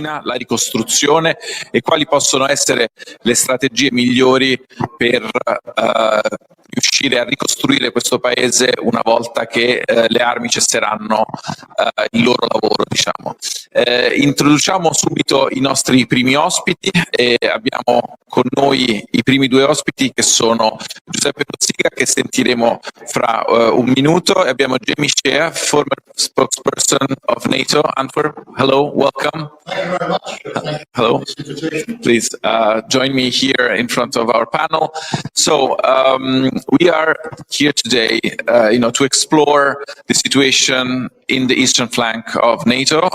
Ucraina, la ricostruzione e quali possono essere le strategie migliori per riuscire a ricostruire questo paese una volta che le armi cesseranno il loro lavoro, diciamo. Introduciamo subito i nostri primi ospiti e abbiamo con noi i primi due ospiti che sono Giuseppe Cossiga, che sentiremo fra un minuto, e abbiamo Jamie Shea, former spokesperson of NATO Antwerp. Hello, welcome. Thank you very much. Hello. Please join me here in front of our panel. So we are here today, to explore the situation in the eastern flank of NATO.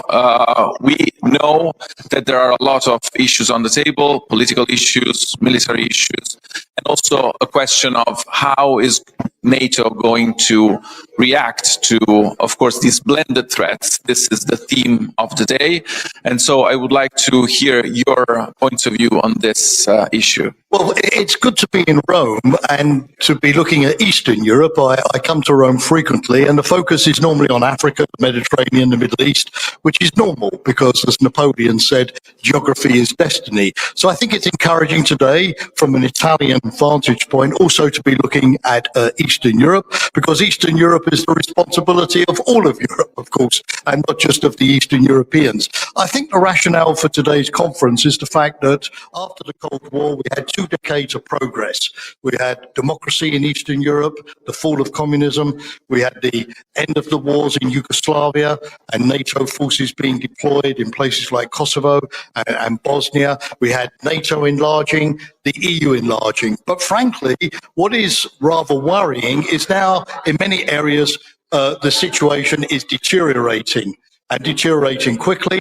We know that there are a lot of issues on the table, political issues, military issues, and also a question of how is NATO going to react to, of course, these blended threats. This is the theme of the day. And so I would like to hear your points of view on this issue. Well, it's good to be in Rome and to be looking at Eastern Europe. I come to Rome frequently, and the focus is normally on Africa, the Mediterranean, the Middle East, which is normal because, as Napoleon said, geography is destiny. So I think it's encouraging today, from an Italian vantage point, also to be looking at Eastern Europe, because Eastern Europe is the responsibility of all of Europe, of course, and not just of the Eastern Europeans. I think the rationale for today's conference is the fact that after the Cold War, we had 2 decades of progress. We had democracy in Eastern Europe, the fall of communism. We had the end of the wars in Yugoslavia and NATO forces being deployed in places like Kosovo and Bosnia. We had NATO enlarging, the EU enlarging. But frankly, what is rather worrying is now in many areas, the situation is deteriorating. And deteriorating quickly,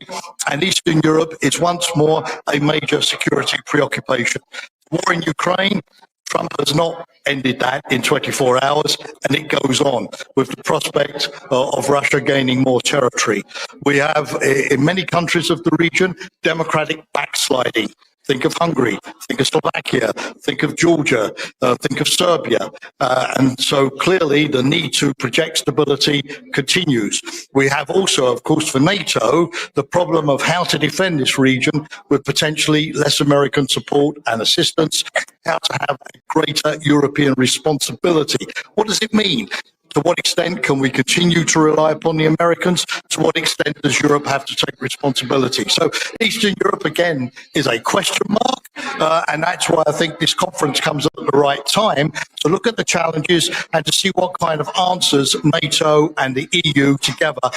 and Eastern Europe is once more a major security preoccupation. War in Ukraine, Trump has not ended that in 24 hours, and it goes on with the prospect of Russia gaining more territory. We have, in many countries of the region, democratic backsliding. Think of Hungary, think of Slovakia, think of Georgia, think of Serbia. And so clearly the need to project stability continues. We have also, of course, for NATO, the problem of how to defend this region with potentially less American support and assistance, how to have a greater European responsibility. What does it mean? To what extent can we continue to rely upon the Americans? To what extent does Europe have to take responsibility? So Eastern Europe, again, is a question mark. And that's why I think this conference comes at the right time to look at the challenges and to see what kind of answers NATO and the EU together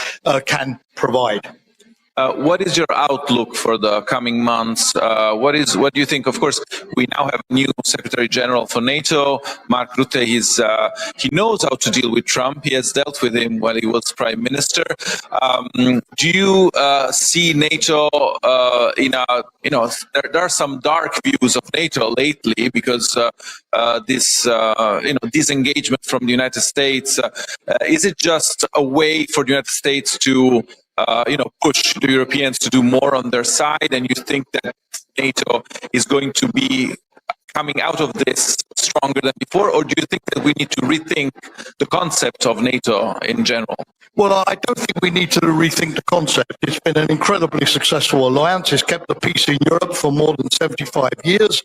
can provide. What is your outlook for the coming months? What do you think? Of course, we now have a new Secretary General for NATO, Mark Rutte. He knows how to deal with Trump. He has dealt with him while he was Prime Minister. Do you see NATO there are some dark views of NATO lately because this disengagement from the United States. Is it just a way for the United States to push the Europeans to do more on their side, and you think that NATO is going to be coming out of this stronger than before, or do you think that we need to rethink the concept of NATO in general? Well, I don't think we need to rethink the concept. It's been an incredibly successful alliance. It's kept the peace in Europe for more than 75 years.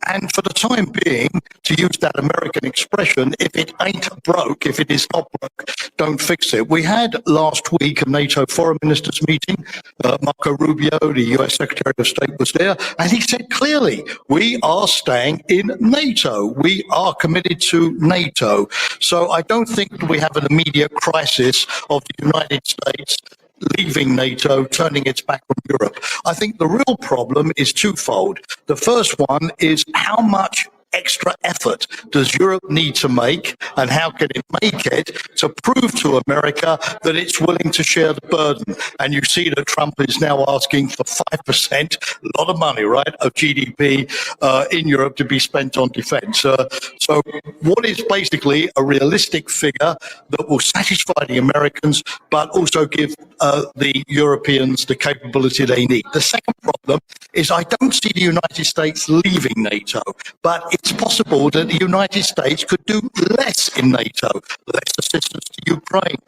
And for the time being, to use that American expression, if it ain't broke, if it is not broke, don't fix it. We had last week a NATO foreign ministers meeting. Marco Rubio, the US Secretary of State, was there. And he said clearly, we are staying in NATO. We are committed to NATO. So I don't think we have an immediate crisis of the United States leaving NATO, turning its back on Europe. I think the real problem is twofold. The first one is how much extra effort does Europe need to make, and how can it make it to prove to America that it's willing to share the burden? And you see that Trump is now asking for 5%, a lot of money, right, of GDP in Europe to be spent on defense. So what is basically a realistic figure that will satisfy the Americans, but also give the Europeans the capability they need? The second problem is I don't see the United States leaving NATO, but it's possible that the United States could do less in NATO, less assistance to Ukraine,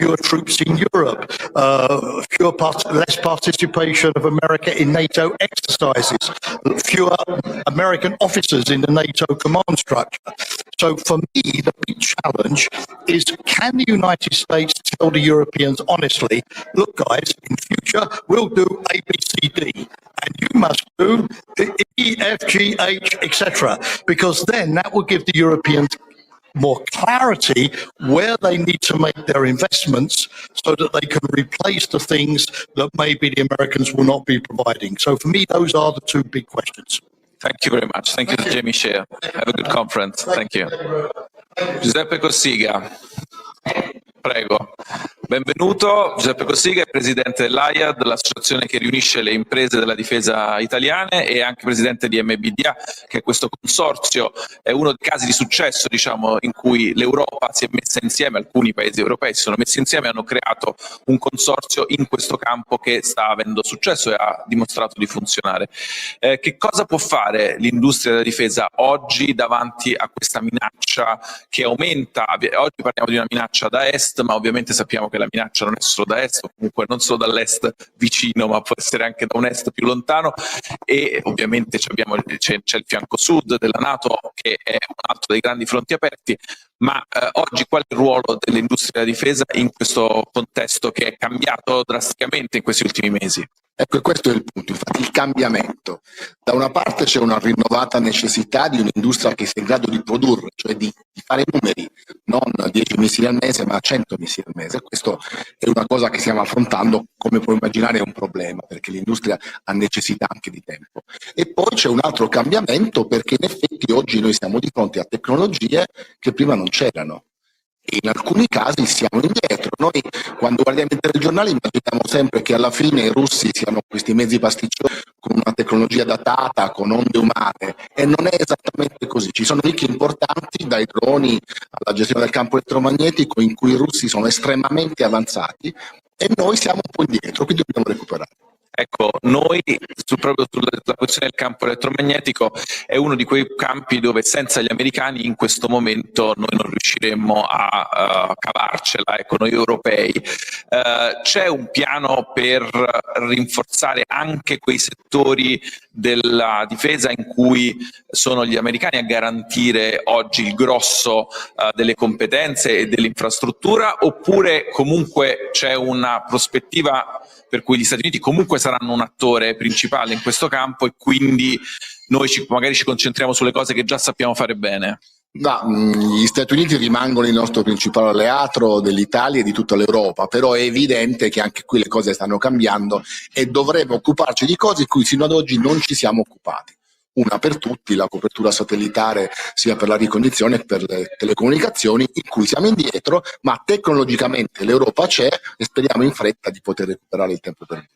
fewer troops in Europe, less participation of America in NATO exercises, fewer American officers in the NATO command structure. So for me, the big challenge is, can the United States tell the Europeans honestly, look guys, in future we'll do A, B, C, D, and you must do E, F, G, H, etc. Because then that will give the Europeans more clarity where they need to make their investments so that they can replace the things that maybe the Americans will not be providing. So for me, those are the two big questions. Thank you very much. Thank you, Jamie Shea. Have a good conference. Thank you. Giuseppe Cossiga. Prego. Benvenuto, Giuseppe Cossiga è presidente dell'AIAD, l'associazione che riunisce le imprese della difesa italiane, e anche presidente di MBDA, che è questo consorzio, è uno dei casi di successo, diciamo, in cui l'Europa si è messa insieme, alcuni paesi europei si sono messi insieme e hanno creato un consorzio in questo campo che sta avendo successo e ha dimostrato di funzionare. Che cosa può fare l'industria della difesa oggi davanti a questa minaccia che aumenta? Oggi parliamo di una minaccia da est, ma ovviamente sappiamo che la minaccia non è solo da est, o comunque non solo dall'est vicino, ma può essere anche da un est più lontano, e ovviamente c'è il fianco sud della NATO, che è un altro dei grandi fronti aperti. Ma oggi qual è il ruolo dell'industria della difesa in questo contesto che è cambiato drasticamente in questi ultimi mesi? Ecco, questo è il punto, infatti il cambiamento. Da una parte c'è una rinnovata necessità di un'industria che sia in grado di produrre, cioè di fare numeri, non 10 missili al mese ma 100 missili al mese. Questo è una cosa che stiamo affrontando, come puoi immaginare è un problema, perché l'industria ha necessità anche di tempo. E poi c'è un altro cambiamento, perché in effetti oggi noi siamo di fronte a tecnologie che prima non c'erano. E in alcuni casi siamo indietro. Noi quando guardiamo i telegiornali immaginiamo sempre che alla fine i russi siano questi mezzi pasticcioni con una tecnologia datata, con onde umane, e non è esattamente così. Ci sono nicchie importanti, dai droni alla gestione del campo elettromagnetico, in cui i russi sono estremamente avanzati e noi siamo un po' indietro, quindi dobbiamo recuperare. Ecco, noi proprio sulla questione del campo elettromagnetico è uno di quei campi dove senza gli americani in questo momento noi non riusciremmo a cavarcela, ecco, noi europei. C'è un piano per rinforzare anche quei settori della difesa in cui sono gli americani a garantire oggi il grosso delle competenze e dell'infrastruttura, oppure comunque c'è una prospettiva per cui gli Stati Uniti comunque saranno un attore principale in questo campo e quindi noi magari ci concentriamo sulle cose che già sappiamo fare bene? No, gli Stati Uniti rimangono il nostro principale alleato dell'Italia e di tutta l'Europa, però è evidente che anche qui le cose stanno cambiando e dovremo occuparci di cose di cui sino ad oggi non ci siamo occupati. Una per tutti, la copertura satellitare sia per la ricognizione che per le telecomunicazioni, in cui siamo indietro, ma tecnologicamente l'Europa c'è e speriamo in fretta di poter recuperare il tempo perduto.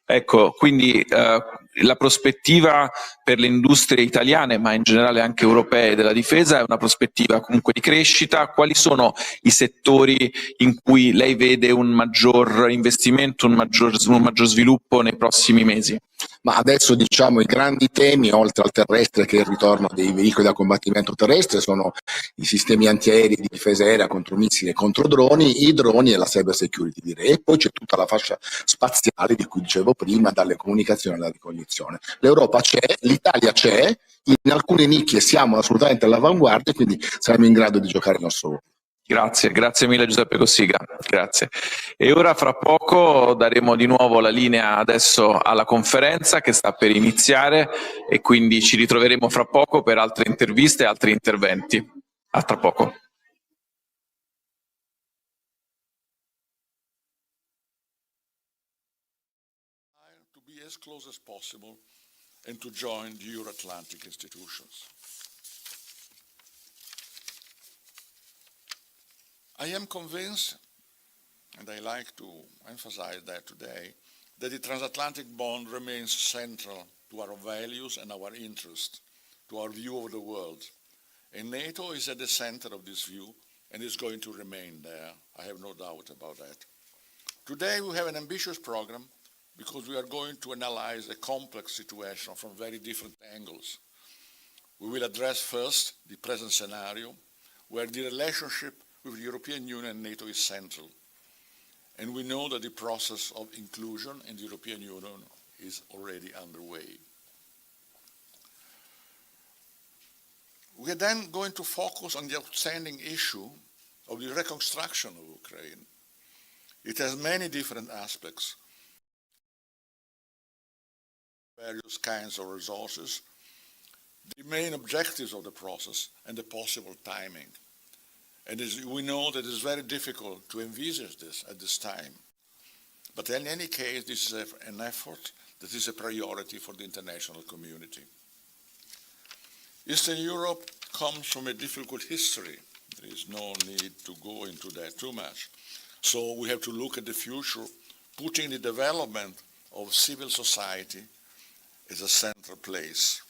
Ecco, quindi la prospettiva per le industrie italiane, ma in generale anche europee della difesa, è una prospettiva comunque di crescita. Quali sono i settori in cui lei vede un maggior investimento, un maggior sviluppo nei prossimi mesi? Ma adesso diciamo i grandi temi, oltre al terrestre che è il ritorno dei veicoli da combattimento terrestre, sono i sistemi antiaerei di difesa aerea contro missili e contro droni, i droni e la cyber security direi, e poi c'è tutta la fascia spaziale di cui dicevo prima, dalle comunicazioni alla ricognizione. L'Europa c'è, l'Italia c'è, in alcune nicchie siamo assolutamente all'avanguardia, quindi saremo in grado di giocare il nostro ruolo. Grazie mille Giuseppe Cossiga, grazie. E ora fra poco daremo di nuovo la linea adesso alla conferenza che sta per iniziare e quindi ci ritroveremo fra poco per altre interviste e altri interventi. A tra poco. To be as close as possible and to join the Euro-Atlantic institutions. I am convinced, and I like to emphasize that today, that the transatlantic bond remains central to our values and our interests, to our view of the world. And NATO is at the center of this view and is going to remain there. I have no doubt about that. Today we have an ambitious program because we are going to analyze a complex situation from very different angles. We will address first the present scenario, where the relationship with the European Union and NATO is central. And we know that the process of inclusion in the European Union is already underway. We are then going to focus on the outstanding issue of the reconstruction of Ukraine. It has many different aspects, various kinds of resources, the main objectives of the process, and the possible timing. And we know that it's very difficult to envisage this at this time. But in any case, this is an effort that is a priority for the international community. Eastern Europe comes from a difficult history. There is no need to go into that too much. So we have to look at the future, putting the development of civil society as a central place.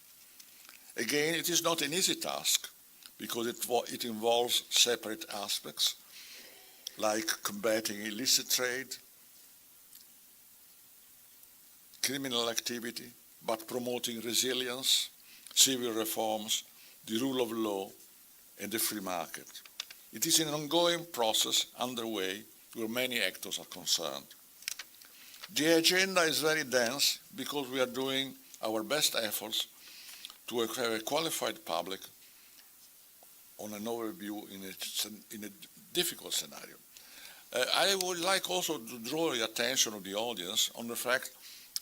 Again, it is not an easy task, because it involves separate aspects, like combating illicit trade, criminal activity, but promoting resilience, civil reforms, the rule of law, and the free market. It is an ongoing process underway where many actors are concerned. The agenda is very dense because we are doing our best efforts to have a qualified public on an overview in a difficult scenario. I would like also to draw the attention of the audience on the fact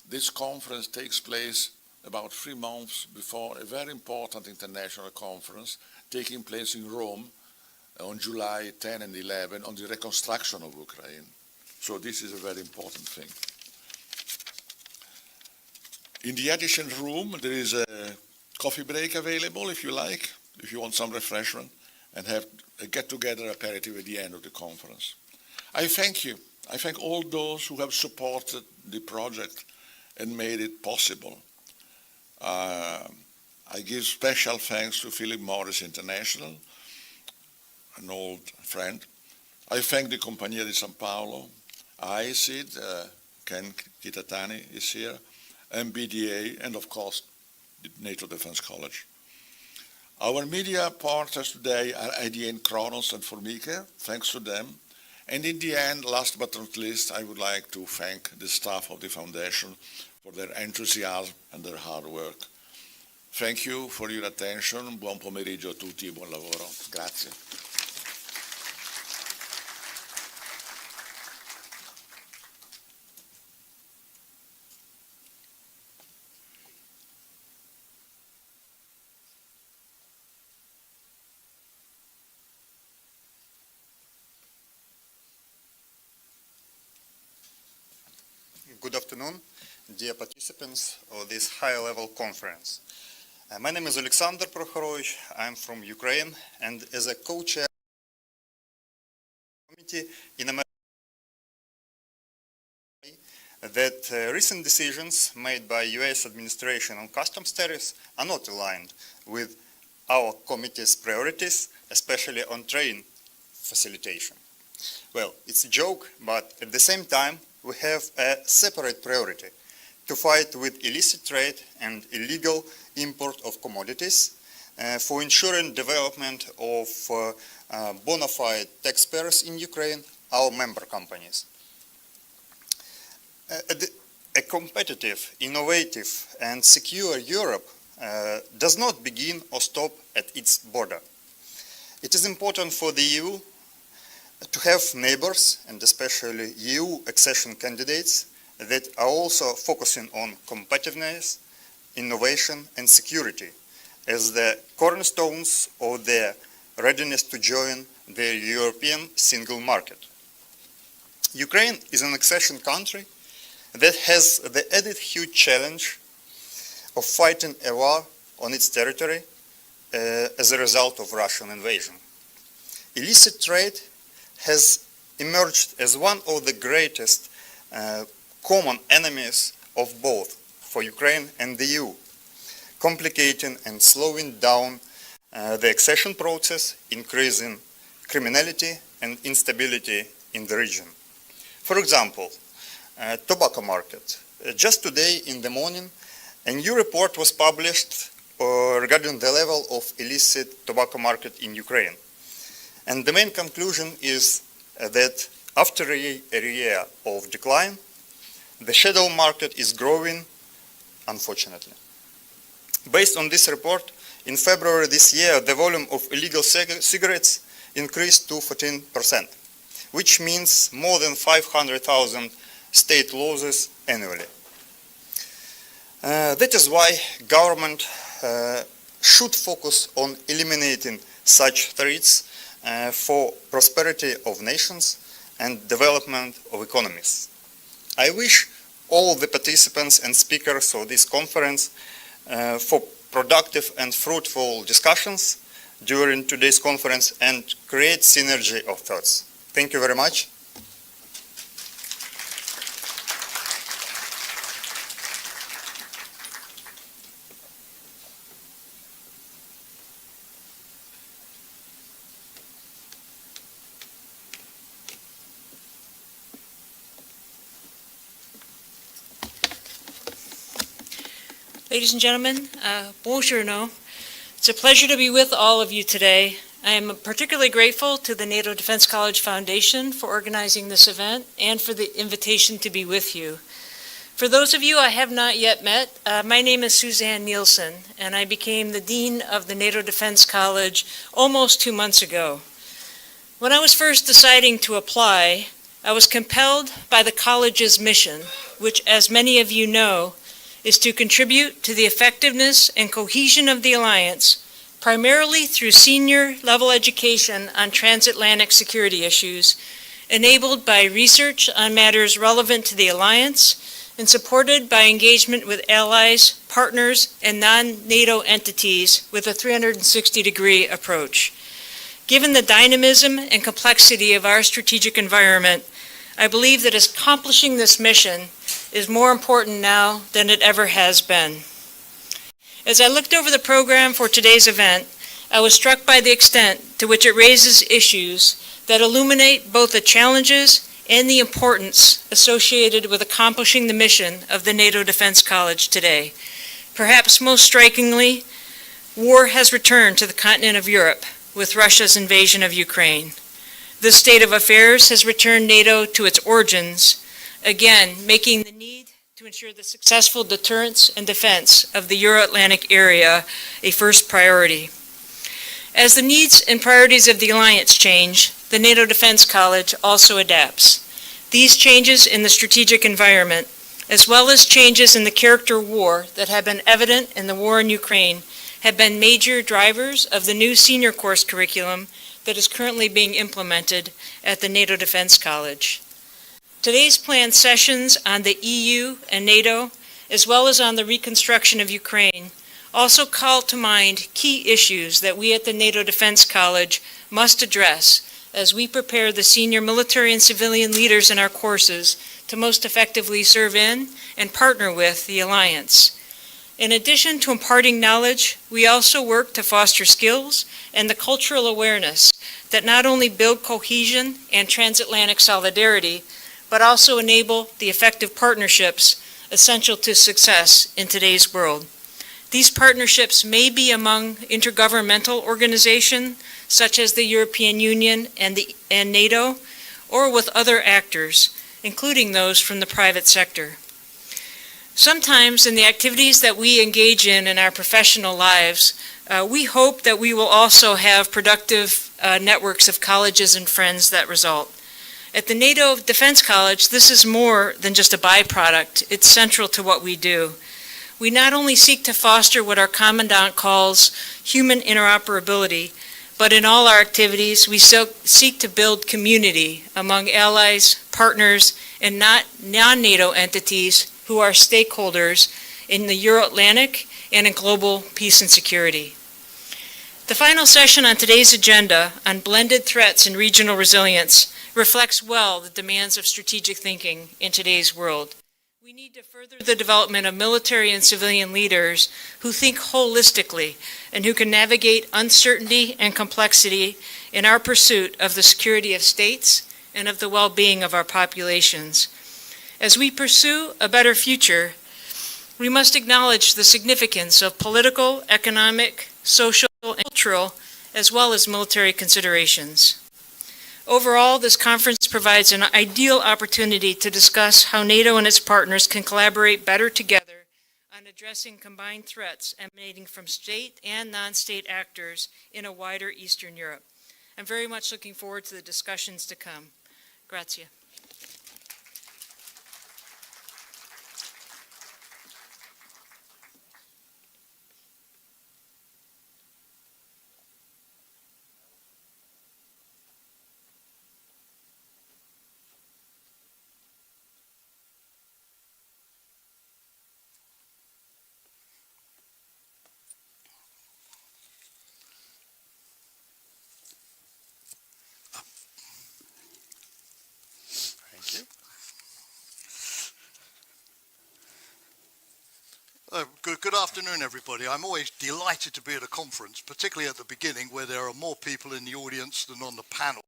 this conference takes place about 3 months before a very important international conference taking place in Rome on July 10 and 11 on the reconstruction of Ukraine. So this is a very important thing. In the adjacent room, there is a coffee break available if you like, if you want some refreshment, and have a get-together aperitif at the end of the conference. I thank you. I thank all those who have supported the project and made it possible. I give special thanks to Philip Morris International, an old friend. I thank the Compagnia di San Paolo, ICID, Ken Kitatani is here, MBDA, and of course, the NATO Defense College. Our media partners today are IDN, Kronos, and Formike. Thanks to them. And in the end, last but not least, I would like to thank the staff of the Foundation for their enthusiasm and their hard work. Thank you for your attention. Buon pomeriggio a tutti e buon lavoro. Grazie. Good afternoon, dear participants of this high-level conference. My name is Alexander Prokhorovich. I'm from Ukraine, and as a co-chair of the committee in America, that recent decisions made by US administration on customs tariffs are not aligned with our committee's priorities, especially on trade facilitation. Well, it's a joke, but at the same time, we have a separate priority to fight with illicit trade and illegal import of commodities for ensuring development of bona fide taxpayers in Ukraine, our member companies. A competitive, innovative, and secure Europe does not begin or stop at its border. It is important for the EU to have neighbors, and especially EU accession candidates, that are also focusing on competitiveness, innovation, and security as the cornerstones of their readiness to join the European single market. Ukraine is an accession country that has the added huge challenge of fighting a war on its territory as a result of Russian invasion. Illicit trade has emerged as one of the greatest common enemies of both for Ukraine and the EU, complicating and slowing down the accession process, increasing criminality and instability in the region. For example, tobacco market. Just today in the morning, a new report was published regarding the level of illicit tobacco market in Ukraine. And the main conclusion is that After a year of decline, the shadow market is growing, unfortunately. Based on this report, in February this year, the volume of illegal cigarettes increased to 14%, which means more than 500,000 state losses annually. That is why government should focus on eliminating such threats for prosperity of nations and development of economies. I wish all the participants and speakers of this conference for productive and fruitful discussions during today's conference and create synergy of thoughts. Thank you very much. Ladies and gentlemen, buongiorno. It's a pleasure to be with all of you today. I am particularly grateful to the NATO Defense College Foundation for organizing this event and for the invitation to be with you. For those of you I have not yet met, my name is Suzanne Nielsen, and I became the Dean of the NATO Defense College almost 2 months ago. When I was first deciding to apply, I was compelled by the college's mission, which, as many of you know, is to contribute to the effectiveness and cohesion of the alliance, primarily through senior level education on transatlantic security issues, enabled by research on matters relevant to the alliance, and supported by engagement with allies, partners, and non-NATO entities with a 360-degree approach. Given the dynamism and complexity of our strategic environment, I believe that accomplishing this mission is more important now than it ever has been. As I looked over the program for today's event, I was struck by the extent to which it raises issues that illuminate both the challenges and the importance associated with accomplishing the mission of the NATO Defense College today. Perhaps most strikingly, war has returned to the continent of Europe with Russia's invasion of Ukraine. This state of affairs has returned NATO to its origins, again making the need to ensure the successful deterrence and defense of the Euro-Atlantic area a first priority. As the needs and priorities of the alliance change, the NATO Defense College also adapts. These changes in the strategic environment, as well as changes in the character of war that have been evident in the war in Ukraine, have been major drivers of the new senior course curriculum that is currently being implemented at the NATO Defense College. Today's planned sessions on the EU and NATO, as well as on the reconstruction of Ukraine, also call to mind key issues that we at the NATO Defense College must address as we prepare the senior military and civilian leaders in our courses to most effectively serve in and partner with the alliance. In addition to imparting knowledge, we also work to foster skills and the cultural awareness that not only build cohesion and transatlantic solidarity, but also enable the effective partnerships essential to success in today's world. These partnerships may be among intergovernmental organizations, such as the European Union and NATO, or with other actors, including those from the private sector. Sometimes in the activities that we engage in our professional lives, we hope that we will also have productive networks of colleges and friends that result. At the NATO Defense College, this is more than just a byproduct. It's central to what we do. We not only seek to foster what our commandant calls human interoperability, but in all our activities, we seek to build community among allies, partners, and non-NATO entities who are stakeholders in the Euro-Atlantic and in global peace and security. The final session on today's agenda on blended threats and regional resilience reflects well the demands of strategic thinking in today's world. We need to further the development of military and civilian leaders who think holistically and who can navigate uncertainty and complexity in our pursuit of the security of states and of the well-being of our populations. As we pursue a better future, we must acknowledge the significance of political, economic, social, and cultural, as well as military considerations. Overall, this conference provides an ideal opportunity to discuss how NATO and its partners can collaborate better together on addressing combined threats emanating from state and non-state actors in a wider Eastern Europe. I'm very much looking forward to the discussions to come. Grazie. Good afternoon, everybody. I'm always delighted to be at a conference, particularly at the beginning where there are more people in the audience than on the panel.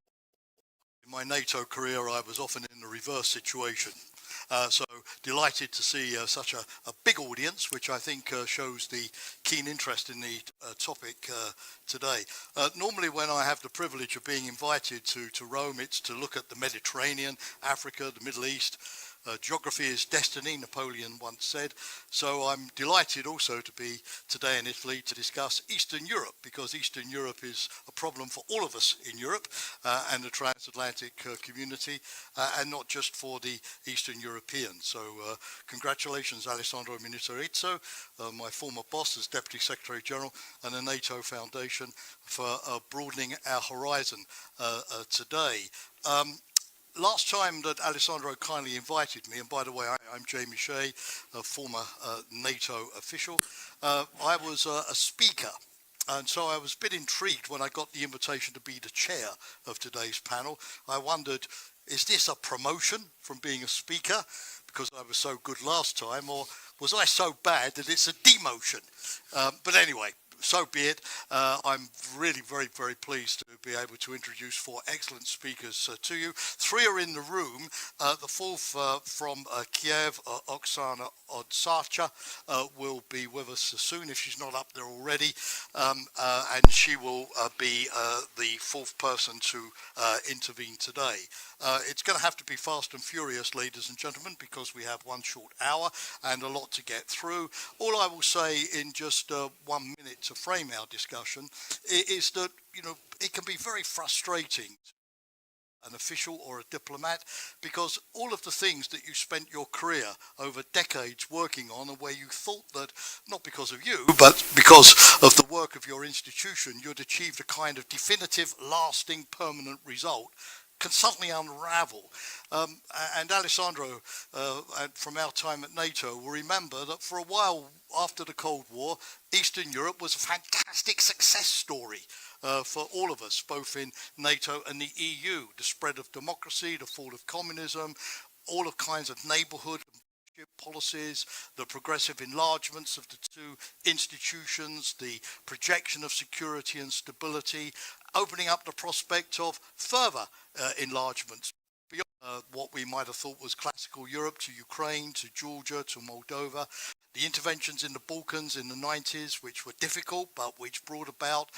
In my NATO career, I was often in the reverse situation. So delighted to see such a big audience, which I think shows the keen interest in the topic today. Normally when I have the privilege of being invited to Rome, it's to look at the Mediterranean, Africa, the Middle East. Geography is destiny, Napoleon once said. So I'm delighted also to be today in Italy to discuss Eastern Europe, because Eastern Europe is a problem for all of us in Europe and the transatlantic community, and not just for the Eastern Europeans. So congratulations, Alessandro Ministerizo, my former boss as Deputy Secretary General, and the NATO Foundation for broadening our horizon today. Last time that Alessandro kindly invited me, and by the way, I'm Jamie Shea, a former NATO official, I was a speaker. And so I was a bit intrigued when I got the invitation to be the chair of today's panel. I wondered, is this a promotion from being a speaker because I was so good last time, or was I so bad that it's a demotion? But anyway, so be it. I'm really very, very pleased to be able to introduce four excellent speakers to you. Three are in the room. The fourth from Kiev, Oksana Odsarcha, will be with us soon if she's not up there already. And she will be the fourth person to intervene today. It's going to have to be fast and furious, ladies and gentlemen, because we have one short hour and a lot to get through. All I will say in just 1 minute to frame our discussion is that, you know, it can be very frustrating, an official or a diplomat, because all of the things that you spent your career over decades working on, and where you thought that, not because of you, but because of the work of your institution, you'd achieved a kind of definitive, lasting, permanent result, can suddenly unravel. And Alessandro, from our time at NATO, will remember that for a while after the Cold War, Eastern Europe was a fantastic success story for all of us, both in NATO and the EU. The spread of democracy, the fall of communism, all of kinds of neighborhood policies, the progressive enlargements of the two institutions, the projection of security and stability, opening up the prospect of further enlargements beyond what we might have thought was classical Europe, to Ukraine, to Georgia, to Moldova. The interventions in the Balkans in the 90s, which were difficult, but which brought about,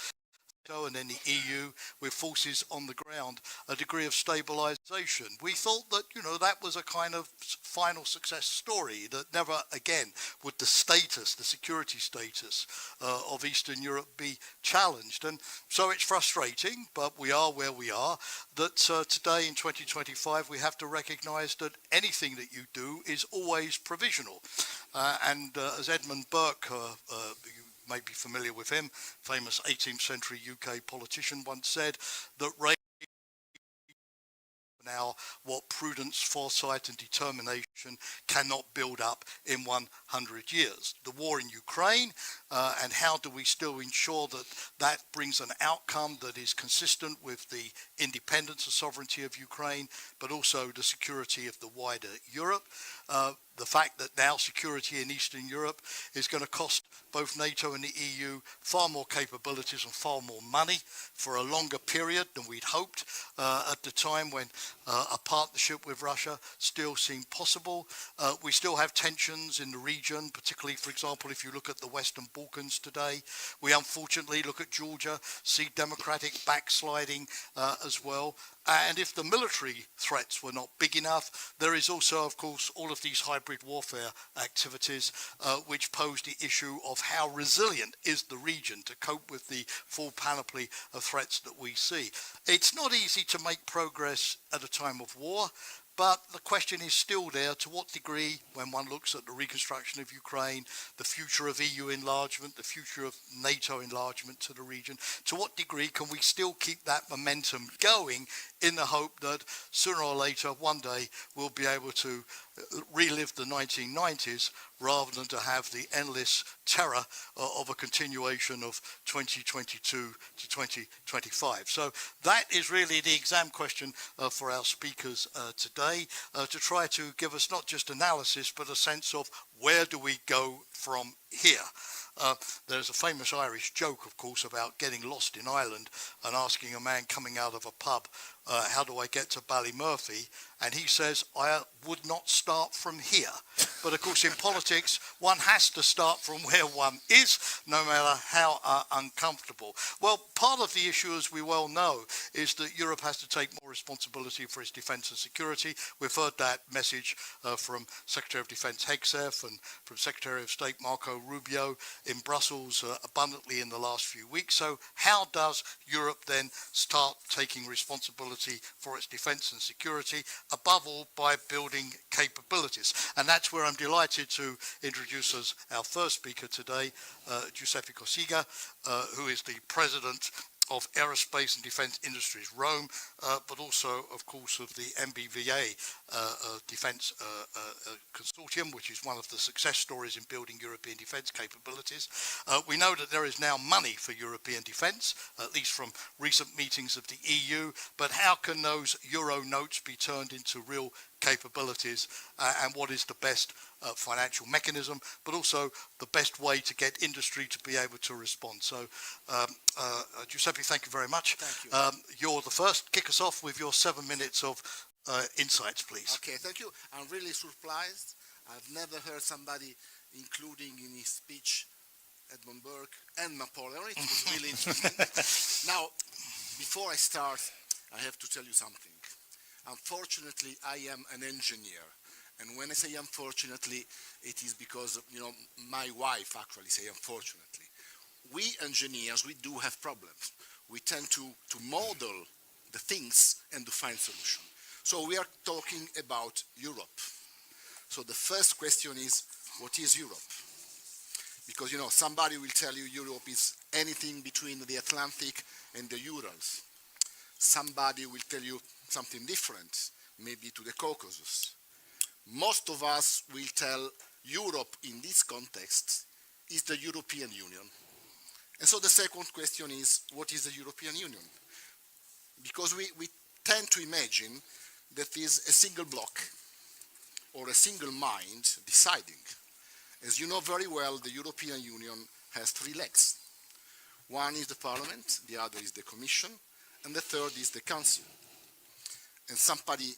and then the EU with forces on the ground, a degree of stabilization. We thought that, you know, that was a kind of final success story, that never again would the status, the security status of Eastern Europe be challenged. And so it's frustrating, but we are where we are, that today in 2025 we have to recognize that anything that you do is always provisional. And as Edmund Burke, you may be familiar with him, famous 18th century UK politician, once said that now what prudence, foresight and determination cannot build up in 100 years. The war in Ukraine, and how do we still ensure that that brings an outcome that is consistent with the independence and sovereignty of Ukraine, but also the security of the wider Europe. The fact that now security in Eastern Europe is going to cost both NATO and the EU far more capabilities and far more money for a longer period than we'd hoped at the time when a partnership with Russia still seemed possible. We still have tensions in the region, particularly, for example, if you look at the Western Balkans today. We unfortunately look at Georgia, see democratic backsliding as well. And if the military threats were not big enough, there is also, of course, all of these hybrid warfare activities, which pose the issue of how resilient is the region to cope with the full panoply of threats that we see. It's not easy to make progress at a time of war, but the question is still there, to what degree, when one looks at the reconstruction of Ukraine, the future of EU enlargement, the future of NATO enlargement to the region, to what degree can we still keep that momentum going in the hope that sooner or later, one day, we'll be able to relive the 1990s rather than to have the endless terror of a continuation of 2022 to 2025. So that is really the exam question for our speakers today, to try to give us not just analysis, but a sense of where do we go from here. There's a famous Irish joke, of course, about getting lost in Ireland and asking a man coming out of a pub, how do I get to Ballymurphy? And he says, I would not start from here. But of course, in politics, one has to start from where one is, no matter how uncomfortable. Well, part of the issue, as we well know, is that Europe has to take more responsibility for its defence and security. We've heard that message from Secretary of Defence Hegseth and from Secretary of State Marco Rubio in Brussels abundantly in the last few weeks. So how does Europe then start taking responsibility for its defence and security, above all by building capabilities? And that's where I'm delighted to introduce as our first speaker today, Giuseppe Cossiga, who is the president of Aerospace and Defence Industries Rome, but also, of course, of the MBVA Defence Consortium, which is one of the success stories in building European defence capabilities. We know that there is now money for European defence, at least from recent meetings of the EU, but how can those Euro notes be turned into real capabilities, and what is the best financial mechanism, but also the best way to get industry to be able to respond. So, Giuseppe, thank you very much. Thank you. You're the first. Kick us off with your 7 minutes of insights, please. Okay, thank you. I'm really surprised. I've never heard somebody including in his speech Edmund Burke and Napoleon. It was really interesting. Now, before I start, I have to tell you something. Unfortunately, I am an engineer. And when I say unfortunately, it is because, my wife actually say unfortunately. We engineers, we do have problems. We tend to model the things and to find solutions. So we are talking about Europe. So the first question is, what is Europe? Because, somebody will tell you Europe is anything between the Atlantic and the Urals. Somebody will tell you something different, maybe to the Caucasus. Most of us will tell Europe in this context is the European Union. And so the second question is, what is the European Union? Because we tend to imagine that is a single block or a single mind deciding. As you know very well, the European Union has three legs. One is the Parliament, the other is the Commission, and the third is the Council. And somebody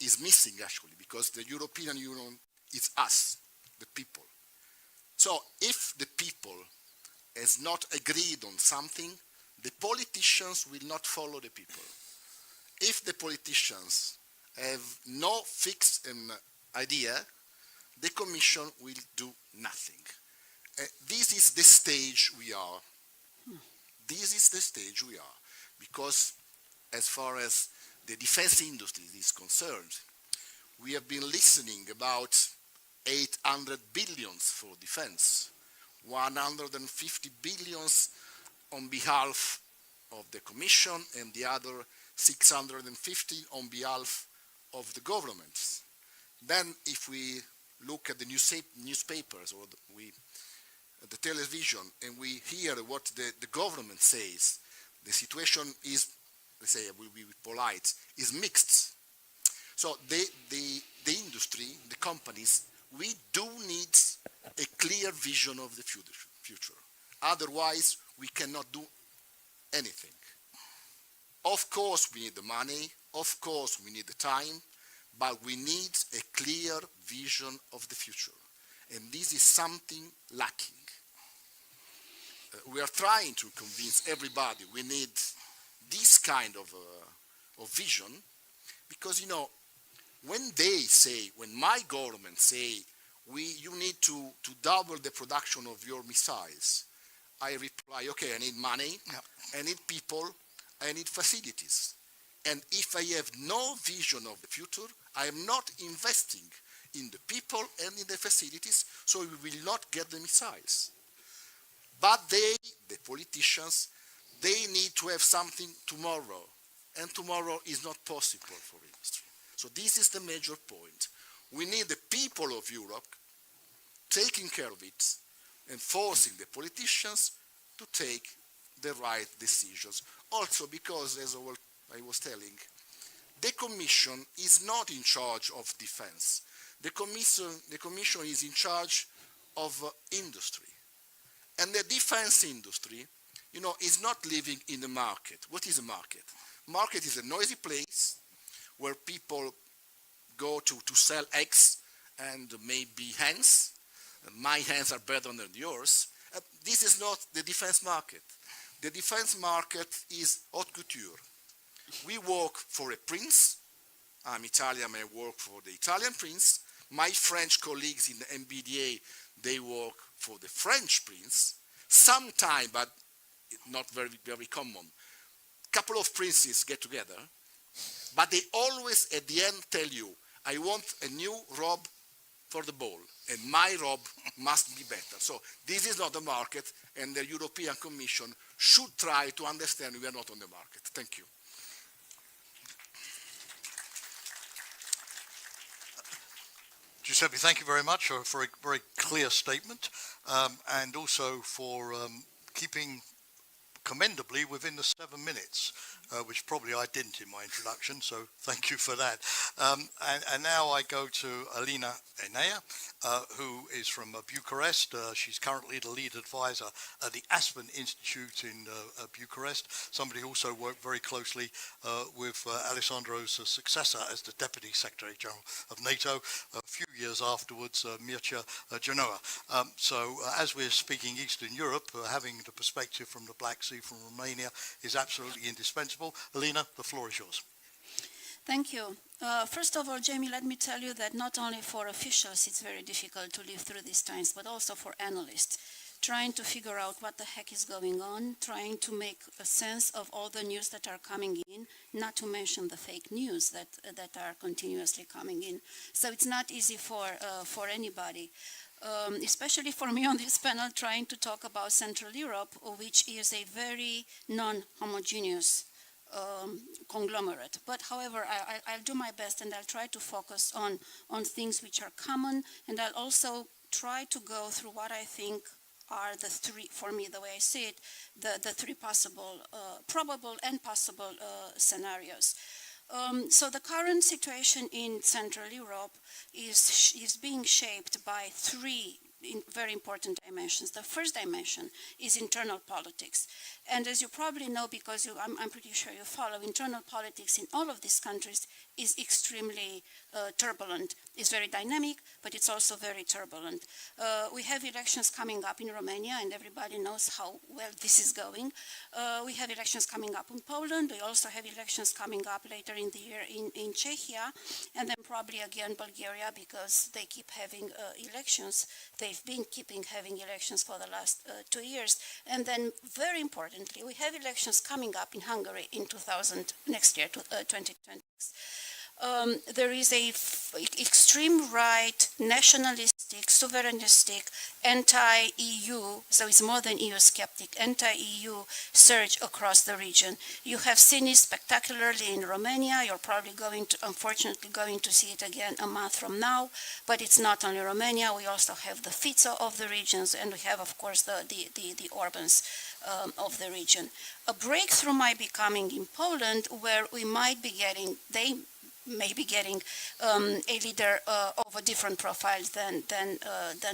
is missing, actually, because the European Union is us, the people. So if the people has not agreed on something, the politicians will not follow the people. If the politicians have no fixed idea, the Commission will do nothing. This is the stage we are. This is the stage we are. Because as far as the defense industry is concerned, we have been listening about 800 billions for defense, 150 billions on behalf of the Commission, and the other 650 on behalf of the governments. Then if we look at the newspapers or the television, and we hear what the government says, the situation is, let's say, we'll be polite, is mixed. So the industry, the companies, we do need a clear vision of the future. Otherwise, we cannot do anything. Of course, we need the money. Of course, we need the time. But we need a clear vision of the future. And this is something lacking. We are trying to convince everybody we need this kind of of vision, because, you know, when they say, when my government say, you need to double the production of your missiles, I reply, okay, I need money, I need people, I need facilities. And if I have no vision of the future, I am not investing in the people and in the facilities, so we will not get the missiles. But they, the politicians, they need to have something tomorrow, and tomorrow is not possible for industry. So this is the major point. We need the people of Europe taking care of it and forcing the politicians to take the right decisions. Also because, as I was telling, the Commission is not in charge of defense. The Commission is in charge of industry. And the defense industry, you know, is not living in the market. What is a market? Market is a noisy place where people go to sell eggs and maybe hens. My hens are better than yours. This is not the defense market. The defense market is haute couture. We work for a prince. I'm Italian, I work for the Italian prince. My French colleagues in the MBDA, they work for the French prince. Sometime, but not very, very common, couple of princes get together, but they always at the end tell you, I want a new robe for the ball, and my robe must be better. So this is not the market, and the European Commission should try to understand we are not on the market. Thank you. Giuseppe, thank you very much for a very clear statement, and also for keeping commendably within the 7 minutes, which probably I didn't in my introduction, so thank you for that. And now I go to Alina Enea, who is from Bucharest. She's currently the lead advisor at the Aspen Institute in Bucharest. Somebody who also worked very closely with Alessandro's successor as the Deputy Secretary General of NATO a few years afterwards, Mircea Genoa. So as we're speaking Eastern Europe, having the perspective from the Black Sea, from Romania, is absolutely indispensable. Alina, the floor is yours. Thank you. First of all, Jamie, let me tell you that not only for officials it's very difficult to live through these times, but also for analysts, trying to figure out what the heck is going on, trying to make a sense of all the news that are coming in, not to mention the fake news that are continuously coming in. So it's not easy for anybody. Especially for me on this panel, trying to talk about Central Europe, which is a very non-homogeneous conglomerate. But however, I'll do my best, and I'll try to focus on things which are common, and I'll also try to go through what I think are the three, for me, the way I see it, the three possible, probable and possible scenarios. So the current situation in Central Europe is being shaped by three very important dimensions. The first dimension is internal politics. And as you probably know, because I'm pretty sure you follow, internal politics in all of these countries is extremely turbulent. It's very dynamic, but it's also very turbulent. We have elections coming up in Romania, and everybody knows how well this is going. We have elections coming up in Poland. We also have elections coming up later in the year in Czechia, and then probably again Bulgaria, because they keep having elections. They've been having elections for the last 2 years. And then, very importantly, we have elections coming up in Hungary in next year, 2026. There is a extreme right, nationalistic, sovereignistic, anti-EU, so it's more than EU skeptic, anti-EU surge across the region. You have seen it spectacularly in Romania. You're probably unfortunately going to see it again a month from now. But it's not only Romania. We also have the Fico of the regions, and we have, of course, the Orbans of the region. A breakthrough might be coming in Poland, where we might be getting, maybe getting a leader of a different profile than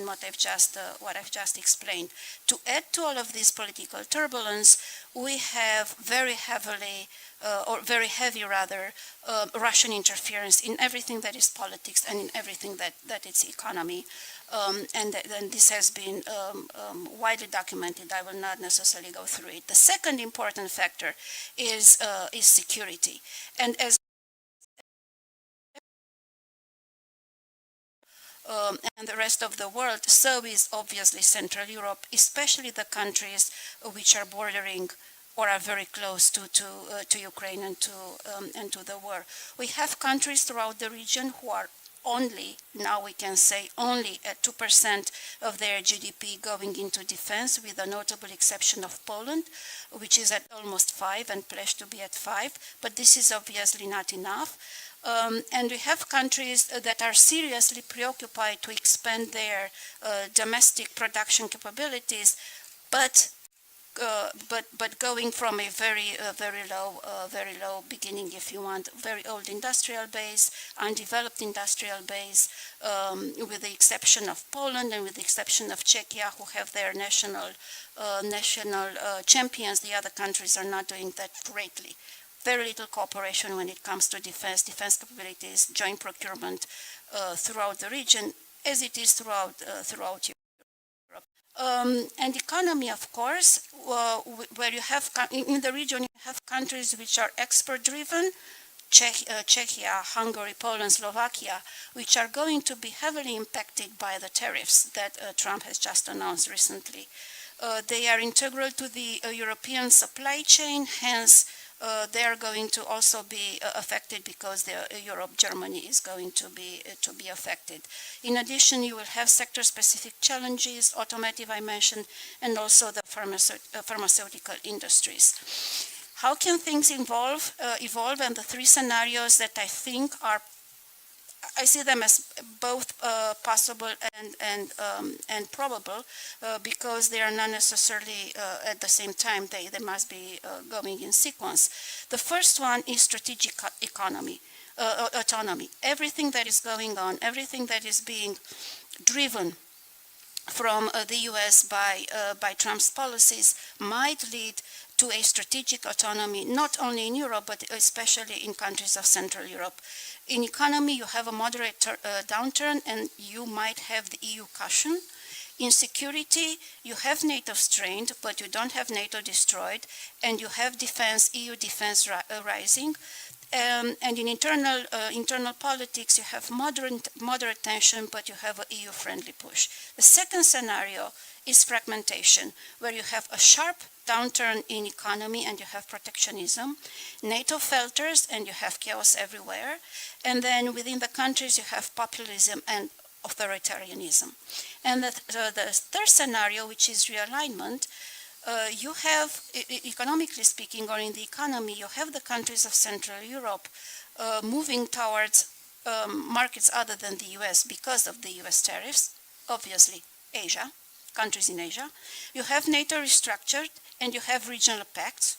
what I've just explained. To add to all of this political turbulence, we have very heavy Russian interference in everything that is politics and in everything that is economy. and this has been widely documented. I will not necessarily go through it. The second important factor is security, and as and the rest of the world, so is obviously Central Europe, especially the countries which are bordering or are very close to Ukraine and to the war. We have countries throughout the region who are only, now we can say, only at 2% of their GDP going into defense, with a notable exception of Poland, which is at almost 5 and pledged to be at 5, but this is obviously not enough. And we have countries that are seriously preoccupied to expand their domestic production capabilities, but going from a very low beginning, if you want, very old industrial base, undeveloped industrial base, with the exception of Poland and with the exception of Czechia, who have their national champions. The other countries are not doing that greatly. Very little cooperation when it comes to defense capabilities, joint procurement throughout the region, as it is throughout Europe. And economy, of course, where you have, in the region, you have countries which are export-driven, Czechia, Hungary, Poland, Slovakia, which are going to be heavily impacted by the tariffs that Trump has just announced recently. They are integral to the European supply chain, hence they are going to also be affected because Europe, Germany is going to be affected. In addition, you will have sector-specific challenges, automotive I mentioned, and also the pharmaceutical industries. How can things evolve? And the three scenarios that I think are, I see them as both possible and probable, because they are not necessarily at the same time. They must be going in sequence. The first one is strategic autonomy. Everything that is going on, everything that is being driven from the US by Trump's policies might lead to a strategic autonomy, not only in Europe, but especially in countries of Central Europe. In economy, you have a moderate downturn, and you might have the EU cushion. In security, you have NATO strained, but you don't have NATO destroyed, and you have defense, EU defense rising. And in internal politics, you have moderate tension, but you have an EU-friendly push. The second scenario is fragmentation, where you have a sharp downturn in economy and you have protectionism, NATO falters and you have chaos everywhere, and then within the countries you have populism and authoritarianism. And the third scenario, which is realignment, you have, economically speaking, or in the economy, you have the countries of Central Europe moving towards markets other than the US because of the US tariffs, obviously Asia, countries in Asia. You have NATO restructured, and you have regional pacts.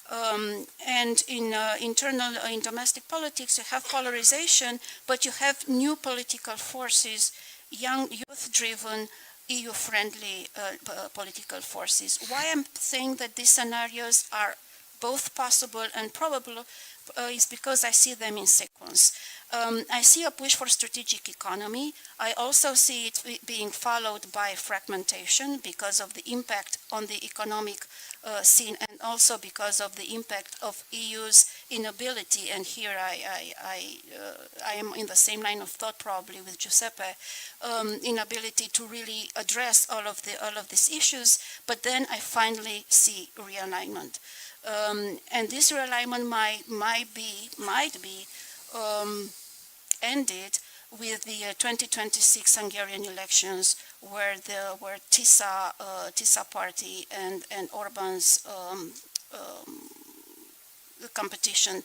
And in domestic politics, you have polarization, but you have new political forces, young, youth-driven, EU-friendly political forces. Why I'm saying that these scenarios are both possible and probable is because I see them in sequence. I see a push for strategic economy. I also see it being followed by fragmentation because of the impact on the economic scene, and also because of the impact of EU's inability, and here I am in the same line of thought probably with Giuseppe, inability to really address all of these issues. But then I finally see realignment. And this realignment might be ended with the 2026 Hungarian elections, where TISA party and Orban's competition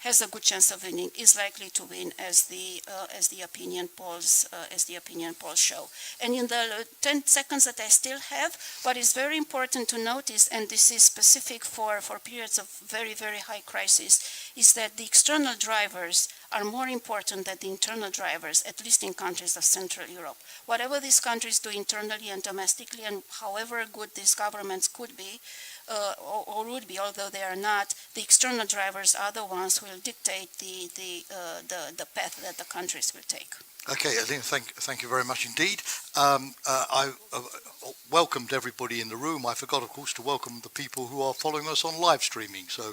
has a good chance of winning, is likely to win, as the opinion polls show. And in the 10 seconds that I still have, what is very important to notice, and this is specific for periods of very, very high crisis, is that the external drivers are more important than the internal drivers, at least in countries of Central Europe. Whatever these countries do internally and domestically, and however good these governments could be, or would be, although they are not, the external drivers are the ones who will dictate the path that the countries will take. Okay, Aline, thank you very much indeed. I welcomed everybody in the room. I forgot, of course, to welcome the people who are following us on live streaming. So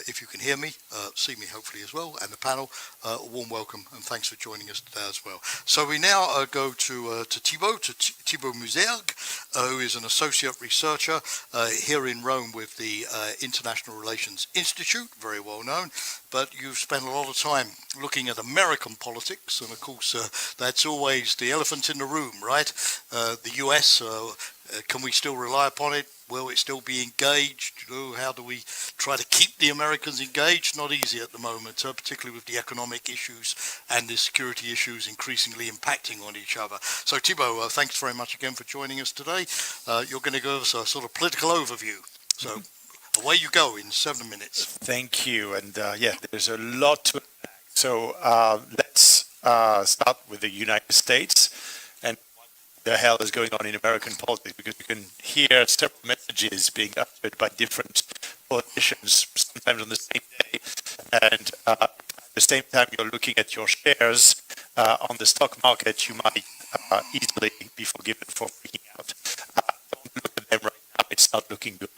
if you can hear me, see me hopefully as well, and the panel, a warm welcome and thanks for joining us today as well. So we now go to Thibaut Muserg, who is an associate researcher here in Rome with the International Relations Institute, very well known, but you've spent a lot of time looking at American politics, and of course that's always the elephant in the room, right? The US, can we still rely upon it? Will it still be engaged? You know, how do we try to keep the Americans engaged? Not easy at the moment, particularly with the economic issues and the security issues increasingly impacting on each other. So Thibaut, thanks very much again for joining us today. You're going to give us a sort of political overview. So away you go in 7 minutes. Thank you. And yeah, there's a lot to unpack. So let's start with the United States and what the hell is going on in American politics, because you can hear several messages being uttered by different politicians, sometimes on the same day. And at the same time you're looking at your shares on the stock market, you might easily be forgiven for freaking out. Don't look at them right now. It's not looking good.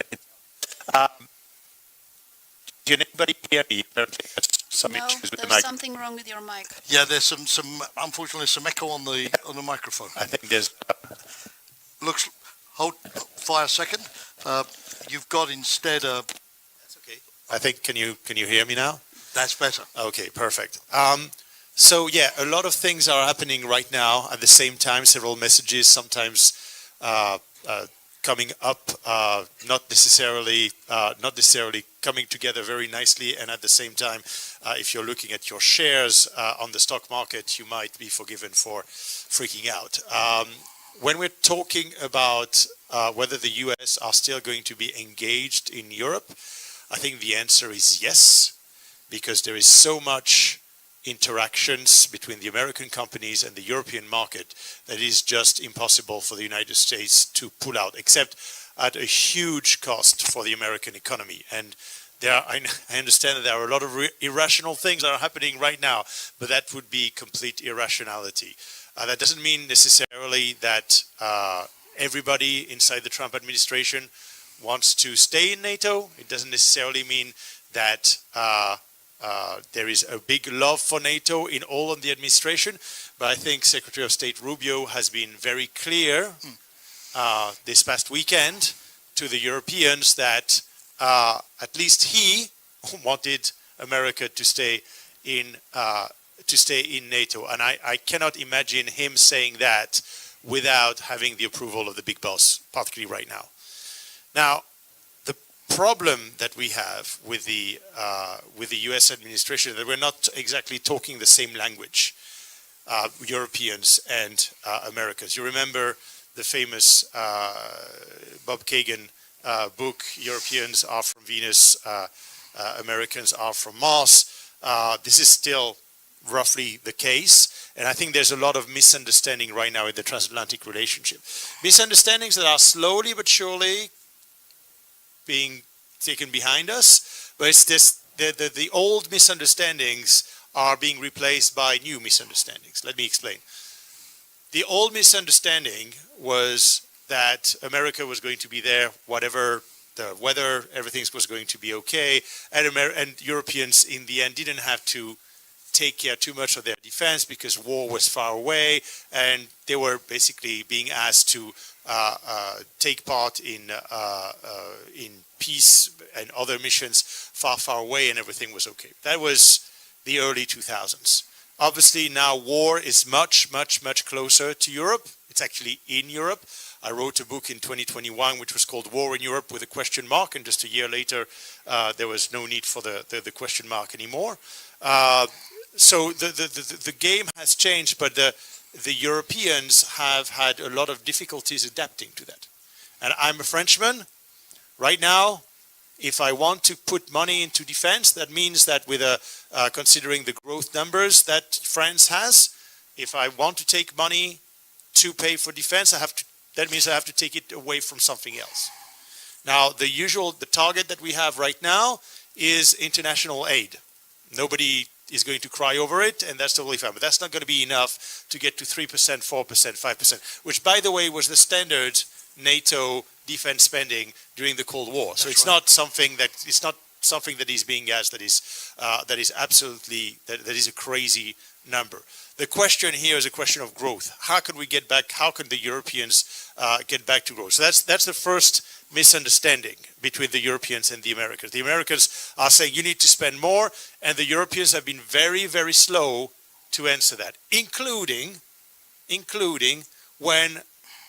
Can anybody hear me? Apparently there's some issues with the mic. There's something wrong with your mic. Yeah, there's some unfortunately some echo on the microphone. I think there's fire a second. You've got instead a. That's okay. I think can you hear me now? That's better. Okay, perfect. So yeah, a lot of things are happening right now at the same time. Several messages, sometimes coming up, not necessarily coming together very nicely, and at the same time, if you're looking at your shares on the stock market, you might be forgiven for freaking out. When we're talking about whether the US are still going to be engaged in Europe, I think the answer is yes, because there is so much interactions between the American companies and the European market that it is just impossible for the United States to pull out, except at a huge cost for the American economy. And I understand that there are a lot of irrational things that are happening right now, but that would be complete irrationality. That doesn't mean necessarily that everybody inside the Trump administration wants to stay in NATO. It doesn't necessarily mean that there is a big love for NATO in all of the administration, but I think Secretary of State Rubio has been very clear this past weekend to the Europeans that at least he wanted America to stay in NATO, and I cannot imagine him saying that without having the approval of the big boss, particularly right now. Now, the problem that we have with the U.S. administration is that we're not exactly talking the same language, Europeans and Americans. You remember the famous Bob Kagan book, Europeans are from Venus, Americans are from Mars. This is still roughly the case, and I think there's a lot of misunderstanding right now in the transatlantic relationship. Misunderstandings that are slowly but surely being taken behind us, but it's this, the old misunderstandings are being replaced by new misunderstandings. Let me explain. The old misunderstanding was that America was going to be there, whatever the weather, everything was going to be okay, and Europeans in the end didn't have to take care too much of their defense because war was far away, and they were basically being asked to take part in peace and other missions far, far away, and everything was okay. That was the early 2000s. Obviously now war is much, much, much closer to Europe. It's actually in Europe. I wrote a book in 2021 which was called War in Europe with a question mark, and just a year later there was no need for the question mark anymore. So the game has changed, but the Europeans have had a lot of difficulties adapting to that. And I'm a Frenchman. Right now, if I want to put money into defense, that means that with considering the growth numbers that France has, if I want to take money to pay for defense, that means I have to take it away from something else. Now, the target that we have right now is international aid. Nobody is going to cry over it, and that's totally fine. But that's not going to be enough to get to 3%, 4%, 5%, which, by the way, was the standard NATO defense spending during the Cold War. So it's not something that is being asked that is absolutely that is a crazy number. The question here is a question of growth. How can we get back? How can the Europeans get back to growth? So that's the first misunderstanding between the Europeans and the Americans. The Americans are saying you need to spend more, and the Europeans have been very, very slow to answer that, including when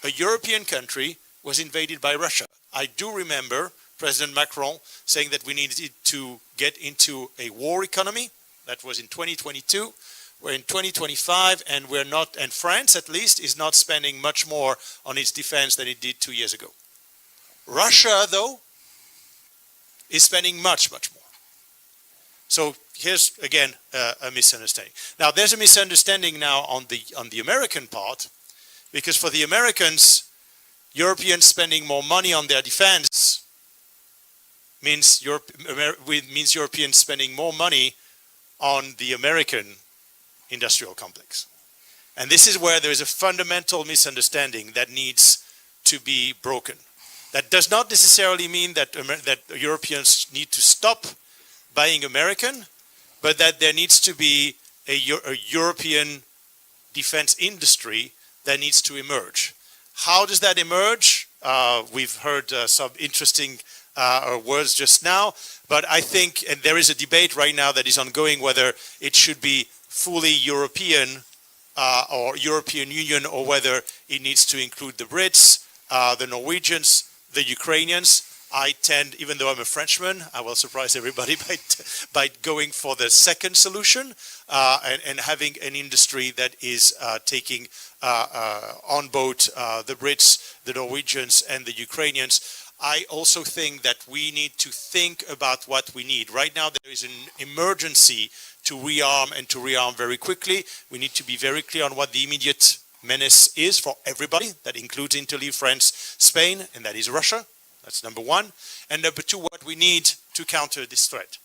a European country was invaded by Russia. I do remember President Macron saying that we needed to get into a war economy. That was in 2022. We're in 2025, and and France at least is not spending much more on its defense than it did 2 years ago. Russia, though, is spending much, much more. So here's again a misunderstanding. Now there's a misunderstanding now on the American part, because for the Americans, Europeans spending more money on their defense means Europeans spending more money on the American industrial complex. And this is where there is a fundamental misunderstanding that needs to be broken. That does not necessarily mean that Europeans need to stop buying American, but that there needs to be a European defense industry that needs to emerge. How does that emerge? We've heard some interesting words just now, but I think, and there is a debate right now that is ongoing whether it should be fully European or European Union, or whether it needs to include the Brits, the Norwegians, the Ukrainians. I tend, even though I'm a Frenchman, I will surprise everybody by going for the second solution and having an industry that is taking on board the Brits, the Norwegians, and the Ukrainians. I also think that we need to think about what we need. Right now, there is an emergency to rearm, and to rearm very quickly. We need to be very clear on what the immediate menace is for everybody. That includes Italy, France, Spain, and that is Russia. That's number one. And number two, what we need to counter this threat.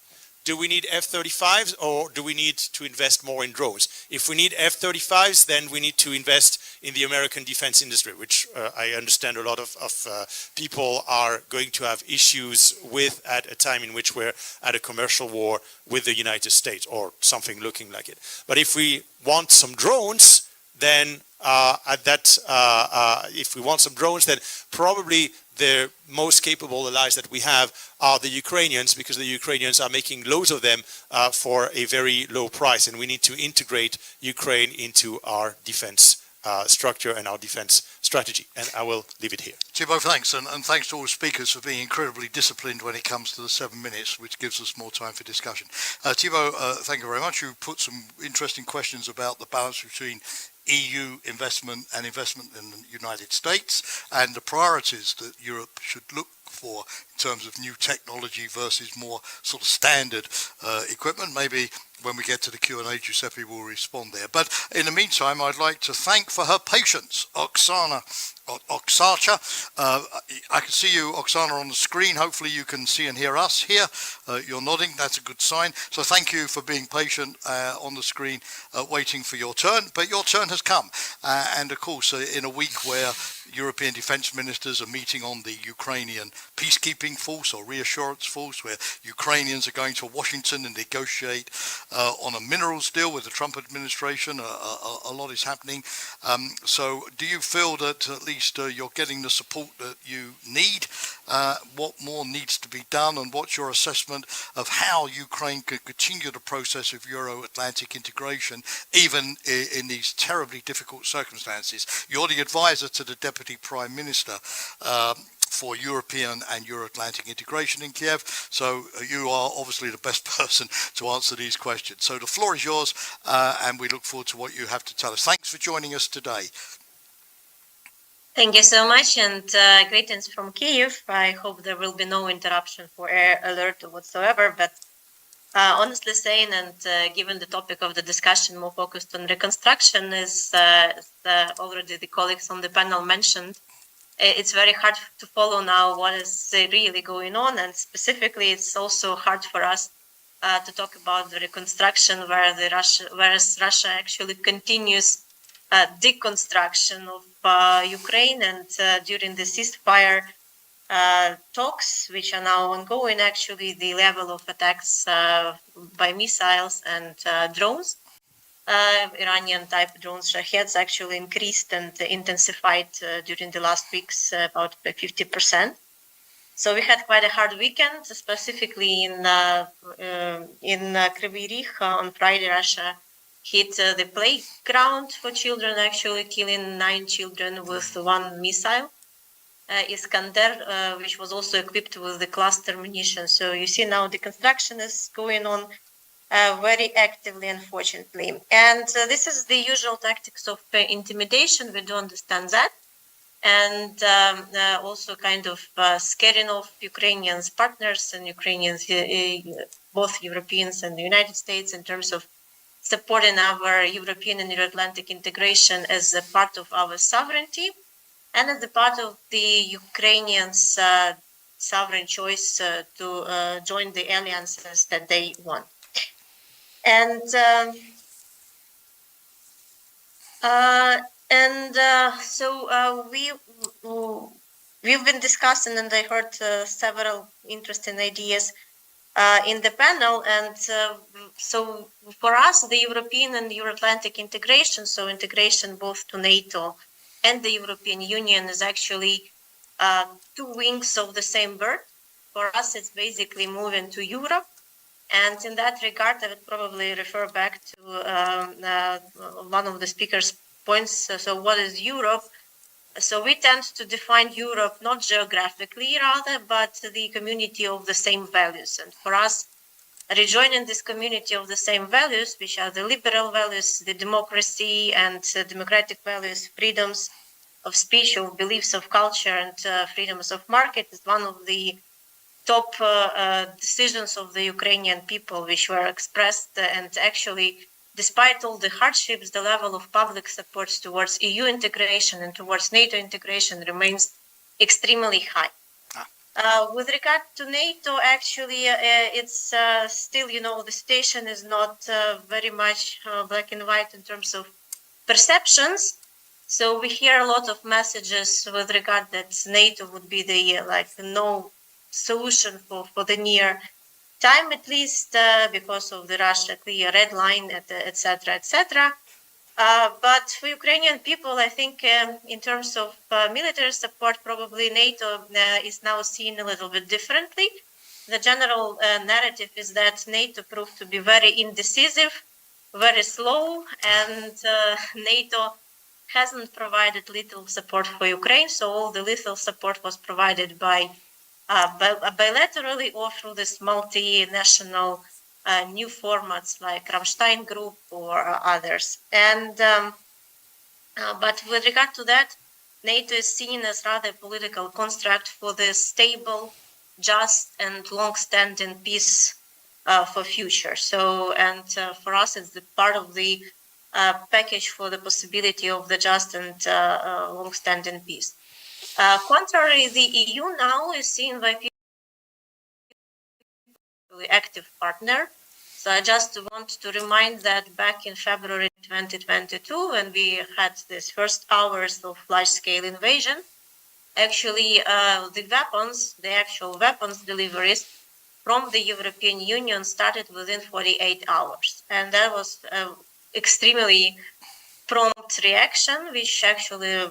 Do we need F-35s, or do we need to invest more in drones? If we need F-35s, then we need to invest in the American defense industry, which I understand a lot of people are going to have issues with at a time in which we're at a commercial war with the United States, or something looking like it. But if we want some drones, then if we want some drones, then probably the most capable allies that we have are the Ukrainians, because the Ukrainians are making loads of them for a very low price, and we need to integrate Ukraine into our defense structure and our defense strategy. And I will leave it here. Thibault, thanks, and thanks to all speakers for being incredibly disciplined when it comes to the 7 minutes, which gives us more time for discussion. Thibault, thank you very much. You put some interesting questions about the balance between EU investment and investment in the United States, and the priorities that Europe should look for in terms of new technology versus more sort of standard equipment. Maybe when we get to the Q&A, Giuseppe will respond there. But in the meantime, I'd like to thank for her patience, Oksana. I can see you, Oksana, on the screen. Hopefully you can see and hear us here. You're nodding. That's a good sign. So thank you for being patient on the screen, waiting for your turn. But your turn has come. And of course, in a week where European defense ministers are meeting on the Ukrainian peacekeeping force or reassurance force, where Ukrainians are going to Washington and negotiate on a minerals deal with the Trump administration. A lot is happening. So do you feel that at least you're getting the support that you need? What more needs to be done, and what's your assessment of how Ukraine could continue the process of Euro-Atlantic integration, even in these terribly difficult circumstances? You're the advisor to the Deputy Prime Minister for European and Euro-Atlantic integration in Kiev, so you are obviously the best person to answer these questions. So the floor is yours, and we look forward to what you have to tell us. Thanks for joining us today. Thank you so much, and greetings from Kiev. I hope there will be no interruption for air alert or whatsoever, but honestly saying, and given the topic of the discussion more focused on reconstruction, as already the colleagues on the panel mentioned, it's very hard to follow now what is really going on, and specifically it's also hard for us to talk about the reconstruction, whereas Russia actually continues deconstruction of Ukraine, and during the ceasefire talks, which are now ongoing, actually the level of attacks by missiles and drones, Iranian type drones, Shaheds, actually increased and intensified during the last weeks about 50%. So we had quite a hard weekend, specifically in Kryvyi Rih. On Friday, Russia hit the playground for children, actually killing 9 children with 1 missile, Iskander, which was also equipped with the cluster munition. So you see now the construction is going on very actively, unfortunately. And this is the usual tactics of intimidation. We do understand that. And also kind of scaring off Ukrainians partners and Ukrainians, both Europeans and the United States, in terms of supporting our European and Euro-Atlantic integration as a part of our sovereignty and as a part of the Ukrainians' sovereign choice to join the alliances that they want. And so we've been discussing, and I heard several interesting ideas in the panel. And so for us, the European and Euro-Atlantic integration, so integration both to NATO and the European Union, is actually 2 wings of the same bird. For us, it's basically moving to Europe. And in that regard, I would probably refer back to one of the speakers' points. So what is Europe? So we tend to define Europe not geographically, rather, but the community of the same values. And for us, rejoining this community of the same values, which are the liberal values, the democracy and democratic values, freedoms of speech, of beliefs, of culture, and freedoms of market, is one of the top decisions of the Ukrainian people, which were expressed, and actually, despite all the hardships, the level of public support towards EU integration and towards NATO integration remains extremely high. With regard to NATO, actually, it's still, the situation is not very much black and white in terms of perceptions. So we hear a lot of messages with regard that NATO would be the no solution for the near time, at least, because of the Russia clear red line, etc., etc. But for Ukrainian people, I think in terms of military support, probably NATO is now seen a little bit differently. The general narrative is that NATO proved to be very indecisive, very slow, and NATO hasn't provided little support for Ukraine. So all the little support was provided by bilaterally or through this multinational new formats like Rammstein Group or others. And but with regard to that, NATO is seen as rather a political construct for the stable, just, and long-standing peace for future. So, and for us, it's the part of the package for the possibility of the just and long-standing peace. Contrary, the EU now is seen by people as an active partner. So I just want to remind that back in February 2022, when we had these first hours of large-scale invasion, actually the actual weapons deliveries from the European Union started within 48 hours. And that was extremely prompt reaction, which actually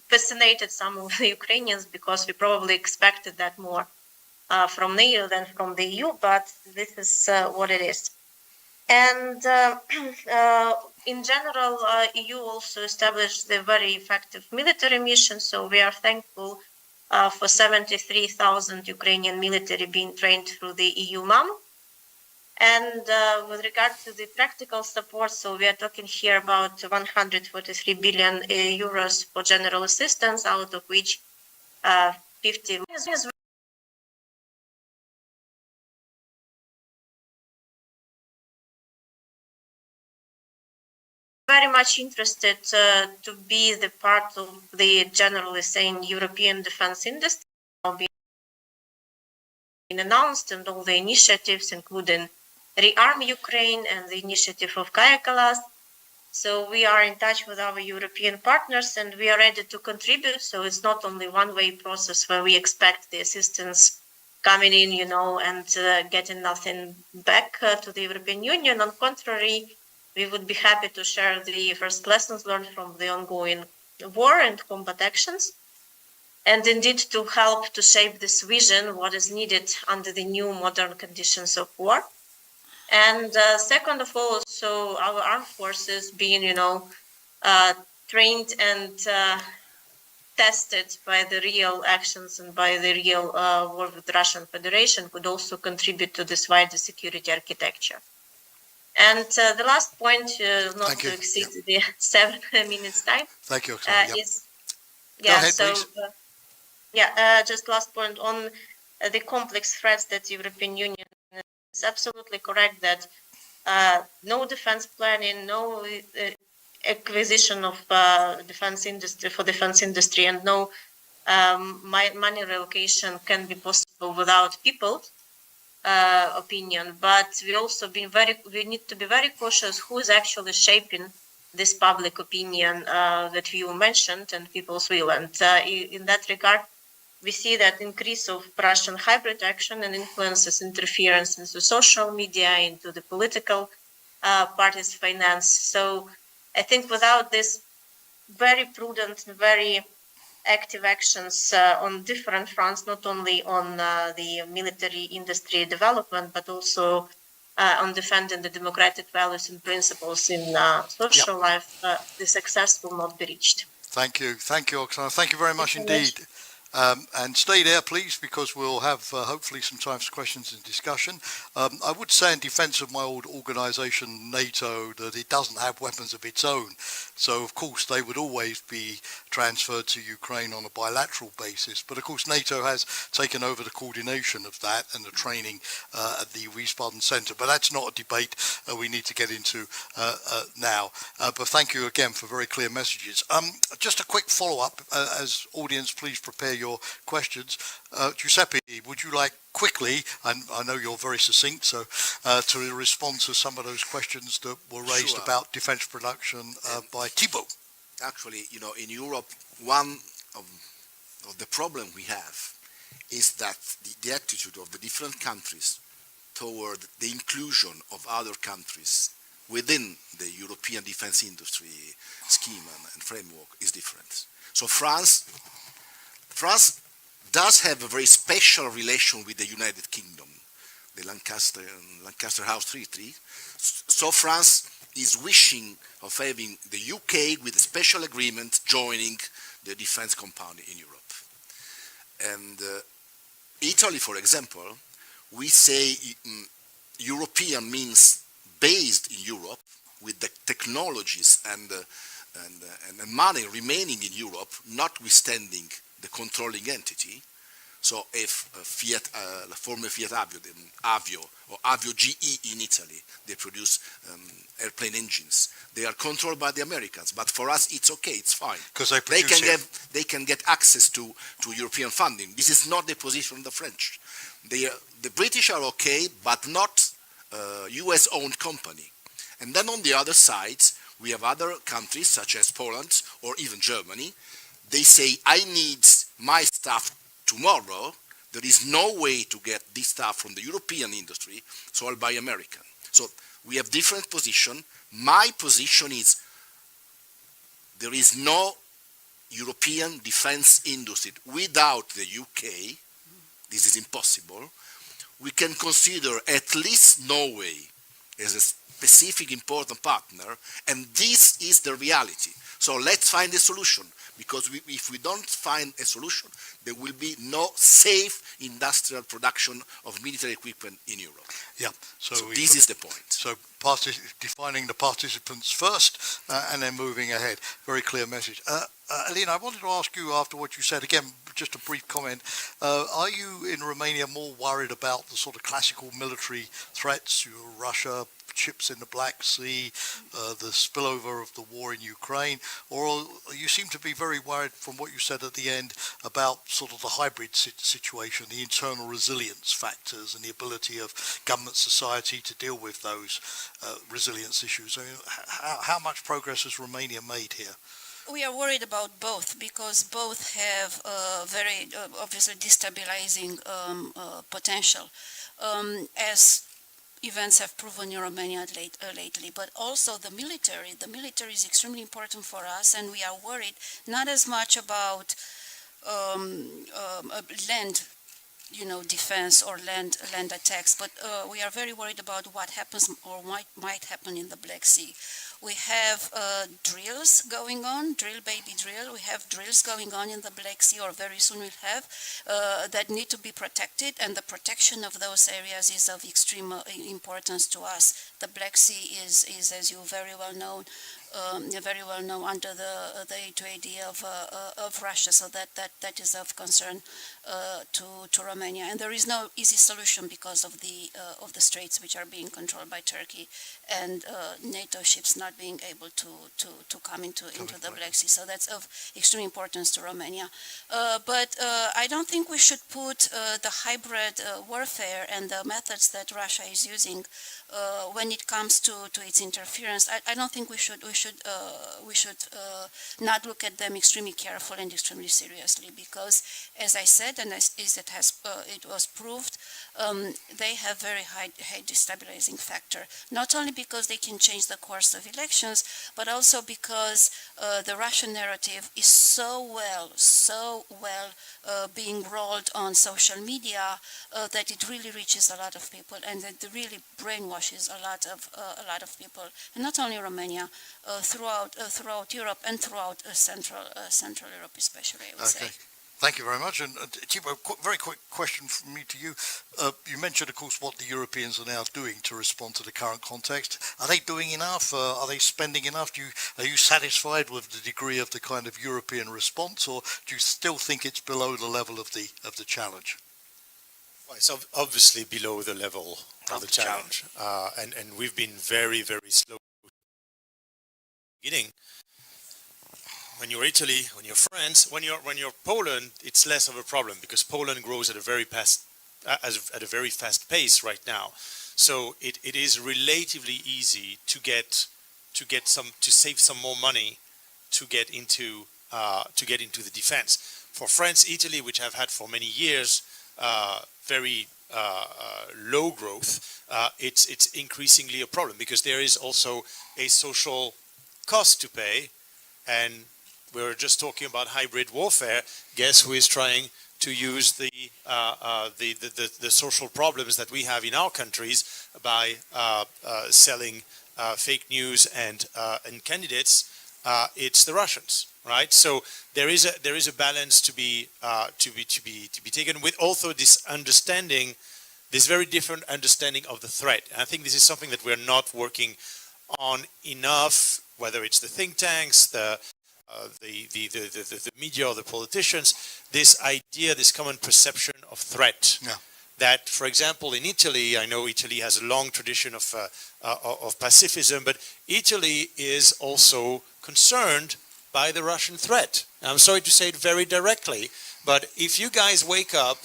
fascinated some of the Ukrainians, because we probably expected that more from NATO than from the EU, but this is what it is. And in general, EU also established a very effective military mission, so we are thankful for 73,000 Ukrainian military being trained through the EU MAM. And with regard to the practical support, so we are talking here about 143 billion euros for general assistance, out of which 50 is very much interested to be the part of the, generally saying, European defense industry now being announced, and all the initiatives, including Rearm Ukraine and the initiative of Kaya Kalas. So we are in touch with our European partners and we are ready to contribute. So it's not only one-way process where we expect the assistance coming in, and getting nothing back to the European Union. On the contrary, we would be happy to share the first lessons learned from the ongoing war and combat actions. And indeed to help to shape this vision, what is needed under the new modern conditions of war. And second of all, so our armed forces being, trained and tested by the real actions and by the real war with the Russian Federation could also contribute to this wider security architecture. And the last point, not to exceed the 7 minutes time. Thank you, Oksana. Is Go ahead, please. Just last point on the complex threats that the European Union is absolutely correct that no defense planning, no acquisition of defense industry, and no money relocation can be possible without people's opinion. But we need to be very cautious who is actually shaping this public opinion that you mentioned and people's will. And in that regard, we see that increase of Russian hybrid action and influences interference into social media, into the political parties' finance. So I think without this very prudent and very active actions on different fronts, not only on the military industry development, but also on defending the democratic values and principles in social life, the success will not be reached. Thank you, Oksana. Thank you very much indeed. And stay there, please, because we'll have hopefully some time for questions and discussion. I would say in defense of my old organization, NATO, that it doesn't have weapons of its own. So, of course, they would always be transferred to Ukraine on a bilateral basis. But, of course, NATO has taken over the coordination of that and the training at the Wiesbaden Center. But that's not a debate we need to get into now. But thank you again for very clear messages. Just a quick follow-up, as audience, please prepare your questions. Giuseppe, would you like quickly, and I know you're very succinct, so to respond to some of those questions that were raised about defense production by Thibault? Actually, in Europe, one of the problem we have is that the attitude of the different countries toward the inclusion of other countries within the European defense industry scheme and framework is different. So France does have a very special relation with the United Kingdom, the Lancaster House Treaty. So France is wishing of having the UK with a special agreement joining the defense compound in Europe. And Italy, for example, we say European means based in Europe with the technologies and money remaining in Europe, notwithstanding the controlling entity. So if Fiat, former Fiat Avio or Avio GE in Italy, they produce airplane engines, they are controlled by the Americans. But for us, it's okay, it's fine. Because they can get access to European funding. This is not the position of the French. The British are okay, but not US-owned company. And then on the other side, we have other countries such as Poland or even Germany. They say, I need my stuff tomorrow. There is no way to get this stuff from the European industry, so I'll buy American. So we have different position. My position is there is no European defense industry without the UK. This is impossible. We can consider at least Norway as a specific important partner, and this is the reality. So let's find a solution, because if we don't find a solution, there will be no safe industrial production of military equipment in Europe. Yeah. So this is the point. So defining the participants first and then moving ahead. Very clear message. Alina, I wanted to ask you after what you said, again, just a brief comment. Are you in Romania more worried about the sort of classical military threats, Russia, ships in the Black Sea, the spillover of the war in Ukraine, or you seem to be very worried from what you said at the end about sort of the hybrid situation, the internal resilience factors and the ability of government society to deal with those resilience issues. I mean, how much progress has Romania made here? We are worried about both because both have very obviously destabilizing potential, as events have proven in Romania lately. But also the military. The military is extremely important for us, and we are worried not as much about land, defense or land attacks, but we are very worried about what happens or might happen in the Black Sea. We have drills going on, baby drill. We have drills going on in the Black Sea, or very soon we'll have, that need to be protected, and the protection of those areas is of extreme importance to us. The Black Sea is as you very well know, under the A2AD of Russia, so that is of concern to Romania. And there is no easy solution because of the straits which are being controlled by Turkey, and NATO ships not being able to come into the Black Sea. So that's of extreme importance to Romania. But I don't think we should put the hybrid warfare and the methods that Russia is using when it comes to its interference. I don't think we should not look at them extremely carefully and extremely seriously, because, as I said, and as it was proved, they have very high destabilizing factor. Not only because they can change the course of elections, but also because the Russian narrative is so well being rolled on social media that it really reaches a lot of people, and that it really brainwashes a lot of people, and not only Romania, throughout Europe and throughout Central Europe, especially, I would say. Thank you very much. And Thibaut, very quick question from me to you. You mentioned, of course, what the Europeans are now doing to respond to the current context. Are they doing enough? Are they spending enough? Are you satisfied with the degree of the kind of European response, or do you still think it's below the level of the challenge? Well, it's obviously below the level of the challenge. And we've been very, very slow beginning. When you're Italy, when you're France, when you're Poland, it's less of a problem because Poland grows at a very fast pace right now. So it is relatively easy to save some more money to get into the defense. For France, Italy, which have had for many years very low growth, it's increasingly a problem because there is also a social cost to pay. And we were just talking about hybrid warfare. Guess who is trying to use the social problems that we have in our countries by selling fake news and candidates? It's the Russians, right? So there is a balance to be taken with also this understanding, this very different understanding of the threat. And I think this is something that we're not working on enough, whether it's the think tanks, the media or the politicians, this idea, this common perception of threat. Yeah. That, for example, in Italy, I know Italy has a long tradition of pacifism, but Italy is also concerned by the Russian threat. And I'm sorry to say it very directly, but if you guys wake up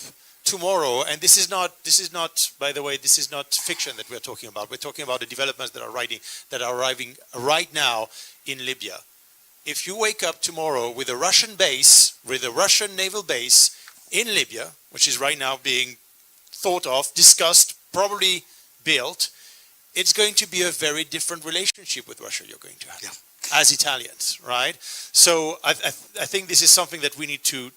tomorrow, and this is not, by the way, this is not fiction that we're talking about. We're talking about the developments that are arriving right now in Libya. If you wake up tomorrow with a Russian base, with a Russian naval base in Libya, which is right now being thought of, discussed, probably built, it's going to be a very different relationship with Russia you're going to have. Yeah. As Italians, right? So I think this is something that we need to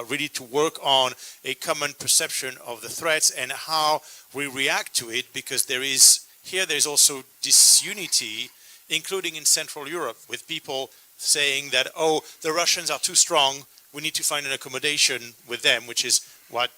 really to work on, a common perception of the threats and how we react to it, because there's also disunity, including in Central Europe, with people saying that, oh, the Russians are too strong, we need to find an accommodation with them, which is what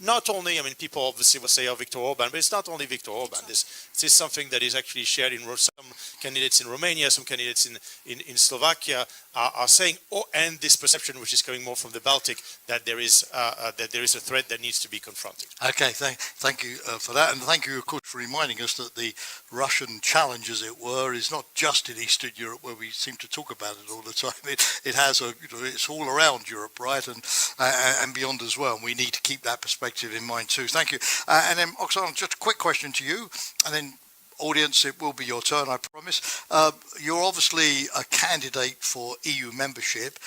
not only, I mean, people obviously will say, oh, Viktor Orban, but it's not only Viktor Orban. This is something that is actually shared in some candidates in Romania, some candidates in Slovakia are saying, and this perception, which is coming more from the Baltic, that there is a threat that needs to be confronted. Okay, thank you for that, and thank you, of course, for reminding us that the Russian challenge, as it were, is not just in Eastern Europe, where we seem to talk about it all the time. It has it's all around Europe, right, and beyond as well. And we need to keep that perspective in mind too. Thank you. And then, Oksana, just a quick question to you, and then audience, it will be your turn, I promise. You're obviously a candidate for EU membership.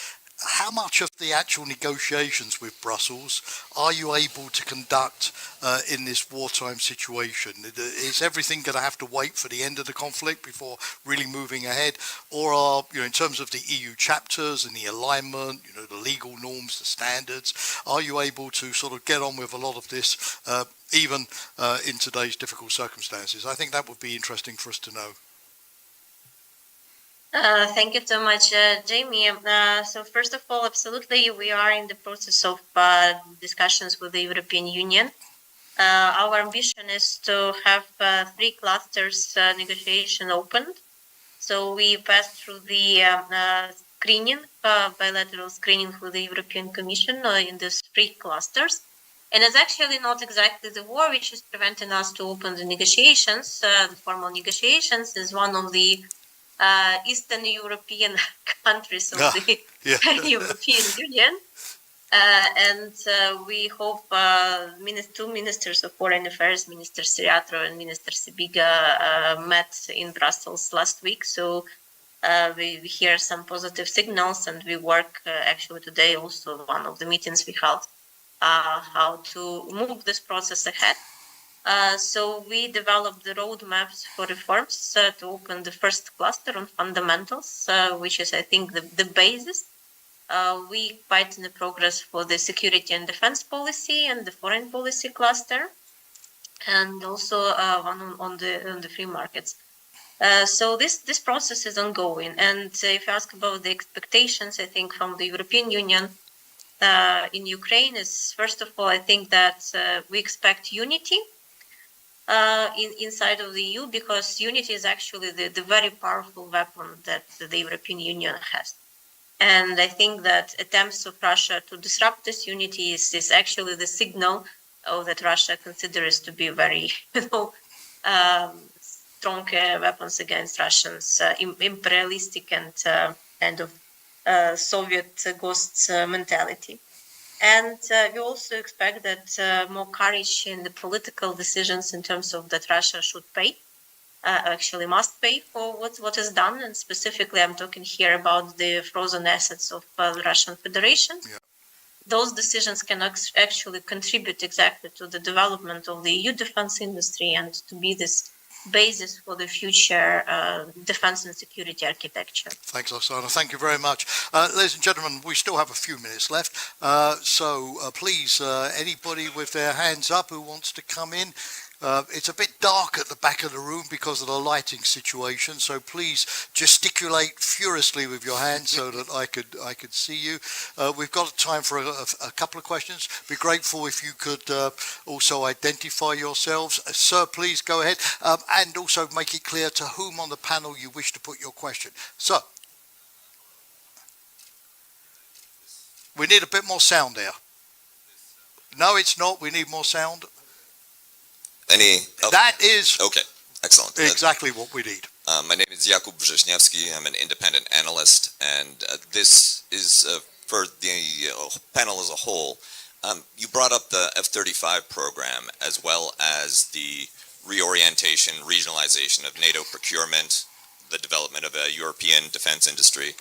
How much of the actual negotiations with Brussels are you able to conduct in this wartime situation? Is everything going to have to wait for the end of the conflict before really moving ahead? Or are, in terms of the EU chapters and the alignment, the legal norms, the standards, are you able to sort of get on with a lot of this even in today's difficult circumstances? I think that would be interesting for us to know. Thank you so much, Jamie. So first of all, absolutely, we are in the process of discussions with the European Union. Our ambition is to have 3 clusters negotiation opened. So we passed through the screening, bilateral screening with the European Commission in these 3 clusters. And it's actually not exactly the war which is preventing us to open the negotiations. The formal negotiations is one of the Eastern European countries of the European Union. And we hope 2 ministers of foreign affairs, Minister Siriatro and Minister Sibiga, met in Brussels last week. So we hear some positive signals, and we work actually today also one of the meetings we held how to move this process ahead. So we developed the roadmaps for reforms to open the first cluster on fundamentals, which is, I think, the basis. We quite in the progress for the security and defense policy and the foreign policy cluster, and also one on the free markets. So this process is ongoing. And if you ask about the expectations, I think from the European Union in Ukraine is, first of all, I think that we expect unity inside of the EU, because unity is actually the very powerful weapon that the European Union has. And I think that attempts of Russia to disrupt this unity is actually the signal that Russia considers to be very, strong weapons against Russians, imperialistic and kind of Soviet ghost mentality. And we also expect that more courage in the political decisions in terms of that Russia should pay, actually must pay for what is done. And specifically, I'm talking here about the frozen assets of the Russian Federation. Yeah. Those decisions can actually contribute exactly to the development of the EU defense industry and to be this basis for the future defense and security architecture. Thanks, Oksana. Thank you very much. Ladies and gentlemen, we still have a few minutes left. So please, anybody with their hands up who wants to come in. It's a bit dark at the back of the room because of the lighting situation, so please gesticulate furiously with your hands so that I could see you. We've got time for a couple of questions. Be grateful if you could also identify yourselves. Sir, please go ahead, and also make it clear to whom on the panel you wish to put your question. So, we need a bit more sound there. No, it's not. We need more sound. That is okay. Excellent. Exactly what we need. My name is Jakub Brzeźniewski. I'm an independent analyst, and this is for the panel as a whole. You brought up the F-35 program as well as the reorientation, regionalization of NATO procurement, the development of a European defense industry,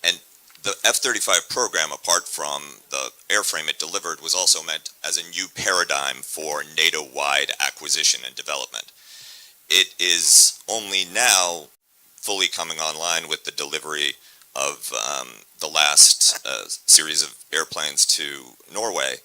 and the F-35 program, apart from the airframe it delivered, was also meant as a new paradigm for NATO-wide acquisition and development. It is only now fully coming online with the delivery of the last series of airplanes to Norway,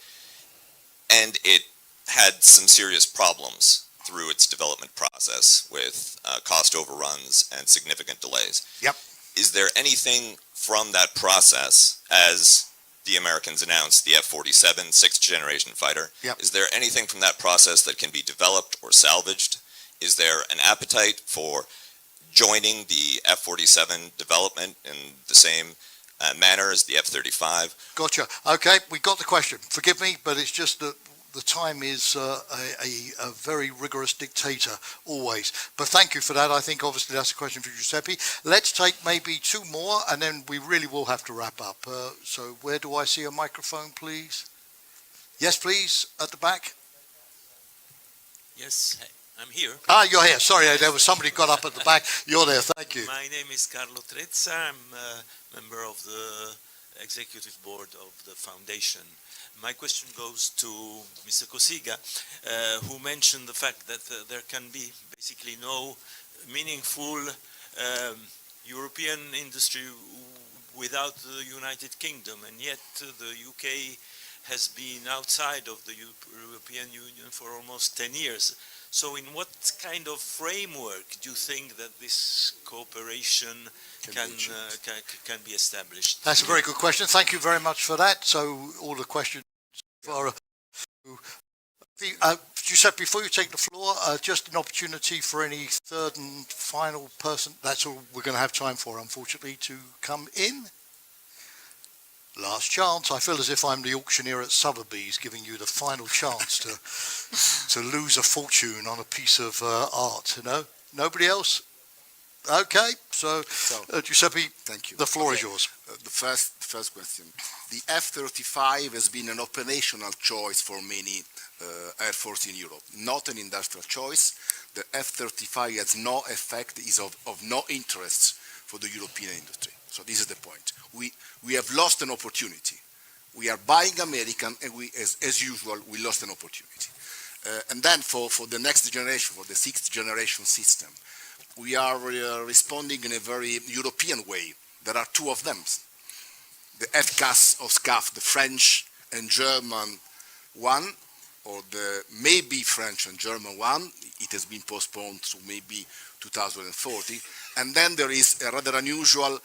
and it had some serious problems through its development process with cost overruns and significant delays. Yep. Is there anything from that process, as the Americans announced the F-47 sixth generation fighter. Yep. Is there anything from that process that can be developed or salvaged? Is there an appetite for joining the F-47 development in the same manner as the F-35? Gotcha. Okay, we got the question. Forgive me, but it's just that the time is a very rigorous dictator always. But thank you for that. I think obviously that's a question for Giuseppe. Let's take maybe two more and then we really will have to wrap up. So where do I see a microphone, please? Yes, please, at the back. Yes, I'm here. Ah, you're here. Sorry, there was somebody got up at the back. You're there. Thank you. My name is Carlo Trezza. I'm a member of the executive board of the foundation. My question goes to Mr. Cossiga, who mentioned the fact that there can be basically no meaningful European industry without the United Kingdom, and yet the UK has been outside of the European Union for almost 10 years. So in what kind of framework do you think that this cooperation can be established? That's a very good question. Thank you very much for that. So all the questions for Giuseppe, before you take the floor, just an opportunity for any third and final person. That's all we're going to have time for, unfortunately, to come in. Last chance. I feel as if I'm the auctioneer at Sotheby's, giving you the final chance to lose a fortune on a piece of art. You know, nobody else. Okay, so Giuseppe, thank you. The floor is yours. The first question. The F-35 has been an operational choice for many air force in Europe, not an industrial choice. The F-35 has no effect, is of no interest for the European industry. So this is the point. We have lost an opportunity. We are buying American, and we, as usual, we lost an opportunity. And then for the next generation, for the sixth generation system, we are responding in a very European way. There are two of them. The FCAS of SCAF, the French and German one, or the maybe French and German one. It has been postponed to maybe 2040. And then there is a rather unusual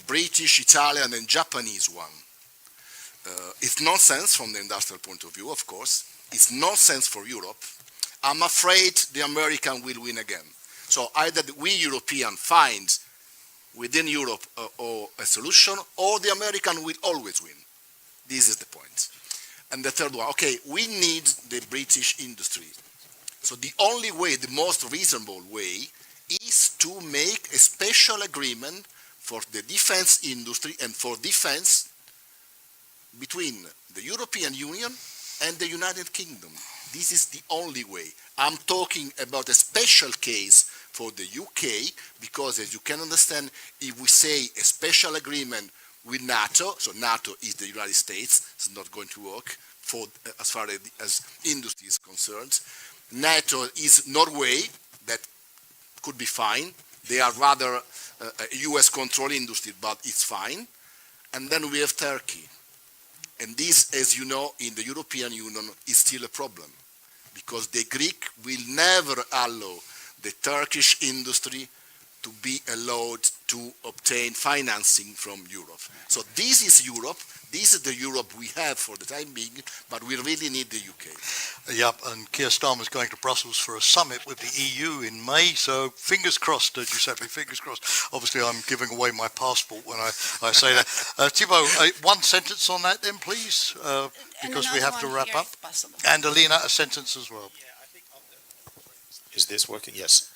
British, Italian, and Japanese one. It's nonsense from the industrial point of view, of course. It's nonsense for Europe. I'm afraid the American will win again. So either we Europeans find within Europe or a solution, or the American will always win. This is the point. And the third one, okay, we need the British industry. So the only way, the most reasonable way, is to make a special agreement for the defense industry and for defense between the European Union and the United Kingdom. This is the only way. I'm talking about a special case for the UK, because as you can understand, if we say a special agreement with NATO, so NATO is the United States, it's not going to work for as far as industry is concerned. NATO is Norway, that could be fine. They are rather a US control industry, but it's fine. And then we have Turkey. And this, as you know, in the European Union is still a problem, because the Greek will never allow the Turkish industry to be allowed to obtain financing from Europe. So this is Europe. This is the Europe we have for the time being, but we really need the UK. Yep, and Keir Starmer's going to Brussels for a summit with the EU in May, so fingers crossed, Giuseppe, fingers crossed. Obviously, I'm giving away my passport when I say that. Thibaut, one sentence on that then, please, because we have to wrap up. And Alina, a sentence as well. Yeah, I think on the... Is this working? Yes.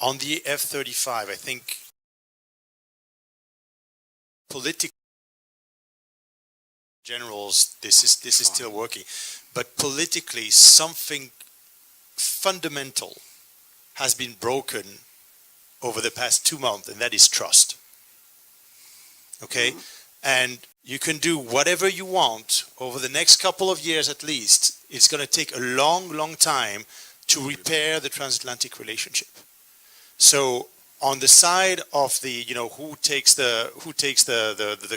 On the F-35, I think political generals, this is still working, but politically something fundamental has been broken over the past 2 months, and that is trust. Okay? And you can do whatever you want over the next couple of years at least. It's going to take a long time to repair the transatlantic relationship. So on the side of the, who takes the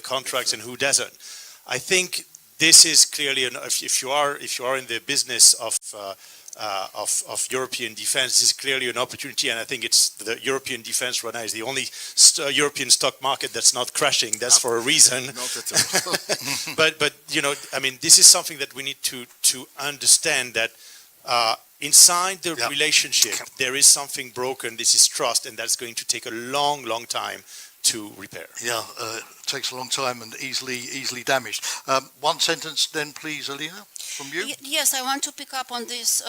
contracts and who doesn't, I think this is clearly, if you are in the business of European defense, this is clearly an opportunity, and I think it's the European defense right now is the only European stock market that's not crashing. That's for a reason. Not at all. but you know, I mean, this is something that we need to understand that inside the relationship there is something broken. This is trust, and that's going to take a long time to repair. Yeah, it takes a long time and easily damaged. One sentence then, please, Alina, from you. Yes, I want to pick up on this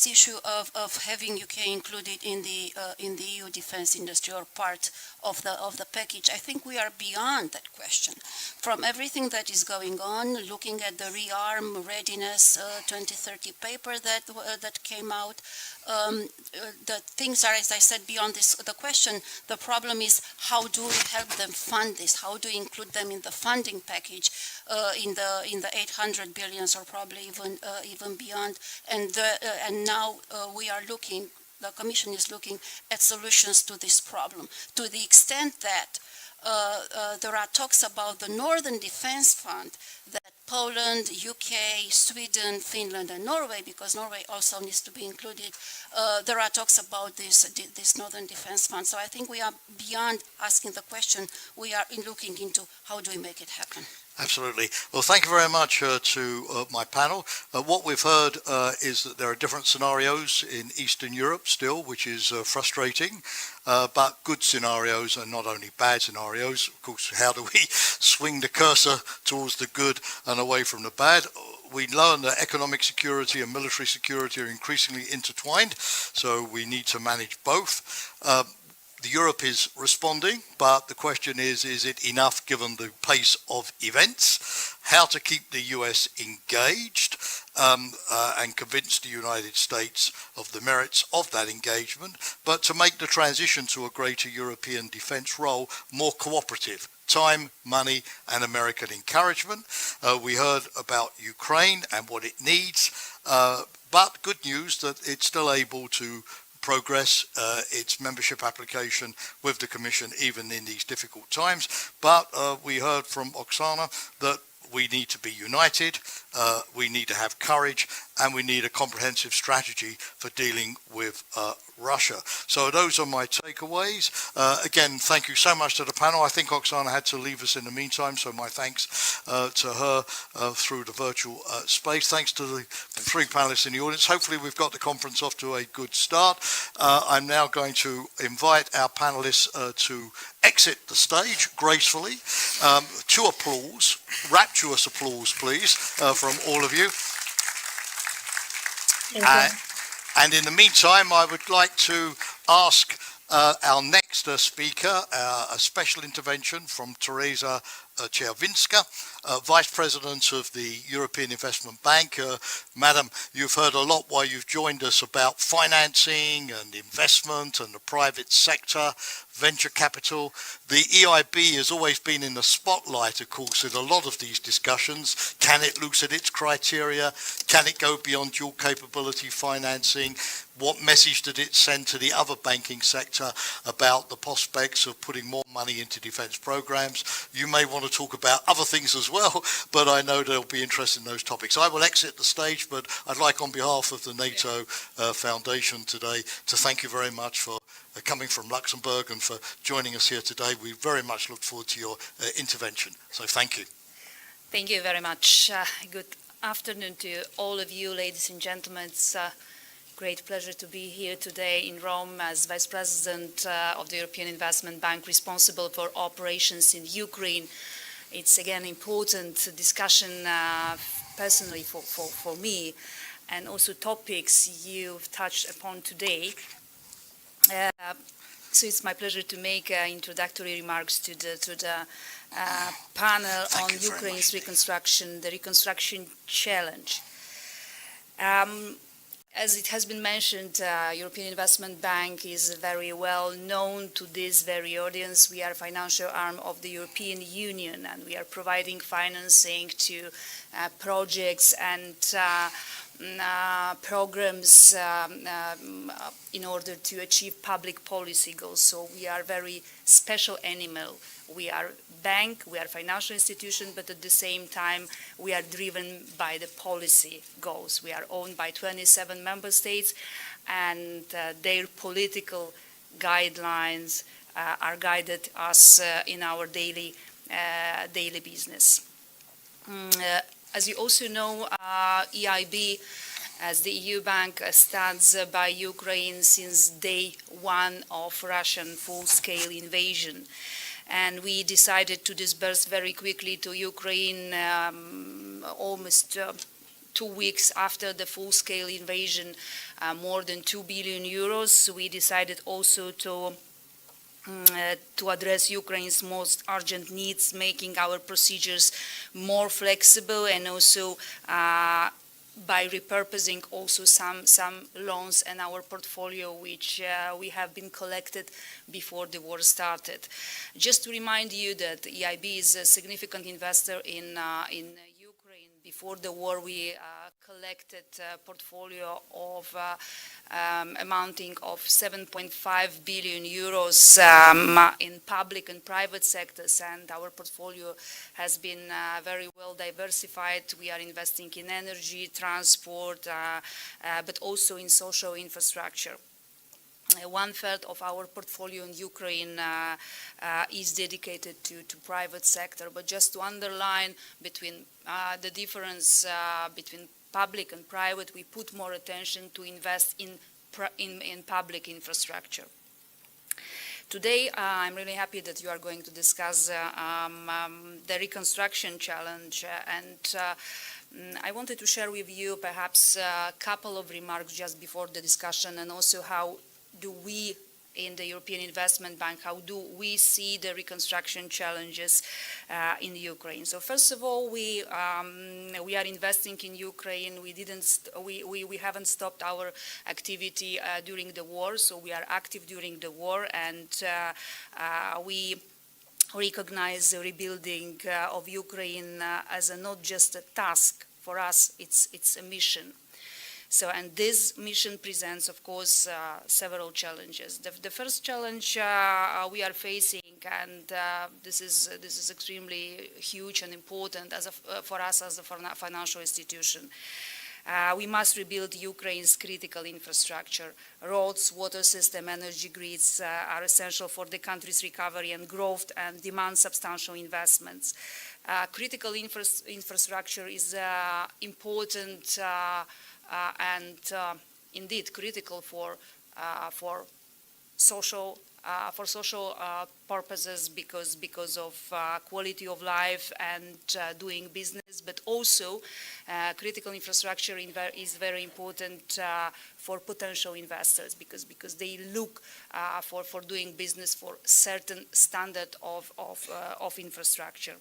issue of having UK included in the EU defense industry or part of the package. I think we are beyond that question. From everything that is going on, looking at the rearm readiness 2030 paper that came out, the things are, as I said, beyond the question. The problem is, how do we help them fund this? How do we include them in the funding package, in the 800 billions or probably even beyond? And now we are looking. The Commission is looking at solutions to this problem, to the extent that there are talks about the Northern Defence Fund that Poland, UK, Sweden, Finland, and Norway, because Norway also needs to be included. There are talks about this Northern Defence Fund. So I think we are beyond asking the question. We are looking into how do we make it happen. Absolutely. Well, thank you very much to my panel. What we've heard is that there are different scenarios in Eastern Europe still, which is frustrating, but good scenarios and not only bad scenarios. Of course, how do we swing the cursor towards the good and away from the bad? We learn that economic security and military security are increasingly intertwined, so we need to manage both. Europe is responding, but the question is it enough given the pace of events? How to keep the US engaged and convince the United States of the merits of that engagement, but to make the transition to a greater European defence role more cooperative. Time, money, and American encouragement. We heard about Ukraine and what it needs, but good news that it's still able to progress its membership application with the Commission even in these difficult times. But we heard from Oksana that we need to be united, we need to have courage, and we need a comprehensive strategy for dealing with Russia. So those are my takeaways. Again, thank you so much to the panel. I think Oksana had to leave us in the meantime, so my thanks to her through the virtual space. Thanks to the three panelists in the audience. Hopefully we've got the conference off to a good start. I'm now going to invite our panelists to exit the stage gracefully. To applause, rapturous applause please, from all of you. And in the meantime, I would like to ask our next speaker, a special intervention from Teresa Czerwinska, Vice President of the European Investment Bank. Madam, you've heard a lot while you've joined us about financing and investment and the private sector, venture capital. The EIB has always been in the spotlight, of course, in a lot of these discussions. Can it loosen its criteria? Can it go beyond dual capability financing? What message did it send to the other banking sector about the prospects of putting more money into defence programmes? You may want to talk about other things as well, but I know there'll be interest in those topics. I will exit the stage, but I'd like on behalf of the NATO Foundation today to thank you very much for coming from Luxembourg and for joining us here today. We very much look forward to your intervention. So thank you. Thank you very much. Good afternoon to all of you, ladies and gentlemen. It's a great pleasure to be here today in Rome as Vice President of the European Investment Bank responsible for operations in Ukraine. It's again important discussion personally for me, and also topics you've touched upon today. So it's my pleasure to make introductory remarks to the panel on Ukraine's reconstruction, the reconstruction challenge. As it has been mentioned, European Investment Bank is very well known to this very audience. We are a financial arm of the European Union, and we are providing financing to projects and programs in order to achieve public policy goals. So we are very special animal. We are bank, we are financial institution, but at the same time we are driven by the policy goals. We are owned by 27 member states, and their political guidelines are guided us in our daily business. As you also know, EIB, as the EU bank, stands by Ukraine since day one of Russian full-scale invasion. And we decided to disburse very quickly to Ukraine almost 2 weeks after the full-scale invasion, more than 2 billion euros. We decided also to address Ukraine's most urgent needs, making our procedures more flexible, and also by repurposing also some loans in our portfolio, which we have been collected before the war started. Just to remind you that EIB is a significant investor in Ukraine. Before the war, we collected a portfolio of amounting of 7.5 billion euros in public and private sectors, and our portfolio has been very well diversified. We are investing in energy, transport, but also in social infrastructure. 1/3 of our portfolio in Ukraine is dedicated to private sector. But just to underline between the difference between public and private, we put more attention to invest in public infrastructure. Today, I'm really happy that you are going to discuss the reconstruction challenge, and I wanted to share with you perhaps a couple of remarks just before the discussion, and also how do we in the European Investment Bank, how do we see the reconstruction challenges in Ukraine? So first of all, we are investing in Ukraine. We haven't stopped our activity during the war, so we are active during the war, and we recognize the rebuilding of Ukraine as not just a task for us, it's a mission. So, and this mission presents, of course, several challenges. The first challenge we are facing, and this is extremely huge and important for us as a financial institution. We must rebuild Ukraine's critical infrastructure. Roads, water system, energy grids are essential for the country's recovery and growth, and demand substantial investments. Critical infrastructure is important and indeed critical for social purposes because of quality of life and doing business, but also critical infrastructure is very important for potential investors because they look for doing business for certain standard of infrastructure.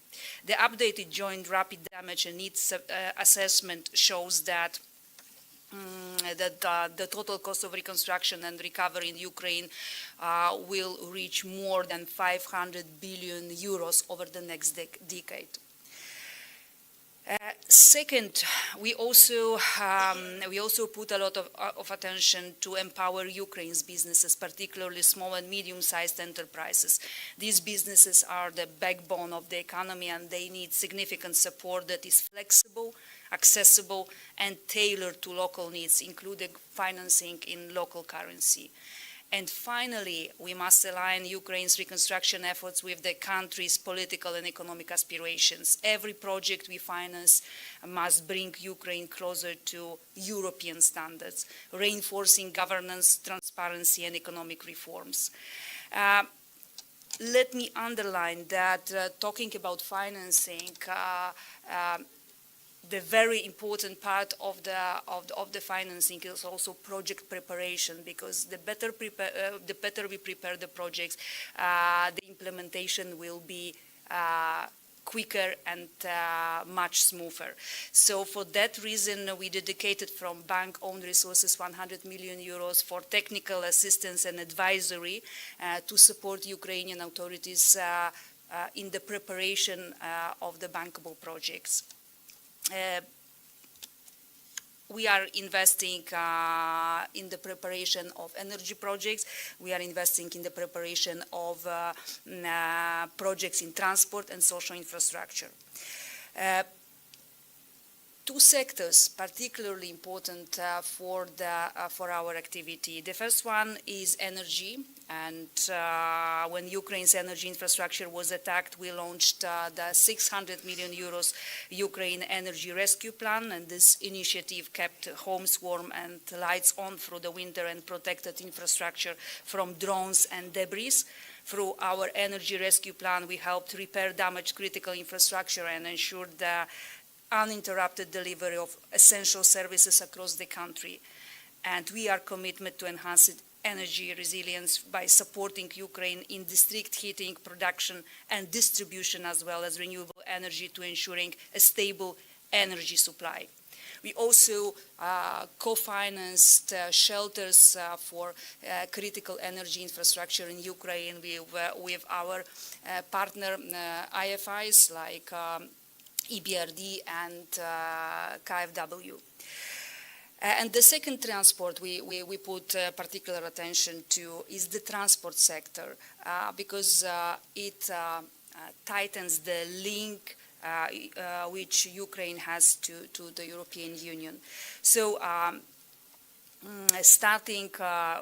The updated joint rapid damage and needs assessment shows that the total cost of reconstruction and recovery in Ukraine will reach more than 500 billion euros over the next decade. Second, we also put a lot of attention to empower Ukraine's businesses, particularly small and medium-sized enterprises. These businesses are the backbone of the economy, and they need significant support that is flexible, accessible, and tailored to local needs, including financing in local currency. And finally, we must align Ukraine's reconstruction efforts with the country's political and economic aspirations. Every project we finance must bring Ukraine closer to European standards, reinforcing governance, transparency, and economic reforms. Let me underline that talking about financing, the very important part of the financing is also project preparation, because the better we prepare the projects, the implementation will be quicker and much smoother. So for that reason, we dedicated from bank-owned resources 100 million euros for technical assistance and advisory to support Ukrainian authorities in the preparation of the bankable projects. we are investing in the preparation of energy projects. We are investing in the preparation of projects in transport and social infrastructure. Two sectors particularly important for our activity. The first one is energy, and when Ukraine's energy infrastructure was attacked, we launched the 600 million euros Ukraine Energy Rescue Plan, and this initiative kept homes warm and lights on through the winter and protected infrastructure from drones and debris. Through our energy rescue plan, we helped repair damaged critical infrastructure and ensured the uninterrupted delivery of essential services across the country. And we are committed to enhance energy resilience by supporting Ukraine in district heating production and distribution, as well as renewable energy, to ensuring a stable energy supply. We also co-financed shelters for critical energy infrastructure in Ukraine with our partner IFIs like EBRD and KfW. And the second transport we put particular attention to is the transport sector, because it tightens the link which Ukraine has to the European Union. So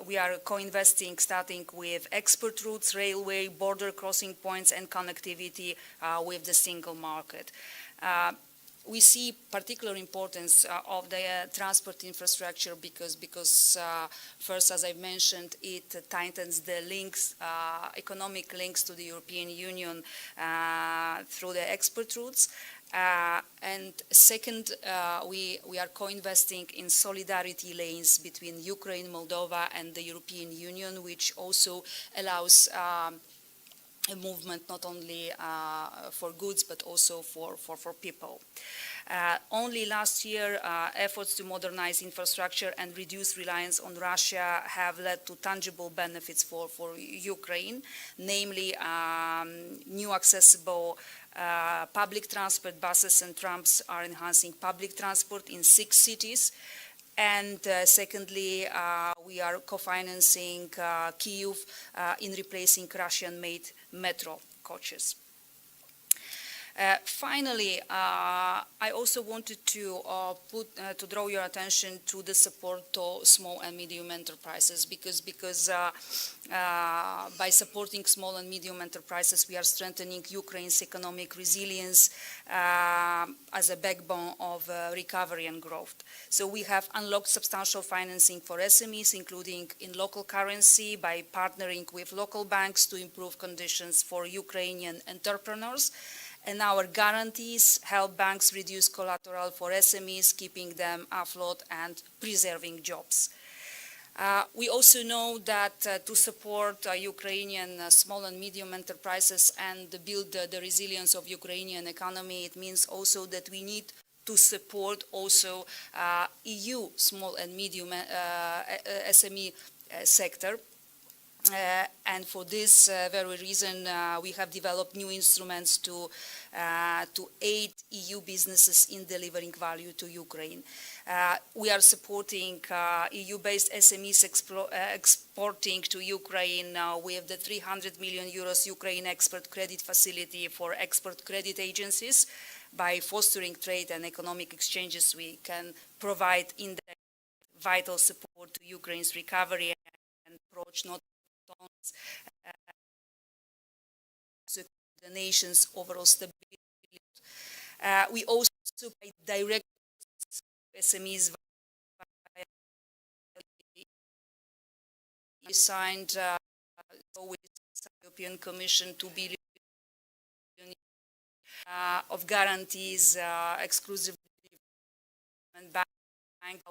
we are co-investing, starting with export routes, railway, border crossing points, and connectivity with the single market. We see particular importance of the transport infrastructure because first, as I mentioned, it tightens the links, economic links to the European Union through the export routes. And second, we are co-investing in solidarity lanes between Ukraine, Moldova, and the European Union, which also allows a movement not only for goods but also for people. Only last year, efforts to modernize infrastructure and reduce reliance on Russia have led to tangible benefits for Ukraine, namely new accessible public transport. Buses and trams are enhancing public transport in 6 cities. And secondly, we are co-financing Kyiv in replacing Russian-made metro coaches. Finally, I also wanted to draw your attention to the support to small and medium enterprises, because by supporting small and medium enterprises, we are strengthening Ukraine's economic resilience as a backbone of recovery and growth. So we have unlocked substantial financing for SMEs, including in local currency, by partnering with local banks to improve conditions for Ukrainian entrepreneurs. And our guarantees help banks reduce collateral for SMEs, keeping them afloat and preserving jobs. We also know that to support Ukrainian small and medium enterprises and build the resilience of Ukrainian economy, it means also that we need to support also EU small and medium SME sector. And for this very reason, we have developed new instruments to aid EU businesses in delivering value to Ukraine. We are supporting EU-based SMEs exporting to Ukraine with the 300 million euros Ukraine Export Credit Facility for export credit agencies. By fostering trade and economic exchanges, we can provide indirect vital support to Ukraine's recovery and approach not the nation's overall stability. We also provide direct SMEs. We signed with the European Commission 2 billion of guarantees exclusively bank,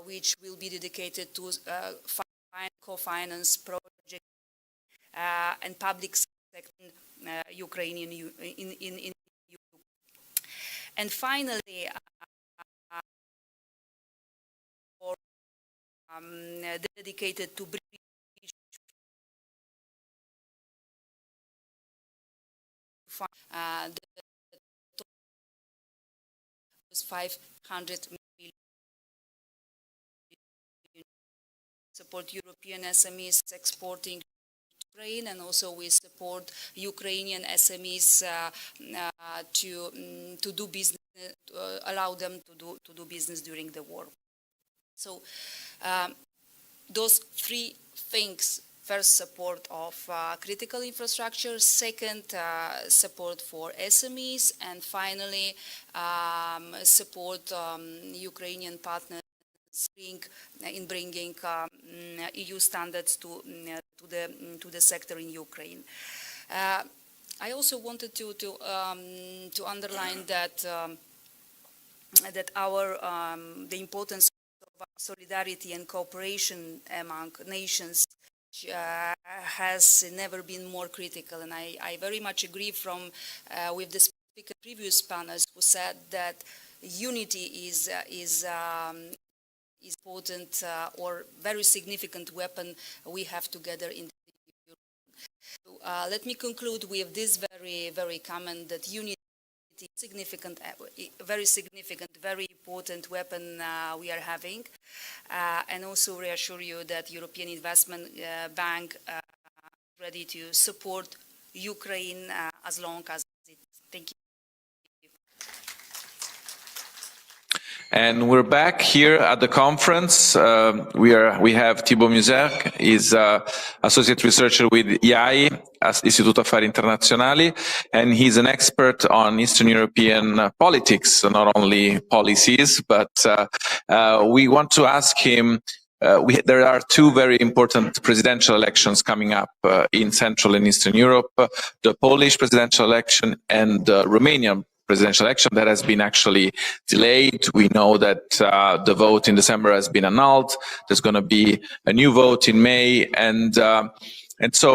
which will be dedicated to co-finance projects and public sector Ukrainian in and finally, dedicated to British the 500 million support European SMEs exporting Ukraine, and also we support Ukrainian SMEs to do business, allow them to do business during the war. So those three things: first, support of critical infrastructure; second, support for SMEs; and finally, support Ukrainian partners in bringing EU standards to the sector in Ukraine. I also wanted to underline that the importance of solidarity and cooperation among nations has never been more critical, and I very much agree with the speaker previous panels who said that unity is important or very significant weapon we have together in the Europe. So, let me conclude with this very common, that unity is significant, very significant, very important weapon we are having, and also reassure you that European Investment Bank is ready to support Ukraine as long as it. Thank you. And we're back here at the conference. We have Thibaut Muser. He's associate researcher with IAI, Istituto Affari Internazionali, and he's an expert on Eastern European politics, not only policies, but we want to ask him. There are two very important presidential elections coming up in Central and Eastern Europe, the Polish presidential election and the Romanian presidential election that has been actually delayed. We know that the vote in December has been annulled. There's going to be a new vote in May, and so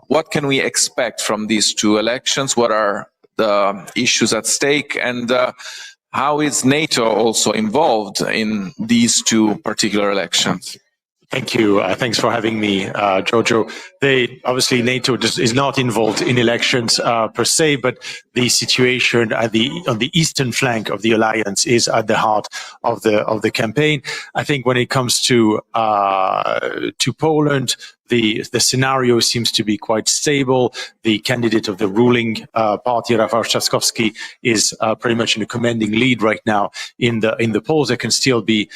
what can we expect from these two elections? What are the issues at stake, and how is NATO also involved in these two particular elections? Thank you. Thanks for having me, Giorgio. Obviously, NATO is not involved in elections per se, but the situation on the eastern flank of the alliance is at the heart of the campaign. I think when it comes to Poland, the scenario seems to be quite stable. The candidate of the ruling party, Rafał Trzaskowski, is pretty much in a commanding lead right now in the polls. There can still be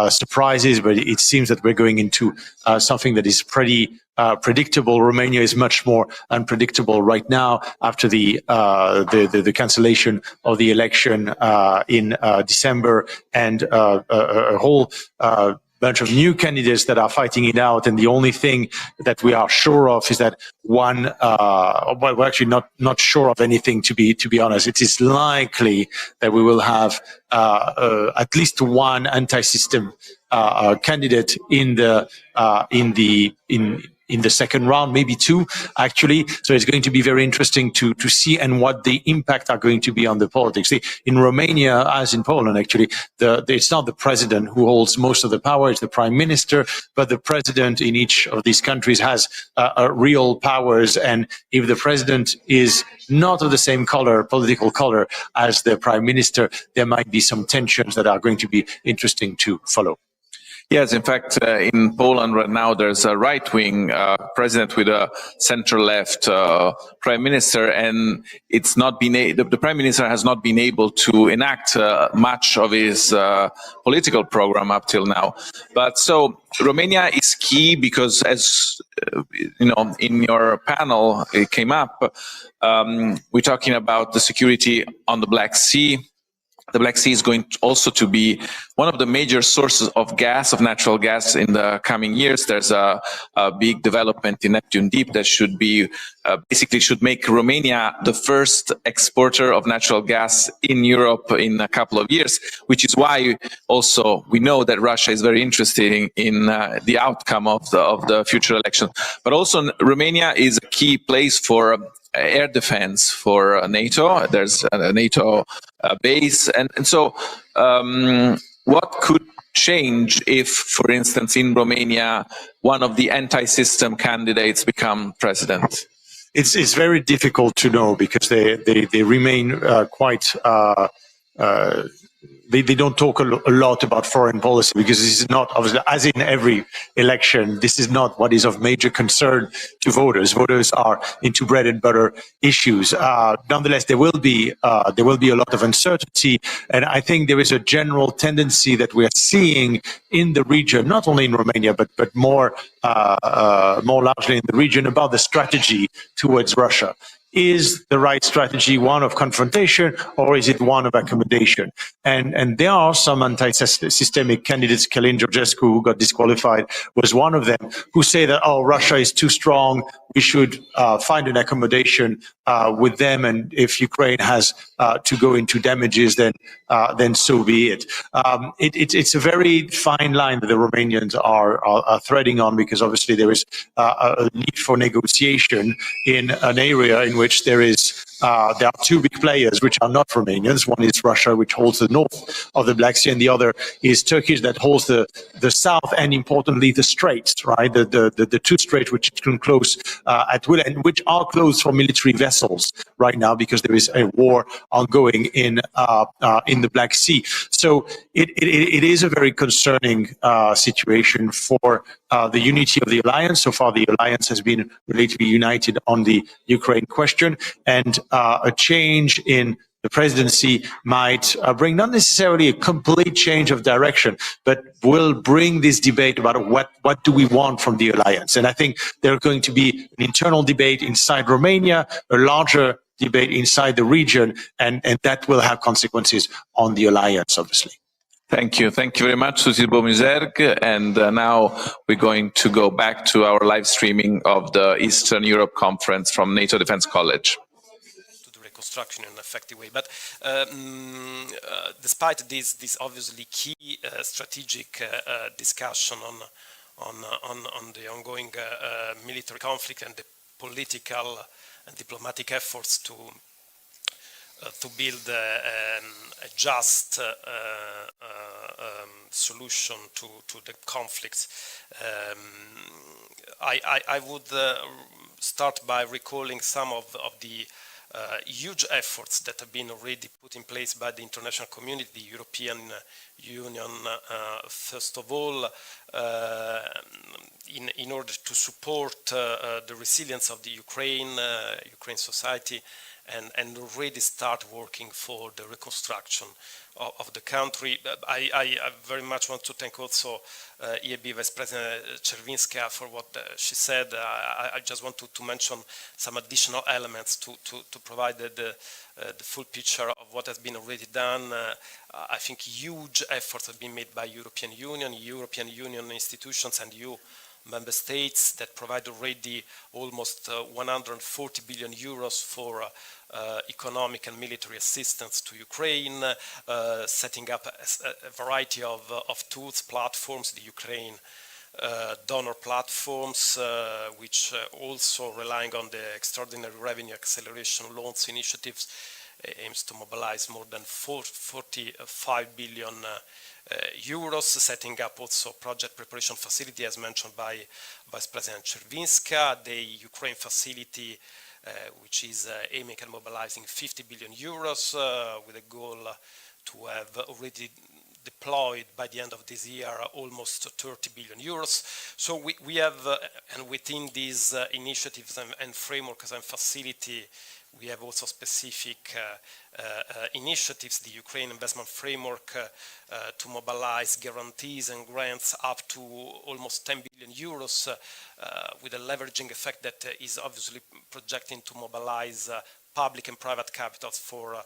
surprises, but it seems that we're going into something that is pretty predictable. Romania is much more unpredictable right now after the cancellation of the election in December, and a whole bunch of new candidates that are fighting it out, and the only thing that we are sure of is that one. Well, we're actually not sure of anything, to be honest. It is likely that we will have at least one anti-system candidate in the second round, maybe two, actually. So it's going to be very interesting to see and what the impact are going to be on the politics. In Romania, as in Poland, actually, it's not the president who holds most of the power, it's the prime minister, but the president in each of these countries has real powers. And if the president is not of the same political color as the prime minister, there might be some tensions that are going to be interesting to follow. Yes, in fact, in Poland right now, there's a right-wing president with a center-left prime minister, and it's not been the prime minister has not been able to enact much of his political program up till now. But so Romania is key because, as you know, in your panel it came up, we're talking about the security on the Black Sea. The Black Sea is going also to be one of the major sources of gas, of natural gas, in the coming years. There's a big development in Neptune Deep that should be basically should make Romania the first exporter of natural gas in Europe in a couple of years, which is why also we know that Russia is very interested in the outcome of the future election. But also Romania is a key place for air defense for NATO. There's a NATO base, and so what could change if, for instance, in Romania, one of the anti-system candidates become president? It's very difficult to know because they remain quite they don't talk a lot about foreign policy, because this is not, obviously, as in every election, this is not what is of major concern to voters. Voters are into bread and butter issues. Nonetheless, there will be a lot of uncertainty, and I think there is a general tendency that we are seeing in the region, not only in Romania, but more largely in the region, about the strategy towards Russia. Is the right strategy one of confrontation, or is it one of accommodation? And there are some anti-systemic candidates. Călin Georgescu, who got disqualified, was one of them, who say that, oh, Russia is too strong, we should find an accommodation with them, and if Ukraine has to go into damages, then so be it. It's a very fine line that the Romanians are threading on, because obviously there is a need for negotiation in an area in which there are two big players which are not Romanians. One is Russia, which holds the north of the Black Sea, and the other is Turkey, that holds the south, and importantly the straits, right? The two straits which can close at will, and which are closed for military vessels right now, because there is a war ongoing in the Black Sea. So it is a very concerning situation for the unity of the alliance. So far, the alliance has been relatively united on the Ukraine question, and a change in the presidency might bring not necessarily a complete change of direction, but will bring this debate about what do we want from the alliance. And I think there's going to be an internal debate inside Romania, a larger debate inside the region, and that will have consequences on the alliance, obviously. Thank you. Thank you very much, Susi Bomizerg. And now we're going to go back to our live streaming of the Eastern Europe Conference from NATO Defense College. To the reconstruction in an effective way. But despite this obviously key strategic discussion on the ongoing military conflict and the political and diplomatic efforts to build a just solution to the conflicts, I would start by recalling some of the huge efforts that have been already put in place by the international community, the European Union, first of all, in order to support the resilience of the Ukraine society, and already start working for the reconstruction of the country. I very much want to thank also EIB Vice President Czerwińska for what she said. I just want to mention some additional elements to provide the full picture of what has been already done. I think huge efforts have been made by European Union institutions and EU member states that provide already almost 140 billion euros for economic and military assistance to Ukraine, setting up a variety of tools, platforms, the Ukraine donor platforms, which also relying on the extraordinary revenue acceleration loans initiatives, aims to mobilize more than 45 billion euros, setting up also project preparation facility, as mentioned by Vice President Czerwińska, the Ukraine facility, which is aiming at mobilizing 50 billion euros with a goal to have already deployed by the end of this year almost 30 billion euros. So we have, and within these initiatives and frameworks and facility, we have also specific initiatives, the Ukraine investment framework to mobilize guarantees and grants up to almost 10 billion euros with a leveraging effect that is obviously projecting to mobilize public and private capitals for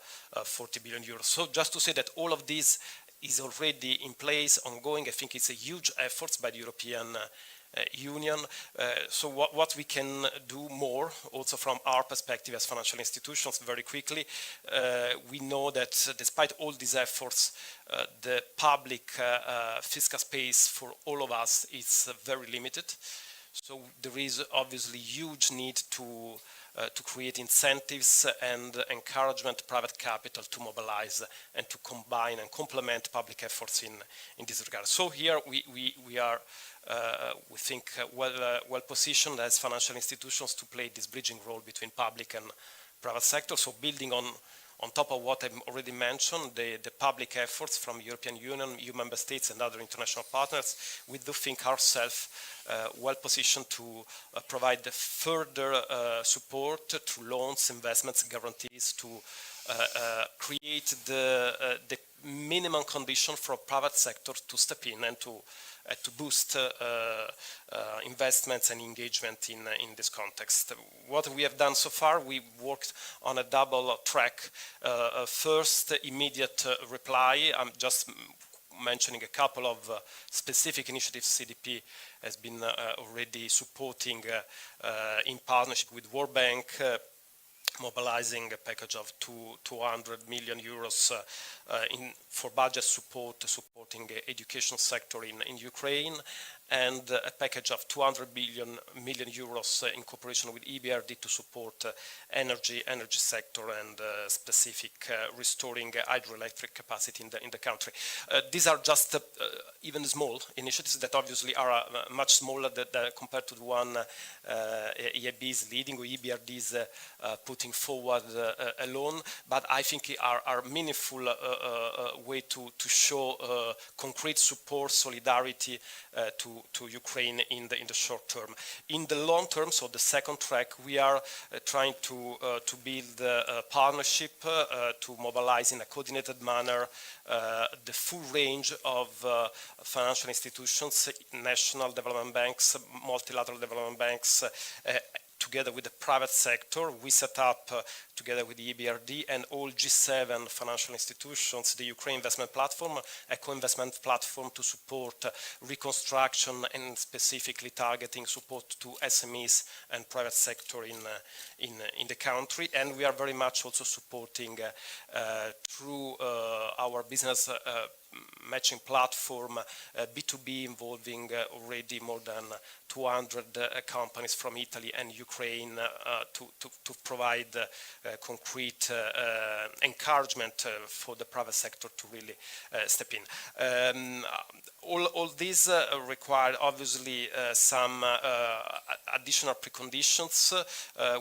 40 billion euros. So just to say that all of this is already in place, ongoing. I think it's a huge effort by the European Union. So what we can do more, also from our perspective as financial institutions, very quickly, we know that despite all these efforts, the public fiscal space for all of us is very limited. So there is obviously huge need to create incentives and encouragement private capital to mobilize and to combine and complement public efforts in this regard. So here we are we think well positioned as financial institutions to play this bridging role between public and private sector. So building on on top of what I've already mentioned, the public efforts from European Union, EU member states and other international partners, we do think ourselves well positioned to provide further support through loans, investments, guarantees to create the minimum condition for private sector to step in and to boost investments and engagement in this context. What we have done so far, we worked on a double track. First, immediate reply. I'm just mentioning a couple of specific initiatives CDP has been already supporting in partnership with World Bank, mobilizing a package of 200 million euros for budget support, supporting the education sector in Ukraine, and a package of 200 million euros in cooperation with EBRD to support energy sector and specific restoring hydroelectric capacity in the country. These are just even small initiatives that obviously are much smaller compared to the one EIB is leading or EBRD is putting forward alone, but I think are meaningful way to show concrete support, solidarity to Ukraine in the short term. In the long term, so the second track, we are trying to build a partnership to mobilize in a coordinated manner the full range of financial institutions, national development banks, multilateral development banks, together with the private sector. We set up, together with the EBRD and all G7 financial institutions, the Ukraine Investment Platform, a co-investment platform to support reconstruction and specifically targeting support to SMEs and private sector in the country. And we are very much also supporting through our business matching platform, B2B, involving already more than 200 companies from Italy and Ukraine to provide concrete encouragement for the private sector to really step in. All these require obviously some additional preconditions.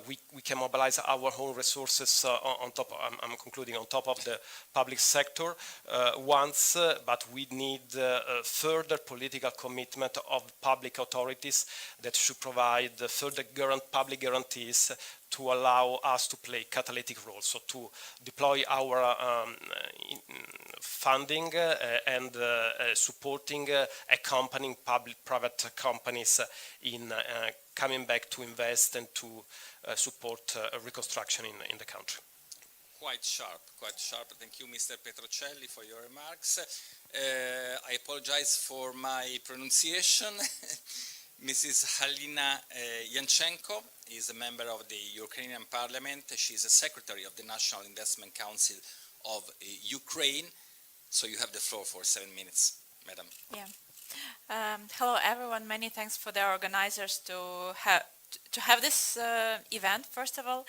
We can mobilize our own resources on top, I'm concluding, on top of the public sector once, but we need further political commitment of public authorities that should provide further public guarantees to allow us to play catalytic role, so to deploy our funding and supporting, accompanying private companies in coming back to invest and to support reconstruction in the country. Quite sharp. Thank you, Mr. Petrocelli, for your remarks. I apologize for my pronunciation. Mrs. Halina Yanchenko is a member of the Ukrainian Parliament. She is a secretary of the National Investment Council of Ukraine. So you have the floor for 7 minutes, madam. Yeah. Hello, everyone. Many thanks for the organizers to have this event, first of all,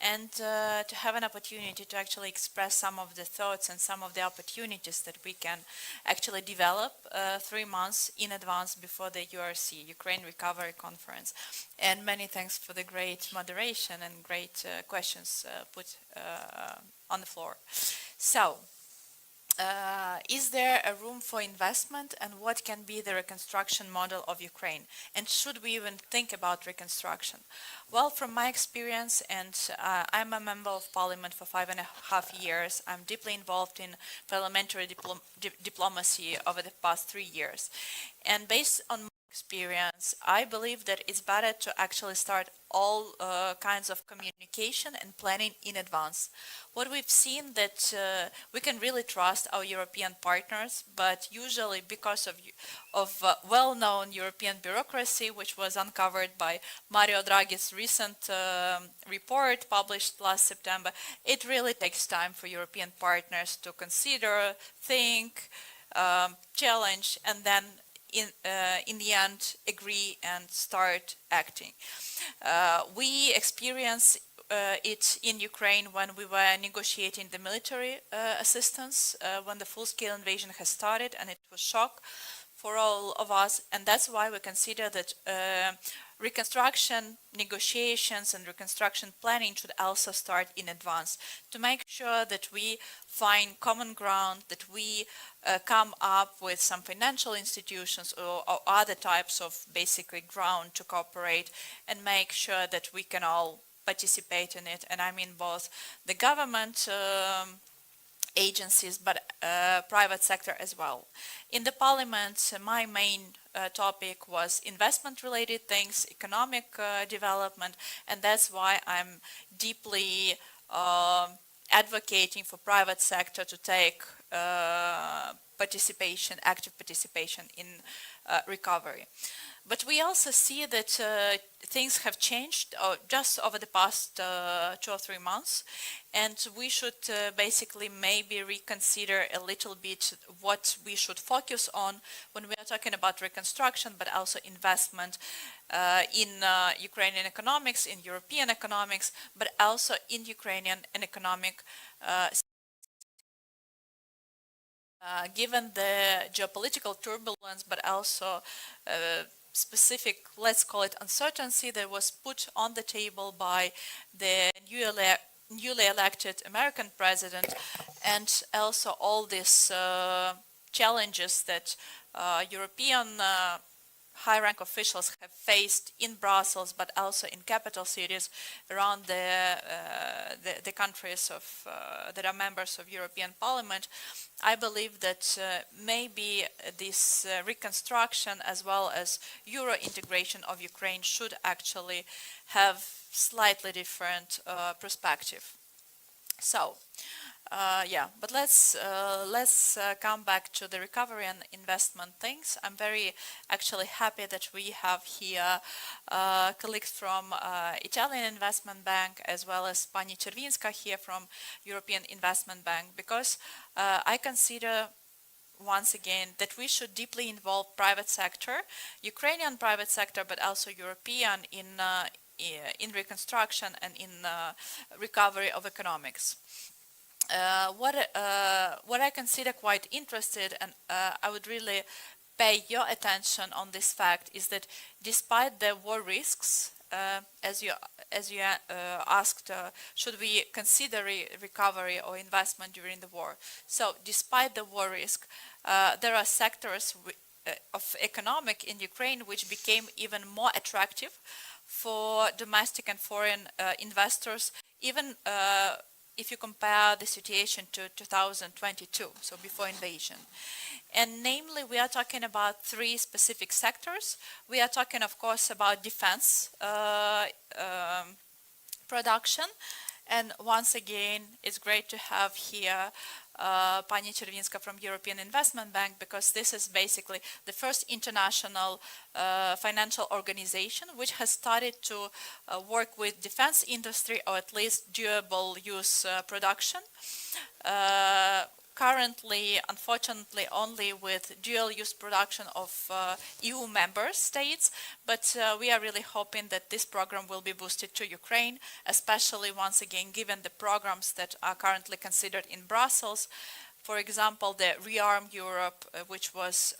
and to have an opportunity to actually express some of the thoughts and some of the opportunities that we can actually develop 3 months in advance before the URC, Ukraine Recovery Conference. And many thanks for the great moderation and great questions put on the floor. So, is there a room for investment, and what can be the reconstruction model of Ukraine? And should we even think about reconstruction? Well, from my experience, and I'm a member of parliament for 5.5 years, I'm deeply involved in parliamentary diplomacy over the past 3 years. And based on my experience, I believe that it's better to actually start all kinds of communication and planning in advance. What we've seen that we can really trust our European partners, but usually because of well-known European bureaucracy, which was uncovered by Mario Draghi's recent report published last September, it really takes time for European partners to consider, think, challenge, and then in the end agree and start acting. We experienced it in Ukraine when we were negotiating the military assistance when the full-scale invasion has started, and it was shock for all of us, and that's why we consider that reconstruction negotiations and reconstruction planning should also start in advance to make sure that we find common ground, that we come up with some financial institutions or other types of basically ground to cooperate and make sure that we can all participate in it. And I mean both the government agencies, but private sector as well. In the parliament, my main topic was investment-related things, economic development, and that's why I'm deeply advocating for private sector to take participation, active participation in recovery. But we also see that things have changed just over the past 2 or 3 months, and we should basically maybe reconsider a little bit what we should focus on when we are talking about reconstruction, but also investment in Ukrainian economics, in European economics, but also in Ukrainian and economic given the geopolitical turbulence, but also specific, let's call it uncertainty, that was put on the table by the newly elected American president, and also all these challenges that European high-rank officials have faced in Brussels, but also in capital cities around the countries of that are members of European Parliament. I believe that maybe this reconstruction as well as Euro integration of Ukraine should actually have slightly different perspective. So. Yeah, but let's come back to the recovery and investment things. I'm very actually happy that we have here colleagues from Italian Investment Bank as well as Pani Czerwinska here from European Investment Bank, because I consider once again that we should deeply involve private sector, Ukrainian private sector, but also European in reconstruction and in recovery of economics. What I consider quite interesting, and I would really pay your attention on this fact, is that despite the war risks, as you asked, should we consider recovery or investment during the war? So, despite the war risk, there are sectors of economic in Ukraine which became even more attractive for domestic and foreign investors, even if you compare the situation to 2022, so before invasion. And namely, we are talking about 3 specific sectors. We are talking, of course, about defense production. And once again, it's great to have here Pani Czerwinska from European Investment Bank, because this is basically the first international financial organization which has started to work with defense industry, or at least durable use production. Currently, unfortunately, only with dual-use production of EU member states, but we are really hoping that this program will be boosted to Ukraine, especially once again given the programs that are currently considered in Brussels. For example, the Rearm Europe, which was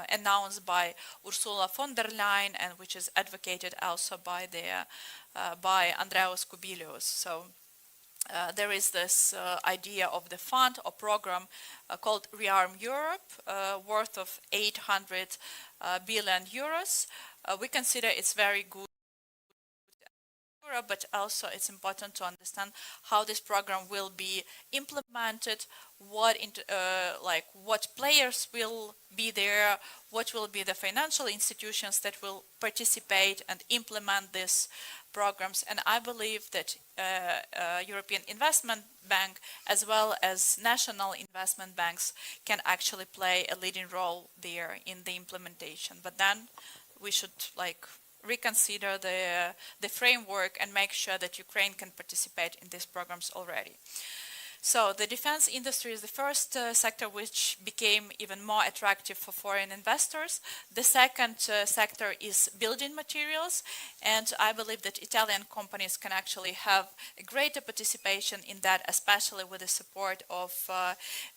announced by Ursula von der Leyen and which is advocated also by Andreas Kubilius. So. There is this idea of the fund or program called Rearm Europe, worth of 800 billion euros. We consider it's very good, but also it's important to understand how this program will be implemented, what players will be there, what will be the financial institutions that will participate and implement these programs. And I believe that European Investment Bank as well as national investment banks can actually play a leading role there in the implementation. But then we should reconsider the framework and make sure that Ukraine can participate in these programs already. So the defense industry is the first sector which became even more attractive for foreign investors. The second sector is building materials, and I believe that Italian companies can actually have a greater participation in that, especially with the support of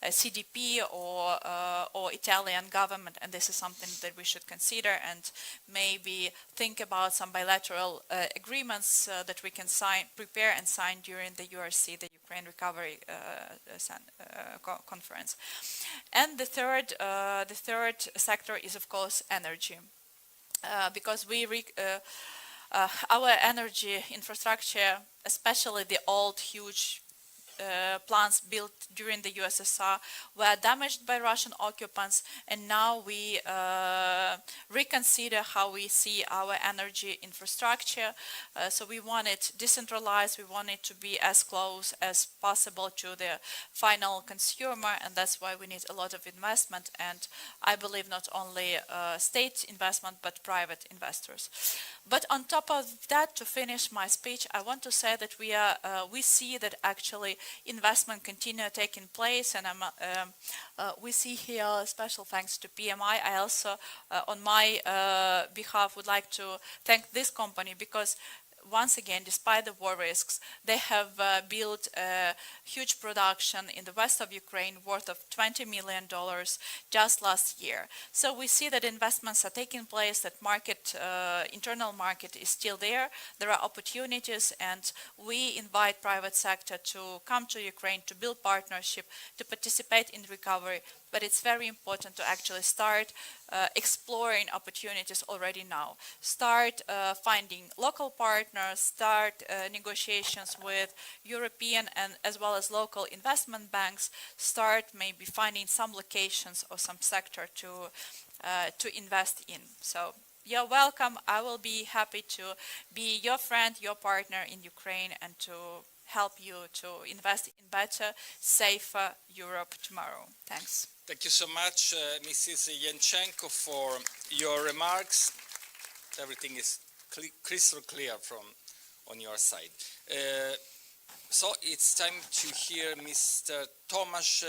CDP or Italian government, and this is something that we should consider and maybe think about some bilateral agreements that we can prepare and sign during the URC, the Ukraine Recovery Conference. And the third sector is, of course, energy, because our energy infrastructure, especially the old huge plants built during the USSR, were damaged by Russian occupants, and now we reconsider how we see our energy infrastructure. So we want it decentralized, we want it to be as close as possible to the final consumer, and that's why we need a lot of investment, and I believe not only state investment but private investors. But on top of that, to finish my speech, I want to say that we see that actually investment continue taking place, and we see here special thanks to PMI. I also, on my behalf, would like to thank this company because once again, despite the war risks, they have built a huge production in the west of Ukraine worth of $20 million just last year. So we see that investments are taking place, that internal market is still there. There are opportunities, and we invite private sector to come to Ukraine to build partnership, to participate in recovery. But it's very important to actually start exploring opportunities already now. Start finding local partners, start negotiations with European and as well as local investment banks, start maybe finding some locations or some sector to invest in. So you're welcome. I will be happy to be your friend, your partner in Ukraine, and to help you to invest in better, safer Europe tomorrow. Thanks. Thank you so much, Mrs. Yanchenko, for your remarks. Everything is crystal clear on your side. So it's time to hear Mr. Tomasz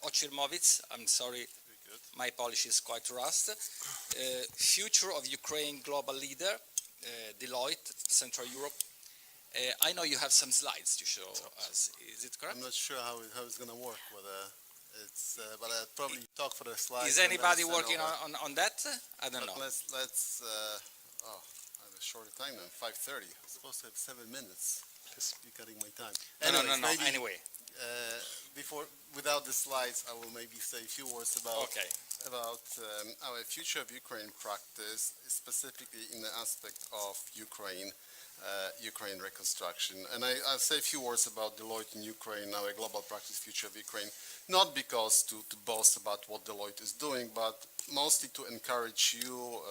Ochirmovitz. I'm sorry, my Polish is quite rust. Future of Ukraine global leader, Deloitte, Central Europe. I know you have some slides to show us. Is it correct? I'm not sure how it's going to work. But I'll probably talk for the slides. Is anybody working on that? I don't know. Let's I have a shorter time than 5:30. I'm supposed to have 7 minutes. Just be cutting my time. No. Anyway. Without the slides, I will maybe say a few words about our future of Ukraine practice, specifically in the aspect of Ukraine reconstruction. And I'll say a few words about Deloitte in Ukraine, our global practice future of Ukraine, not because to boast about what Deloitte is doing, but mostly to encourage you,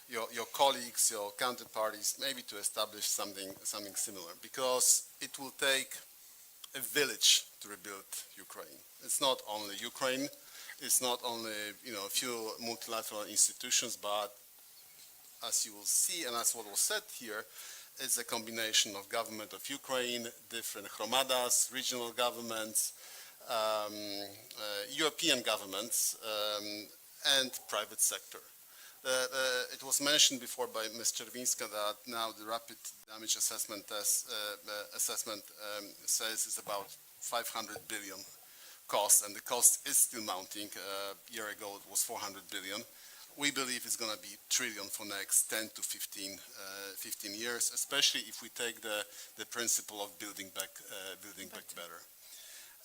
your colleagues, your counterparties, maybe to establish something similar, because it will take a village to rebuild Ukraine. It's not only Ukraine, it's not only a few multilateral institutions, but as you will see, and that's what was said here, it's a combination of government of Ukraine, different hromadas, regional governments, European governments, and private sector. It was mentioned before by Ms. Czerwińska that now the rapid damage assessment says it's about 500 billion cost, and the cost is still mounting. A year ago it was 400 billion. We believe it's going to be trillion for next 10 to 15 years, especially if we take the principle of building back better.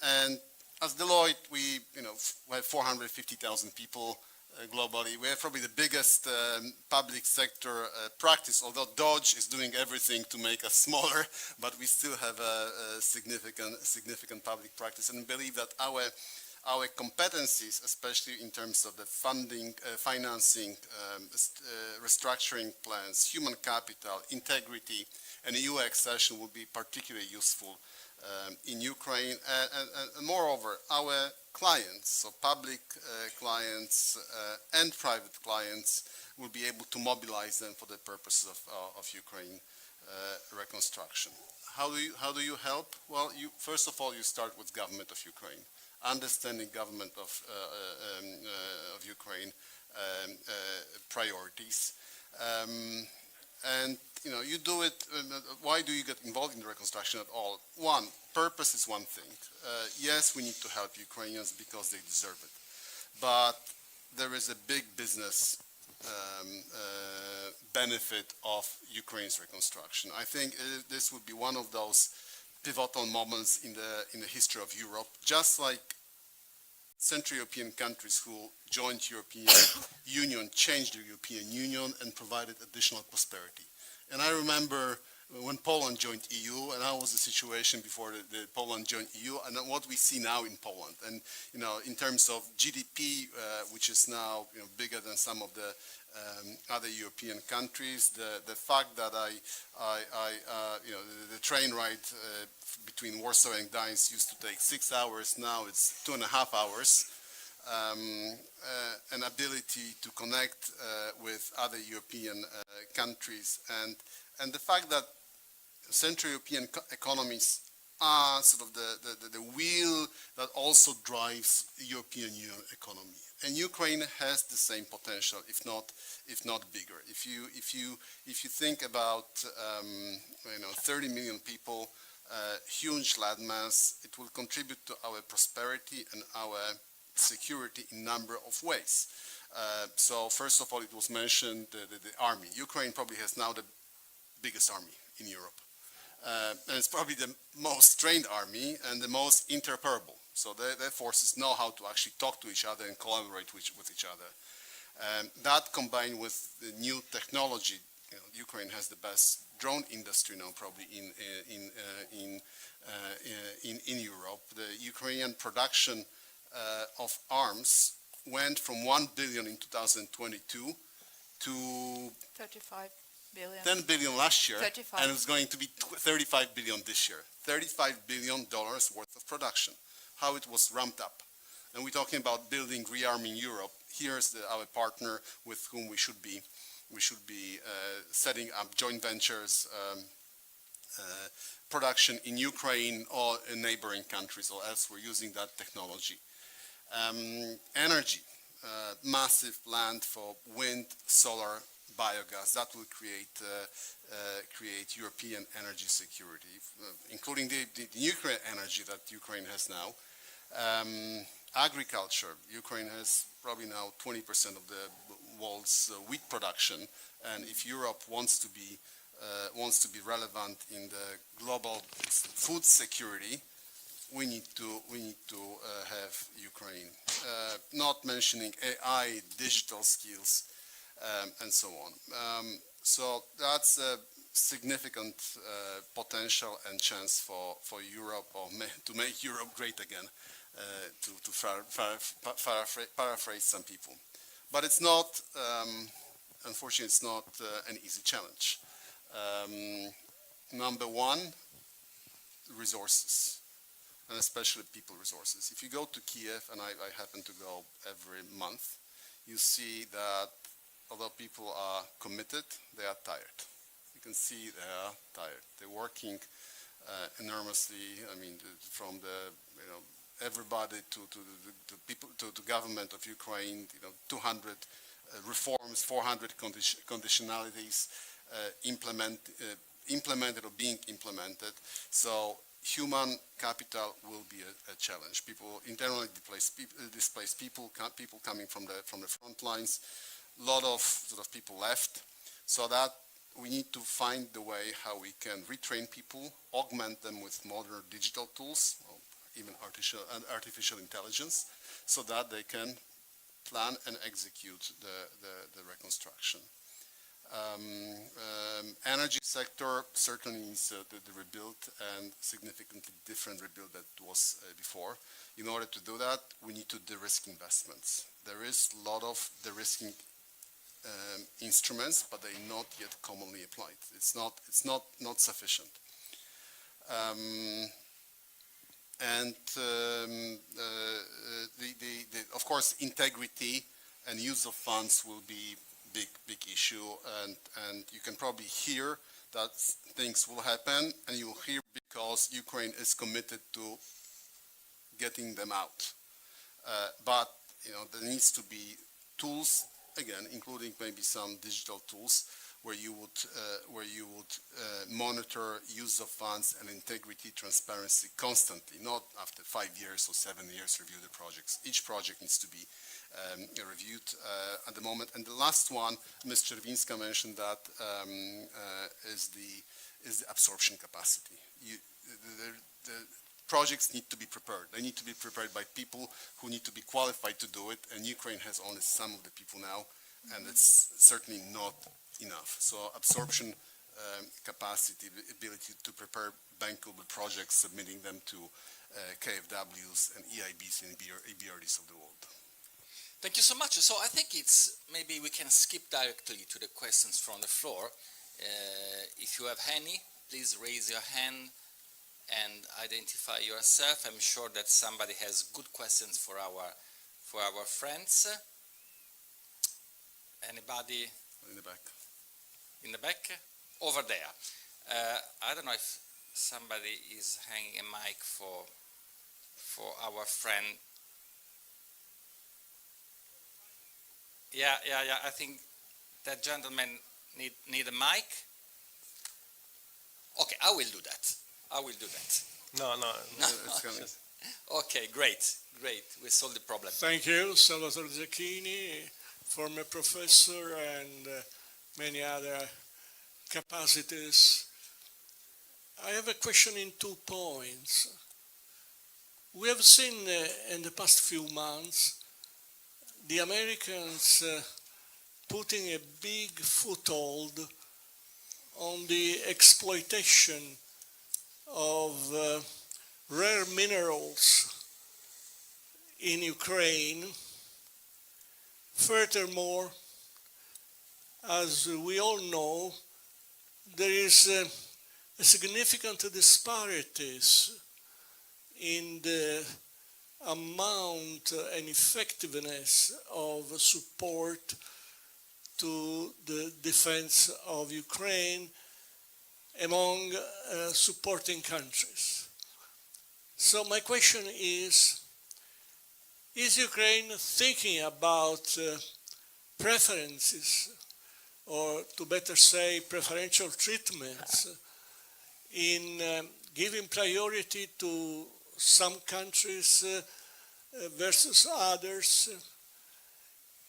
And as Deloitte, we have 450,000 people globally. We have probably the biggest public sector practice, although Dodge is doing everything to make us smaller, but we still have a significant public practice, and believe that our competencies, especially in terms of the funding, financing, restructuring plans, human capital, integrity, and EU accession will be particularly useful in Ukraine. And moreover, our clients, so public clients and private clients, will be able to mobilize them for the purposes of Ukraine reconstruction. How do you help? Well, first of all, you start with government of Ukraine, understanding government of Ukraine priorities, and you do it. Why do you get involved in the reconstruction at all? One, purpose is one thing. Yes, we need to help Ukrainians because they deserve it, but there is a big business benefit of Ukraine's reconstruction. I think this would be one of those pivotal moments in the history of Europe, just like Central European countries who joined European Union changed the European Union and provided additional prosperity. And I remember when Poland joined EU, and that was the situation before the Poland joined EU, and what we see now in Poland. And in terms of GDP, which is now bigger than some of the other European countries, the fact that the train ride between Warsaw and Gdańsk used to take 6 hours, now it's 2.5 hours. An ability to connect with other European countries, and the fact that Central European economies are sort of the wheel that also drives European Union economy. And Ukraine has the same potential, if not bigger. If you think about 30 million people, huge landmass, it will contribute to our prosperity and our security in a number of ways. So first of all, it was mentioned the army. Ukraine probably has now the biggest army in Europe. And it's probably the most trained army and the most interoperable. So their forces know how to actually talk to each other and collaborate with each other. That combined with the new technology, Ukraine has the best drone industry now probably in Europe. The Ukrainian production of arms went from 1 billion in 2022 to 35 billion. 10 billion last year, 35. and it's going to be 35 billion this year. $35 billion worth of production. How it was ramped up. And we're talking about building, rearming Europe. Here's our partner with whom we should be setting up joint ventures, production in Ukraine or in neighboring countries or elsewhere using that technology. Energy, massive land for wind, solar, biogas. That will create European energy security, including the nuclear energy that Ukraine has now. Agriculture, Ukraine has probably now 20% of the world's wheat production, and if Europe wants to be relevant in the global food security, we need to have Ukraine. Not mentioning AI, digital skills, and so on. So that's a significant potential and chance for Europe, or to make Europe great again, to paraphrase some people. But it's not, unfortunately, it's not an easy challenge. Number one, resources, and especially people resources. If you go to Kiev, and I happen to go every month, you see that although people are committed, they are tired. You can see they are tired. They're working enormously. I mean, from the everybody to the people to the government of Ukraine. 200 reforms, 400 conditionalities implemented or being implemented. So human capital will be a challenge. People internally displaced people coming from the front lines. A lot of people left, so that we need to find the way how we can retrain people, augment them with modern digital tools, or even artificial intelligence, so that they can plan and execute the reconstruction. Energy sector certainly needs the rebuild, and significantly different rebuild that was before. In order to do that, we need to de-risk investments. There is a lot of de-risking instruments, but they're not yet commonly applied. It's not sufficient. Of course, integrity and use of funds will be big issue, and you can probably hear that things will happen, and you will hear because Ukraine is committed to getting them out. But there needs to be tools, again, including maybe some digital tools, where you would monitor use of funds and integrity, transparency constantly, not after 5 years or 7 years review the projects. Each project needs to be reviewed at the moment. And the last one, Ms. Czerwinska mentioned that is the absorption capacity. The projects need to be prepared. They need to be prepared by people who need to be qualified to do it, and Ukraine has only some of the people now, and it's certainly not enough. So absorption capacity, the ability to prepare bankable projects, submitting them to KFWs and EIBs and EBRDs of the world. Thank you so much. So I think maybe we can skip directly to the questions from the floor. If you have any, please raise your hand and identify yourself. I'm sure that somebody has good questions for our friends. Anybody? In the back. In the back? Over there. I don't know if somebody is hanging a mic for our friend. Yeah. I think that gentleman need a mic. Okay, I will do that. No. Okay, great. We solved the problem. Thank you, Salvatore Zecchini, former professor and many other capacities. I have a question in 2 points. We have seen in the past few months the Americans putting a big foothold on the exploitation of rare minerals in Ukraine. Furthermore, as we all know, there is a significant disparities in the amount and effectiveness of support to the defense of Ukraine among supporting countries. So my question is Ukraine thinking about preferences, or to better say preferential treatments, in giving priority to some countries versus others,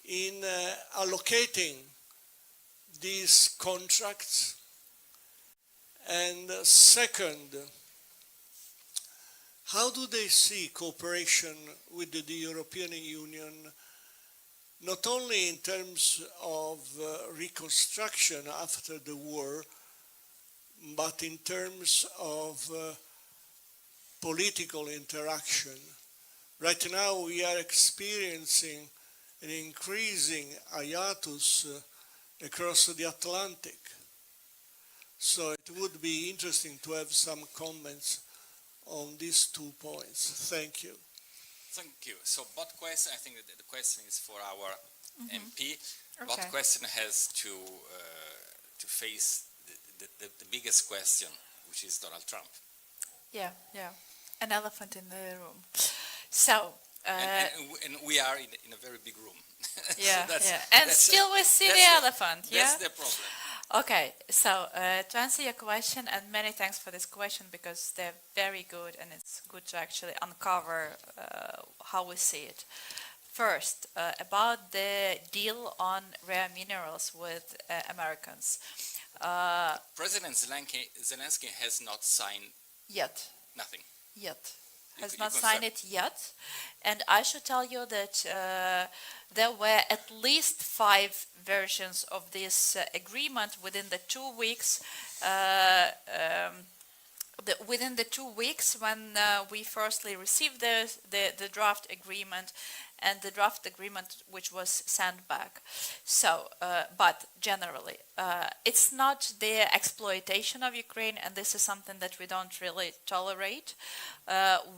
in allocating these contracts? And second, how do they see cooperation with the European Union, not only in terms of reconstruction after the war, but in terms of political interaction? Right now we are experiencing an increasing hiatus across the Atlantic. So it would be interesting to have some comments on these 2 points. Thank you. Thank you. So both questions, I think that the question is for our MP. Okay. Both question has to face the biggest question, which is Donald Trump. Yeah. An elephant in the room. So. And we are in a very big room. Yeah. And still we see the elephant. That's the problem. Okay, so to answer your question, and many thanks for this question, because they're very good and it's good to actually uncover how we see it. First, about the deal on rare minerals with Americans. President Zelensky has not signed yet. Nothing. Yet. Has not signed it yet. And I should tell you that there were at least 5 versions of this agreement within the 2 weeks. Within the 2 weeks when we firstly received the draft agreement, and the draft agreement which was sent back. So, but generally, it's not the exploitation of Ukraine, and this is something that we don't really tolerate.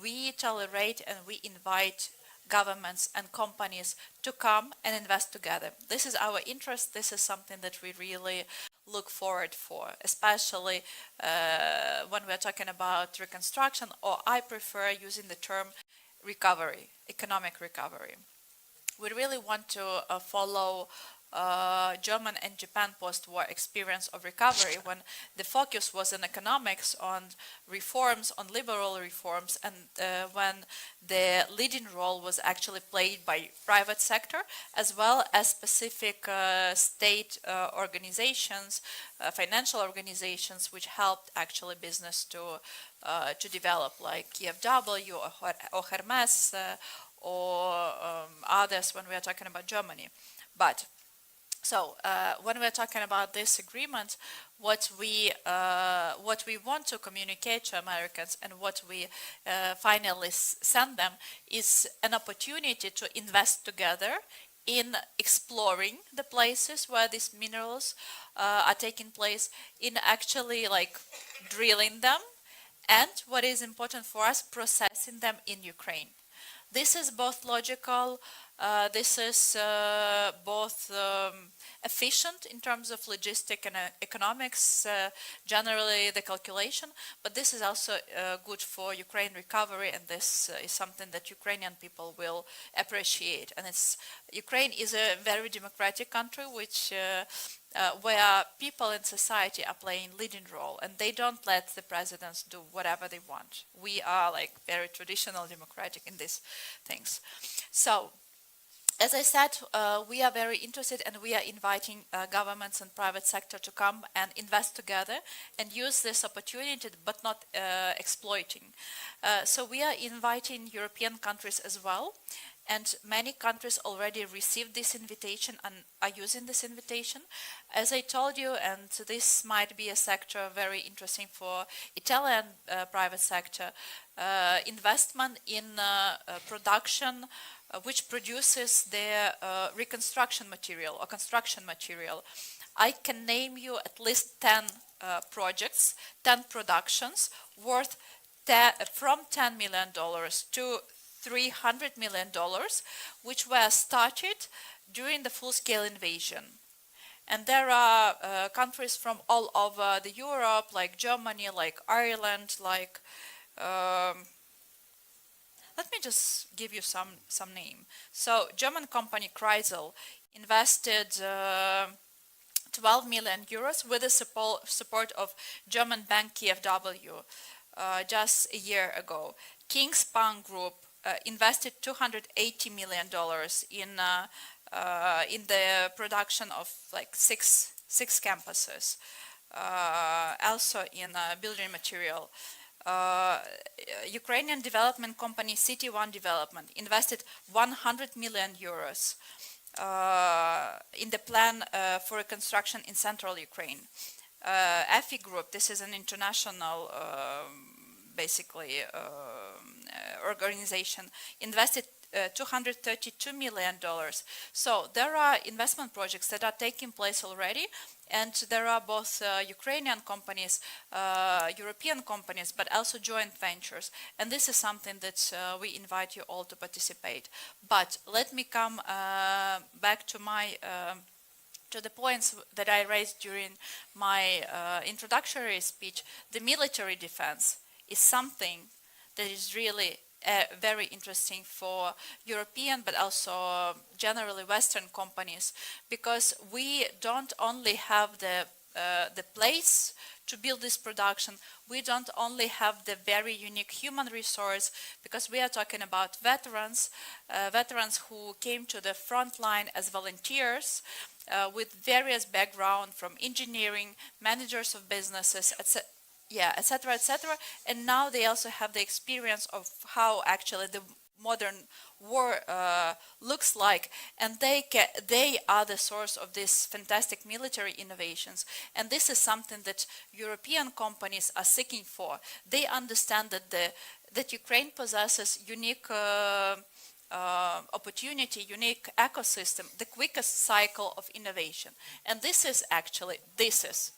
We tolerate and we invite governments and companies to come and invest together. This is our interest. This is something that we really look forward for, especially when we're talking about reconstruction, or I prefer using the term recovery, economic recovery. We really want to follow German and Japan post-war experience of recovery, when the focus was on economics, on reforms, on liberal reforms, and when the leading role was actually played by private sector, as well as specific state organizations, financial organizations, which helped actually business to develop, like KfW or Hermes or others when we are talking about Germany. But so when we're talking about this agreement, what we want to communicate to Americans and what we finally send them is an opportunity to invest together in exploring the places where these minerals are taking place, in actually like drilling them, and what is important for us, processing them in Ukraine. This is both logical, this is both efficient in terms of logistic and economics, generally the calculation, but this is also good for Ukraine recovery, and this is something that Ukrainian people will appreciate. And Ukraine is a very democratic country, which where people in society are playing leading role, and they don't let the presidents do whatever they want. We are like very traditional democratic in these things. So, as I said, we are very interested, and we are inviting governments and private sector to come and invest together and use this opportunity, but not exploiting. So we are inviting European countries as well, and many countries already received this invitation and are using this invitation. As I told you, and this might be a sector very interesting for Italian private sector, investment in production which produces their reconstruction material or construction material. I can name you at least 10 projects, 10 productions worth from $10 million to $300 million, which were started during the full-scale invasion. And there are countries from all over the Europe, like Germany, like Ireland, like let me just give you some name. So German company Kreisel invested 12 million euros with the support of German bank KfW just a year ago. Kingspan Group invested $280 million in the production of like six campuses, also in building material. Ukrainian development company City One Development invested 100 million euros in the plan for reconstruction in central Ukraine. EFI Group, this is an international basically organization, invested $232 million. So there are investment projects that are taking place already, and there are both Ukrainian companies, European companies, but also joint ventures. And this is something that we invite you all to participate. But let me come back to my to the points that I raised during my introductory speech. The military defense is something that is really very interesting for European, but also generally Western companies, because we don't only have the place to build this production, we don't only have the very unique human resource, because we are talking about veterans, veterans who came to the front line as volunteers with various background from engineering, managers of businesses, etc. Yeah, etc., etc. And now they also have the experience of how actually the modern war looks like, and they are the source of these fantastic military innovations. And this is something that European companies are seeking for. They understand that that Ukraine possesses unique opportunity, unique ecosystem, the quickest cycle of innovation. And this is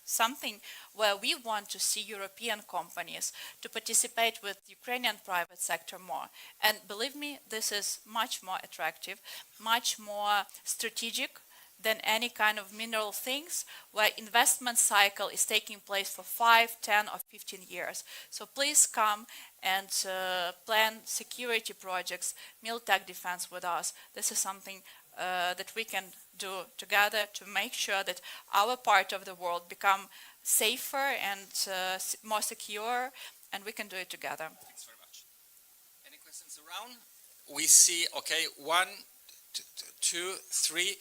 something where we want to see European companies to participate with Ukrainian private sector more. And believe me, this is much more attractive, much more strategic than any kind of mineral things where investment cycle is taking place for 5, 10 or 15 years. So please come and plan security projects, military defense with us. This is something that we can do together to make sure that our part of the world become safer and more secure, and we can do it together. Thanks very much. Any questions around? We see, okay, 1, 2, 3.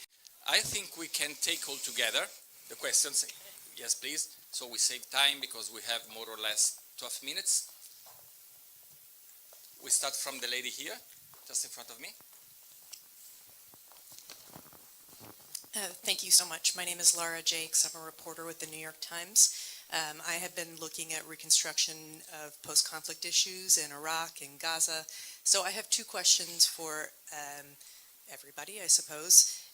I think we can take all together the questions. Yes, please. So we save time because we have more or less 12 minutes. We start from the lady here, just in front of me. Thank you so much. My name is Laura Jakes. I'm a reporter with the New York Times. I have been looking at reconstruction of post-conflict issues in Iraq and Gaza. So I have two questions for everybody, I suppose.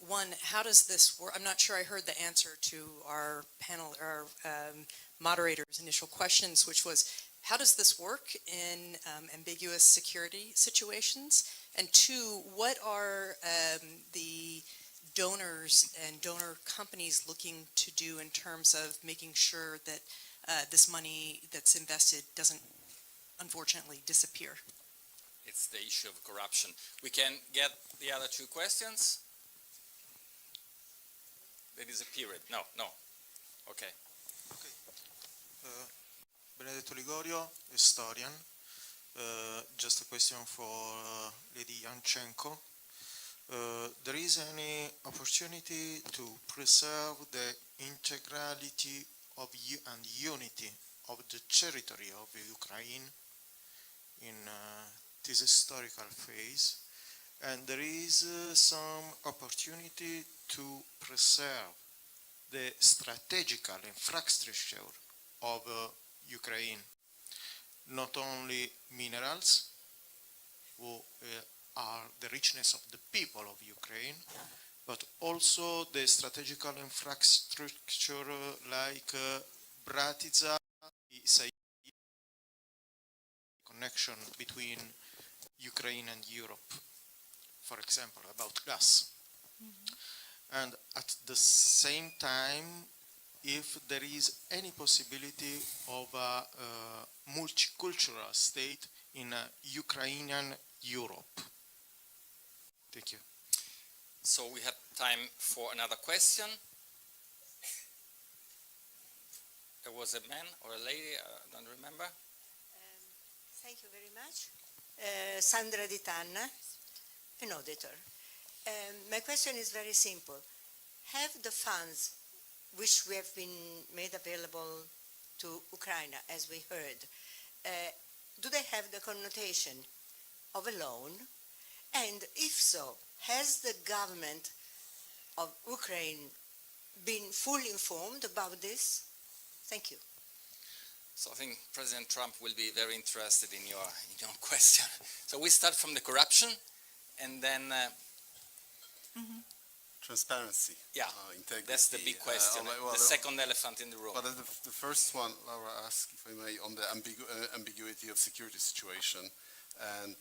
One, how does this work? I'm not sure I heard the answer to our panel, our moderator's initial questions, which was, how does this work in ambiguous security situations? And two, what are the donors and donor companies looking to do in terms of making sure that this money that's invested doesn't unfortunately disappear? It's the issue of corruption. We can get the other two questions. There is a period. No. Okay. Benedetto Ligorio, historian. Just a question for Lady Yanchenko. There is any opportunity to preserve the integrality of and unity of the territory of Ukraine in this historical phase, and there is some opportunity to preserve the strategical infrastructure of Ukraine, not only minerals, who are the richness of the people of Ukraine, but also the strategical infrastructure like Bratislava, connection between Ukraine and Europe, for example, about gas. And at the same time, if there is any possibility of a multicultural state in Ukrainian Europe. Thank you. So we have time for another question. There was a man or a lady, I don't remember. Thank you very much. Sandra Di Tanna, an auditor. My question is very simple. Have the funds which we have been made available to Ukraine, as we heard, do they have the connotation of a loan? And if so, has the government of Ukraine been fully informed about this? Thank you. So I think President Trump will be very interested in your question. So we start from the corruption, and then transparency. Yeah, integrity. That's the big question. The second elephant in the room. But the first one, Laura asked, if I may, on the ambiguity of security situation. And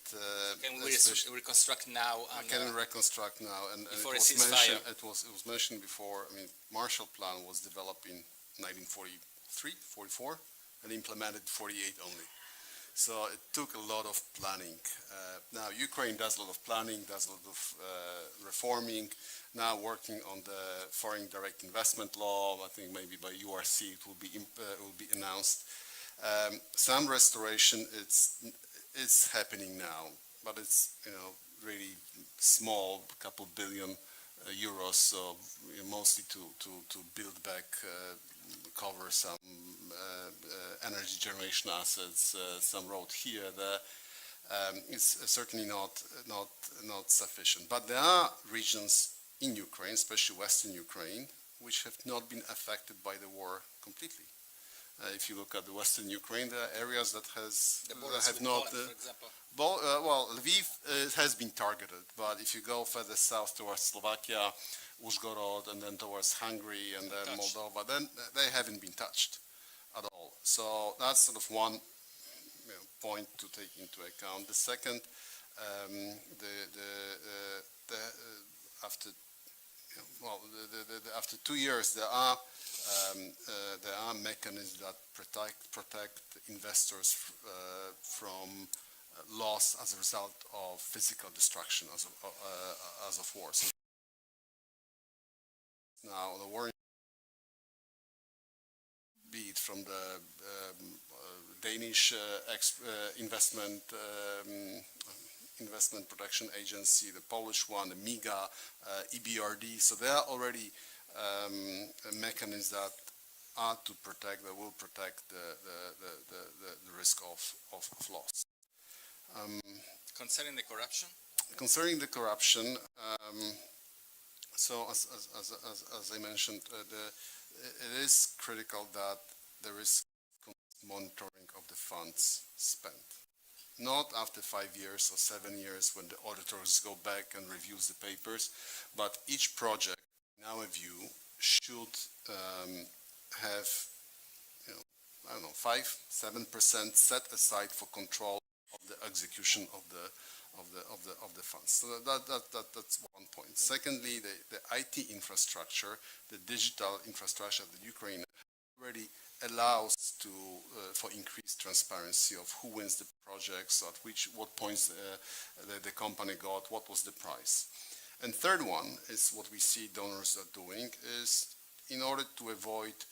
can we reconstruct now? Can we reconstruct now? And before it was mentioned before. I mean, Marshall Plan was developed in 1943, 44, and implemented 48 only. So it took a lot of planning. Now Ukraine does a lot of planning, does a lot of reforming. Now working on the foreign direct investment law. I think maybe by URC it will be announced. Some restoration is happening now, but it's really small, a couple billion euros, so mostly to build back, cover some energy generation assets, some road here, there. It's certainly not sufficient. But there are regions in Ukraine, especially Western Ukraine, which have not been affected by the war completely. If you look at the western Ukraine, there are areas that have with not. Poland, for example. Well, Lviv has been targeted, but if you go further south towards Slovakia, Uzhgorod, and then towards Hungary and then Moldova, then they haven't been touched at all. So that's sort of one point to take into account. The second, after 2 years, there are mechanisms that protect investors from loss as a result of physical destruction as of war. So now the war, be it from the Danish investment protection agency, the Polish one, the MIGA, EBRD. So there are already mechanisms that are to protect, that will protect the risk of loss. Concerning the corruption? Concerning the corruption, so as I mentioned, it is critical that there is monitoring of the funds spent. Not after 5 years or 7 years when the auditors go back and reviews the papers, but each project, in our view, should have, I don't know, 5-7% set aside for control of the execution of the funds. So that's one point. Secondly, the IT infrastructure, the digital infrastructure that Ukraine already allows for increased transparency of who wins the projects, at what points the company got, what was the price. And third one is what we see donors are doing is, in order to avoid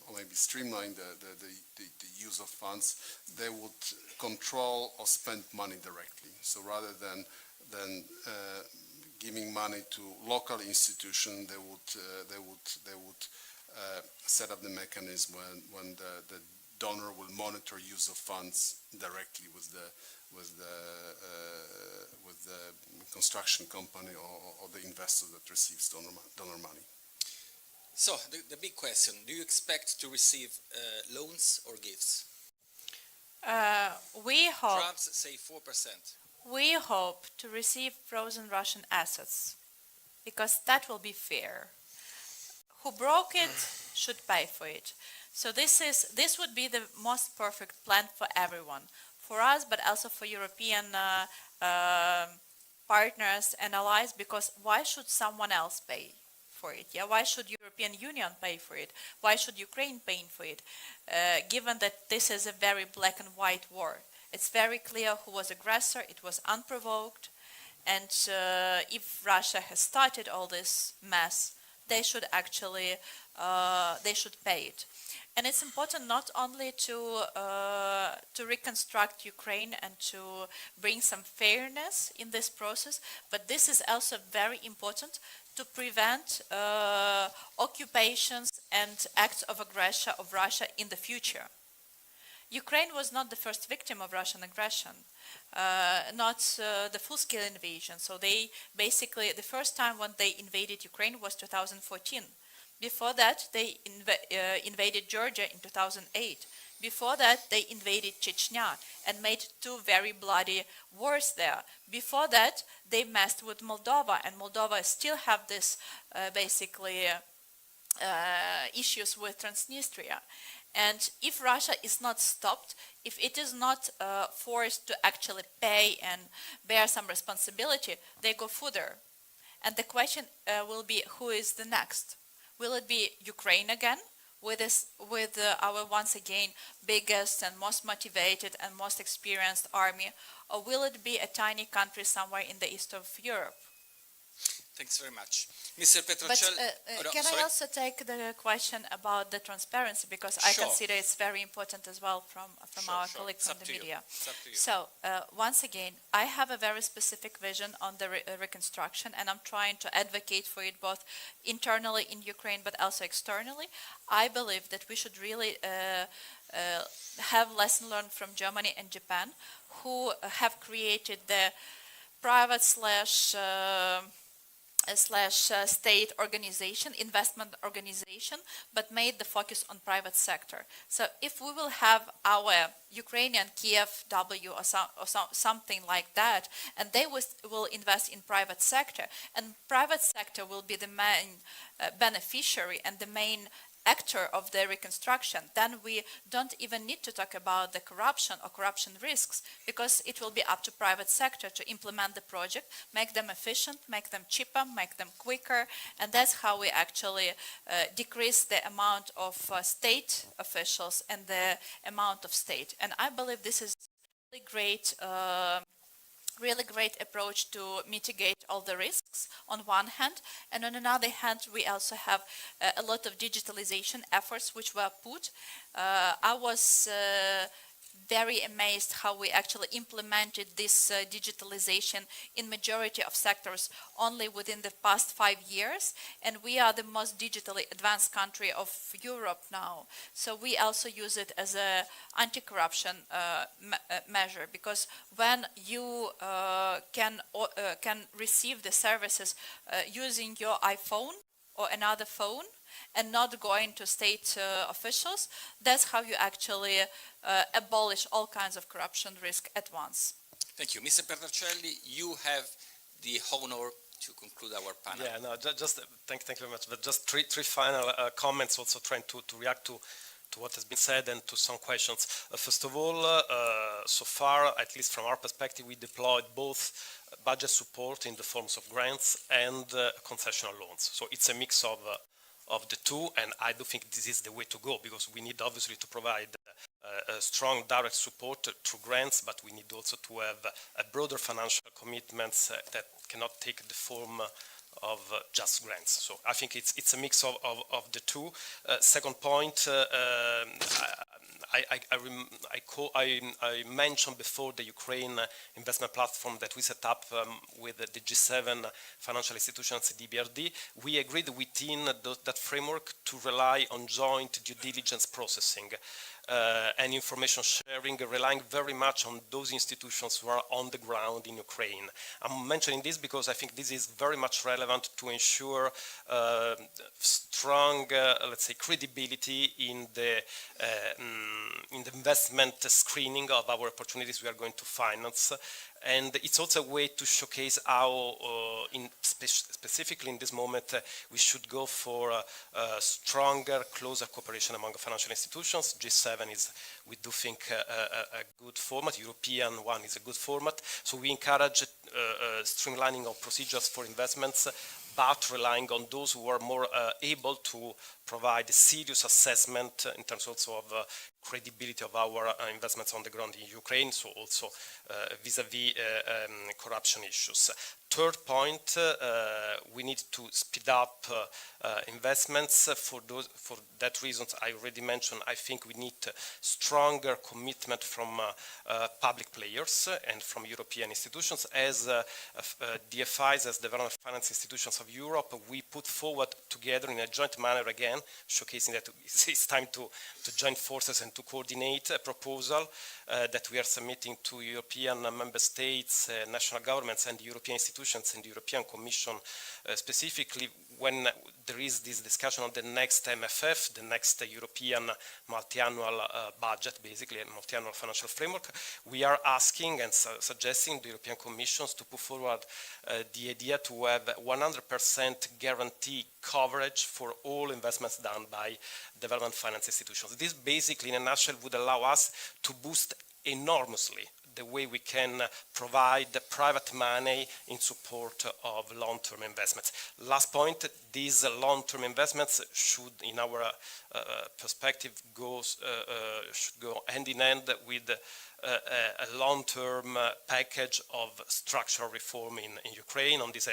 or maybe streamline the use of funds, they would control or spend money directly. So rather than giving money to local institutions, they would set up the mechanism when the donor will monitor use of funds directly with the construction company or the investor that receives donor money. So the big question: do you expect to receive loans or gifts? We hope. Perhaps say 4%. We hope to receive frozen Russian assets, because that will be fair. Who broke it should pay for it. So this would be the most perfect plan for everyone, for us, but also for European partners and allies. Because why should someone else pay for it? Yeah, why should European Union pay for it? Why should Ukraine pay for it? Given that this is a very black and white war, it's very clear who was aggressor. It was unprovoked, and if Russia has started all this mess, they should actually pay it. And it's important not only to reconstruct Ukraine and to bring some fairness in this process, but this is also very important to prevent occupations and acts of aggression of Russia in the future. Ukraine was not the first victim of Russian aggression, not the full-scale invasion. So they basically, the first time when they invaded Ukraine was 2014. Before that, they invaded Georgia in 2008. Before that, they invaded Chechnya and made 2 very bloody wars there. Before that, they messed with Moldova, and Moldova still have this issues with Transnistria. And if Russia is not stopped, if it is not forced to actually pay and bear some responsibility, they go further. And the question will be, who is the next? Will it be Ukraine again, with our once again biggest and most motivated and most experienced army, or will it be a tiny country somewhere in the east of Europe? Thanks very much. Mr. Petrocelli. But can I also take the question about the transparency, because I consider it's very important as well from our colleague from the media. So once again, I have a very specific vision on the reconstruction, and I'm trying to advocate for it both internally in Ukraine but also externally. I believe that we should really have lesson learned from Germany and Japan, who have created the private / state organization, investment organization, but made the focus on private sector. So if we will have our Ukrainian KfW or something like that, and they will invest in private sector, and private sector will be the main beneficiary and the main actor of the reconstruction, then we don't even need to talk about the corruption or corruption risks, because it will be up to private sector to implement the project, make them efficient, make them cheaper, make them quicker, and that's how we actually decrease the amount of state officials and the amount of state. And I believe this is really great approach to mitigate all the risks on one hand, and on another hand we also have a lot of digitalization efforts which were put. I was very amazed how we actually implemented this digitalization in majority of sectors only within the past 5 years, and we are the most digitally advanced country of Europe now. So we also use it as a anti-corruption measure, because when you can receive the services using your iPhone or another phone and not going to state officials, that's how you actually abolish all kinds of corruption risk at once. Thank you. Mr. Petrocelli, you have the honor to conclude our panel. Yeah, no, just thank you very much. But just three final comments, also trying to react to what has been said and to some questions. First of all, so far, at least from our perspective, we deployed both budget support in the forms of grants and concessional loans. So it's a mix of the two, and I do think this is the way to go, because we need obviously to provide a strong direct support through grants, but we need also to have a broader financial commitments that cannot take the form of just grants. So I think it's a mix of the two. Second point, I mentioned before the Ukraine investment platform that we set up with the G7 financial institutions, DBRD. We agreed within that framework to rely on joint due diligence processing and information sharing, relying very much on those institutions who are on the ground in Ukraine. I'm mentioning this because I think this is very much relevant to ensure strong, let's say, credibility in the investment screening of our opportunities we are going to finance. And it's also a way to showcase how, specifically in this moment, we should go for stronger, closer cooperation among financial institutions. G7 is, we do think, a good format. European one is a good format. So we encourage streamlining of procedures for investments, but relying on those who are more able to provide a serious assessment in terms also of credibility of our investments on the ground in Ukraine, so also vis-a-vis corruption issues. Third point, we need to speed up investments. For that reasons I already mentioned, I think we need stronger commitment from public players and from European institutions. As DFIs, as Development Finance Institutions of Europe, we put forward together in a joint manner again, showcasing that it's time to join forces and to coordinate a proposal that we are submitting to European member states, national governments and European institutions and the European Commission, specifically when there is this discussion on the next MFF, the next European multi-annual budget, basically a multi-annual financial framework. We are asking and suggesting the European Commissions to put forward the idea to have 100% guarantee coverage for all investments done by development finance institutions. This basically, in a nutshell, would allow us to boost enormously the way we can provide private money in support of long-term investments. Last point, these long-term investments should, in our perspective, should go hand in hand with a long-term package of structural reform in Ukraine. On this,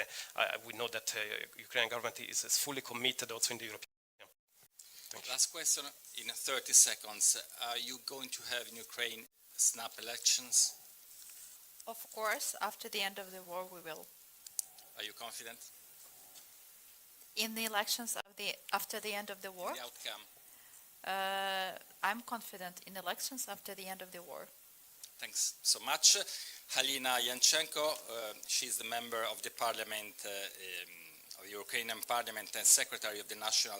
we know that the Ukrainian government is fully committed also in the European Union. Last question in 30 seconds. Are you going to have in Ukraine snap elections? Of course, after the end of the war we will. Are you confident? In the elections after the end of the war? The outcome? I'm confident in elections after the end of the war. Thanks so much. Halina Yanchenko, she's the member of the parliament the Ukrainian Parliament and Secretary of the National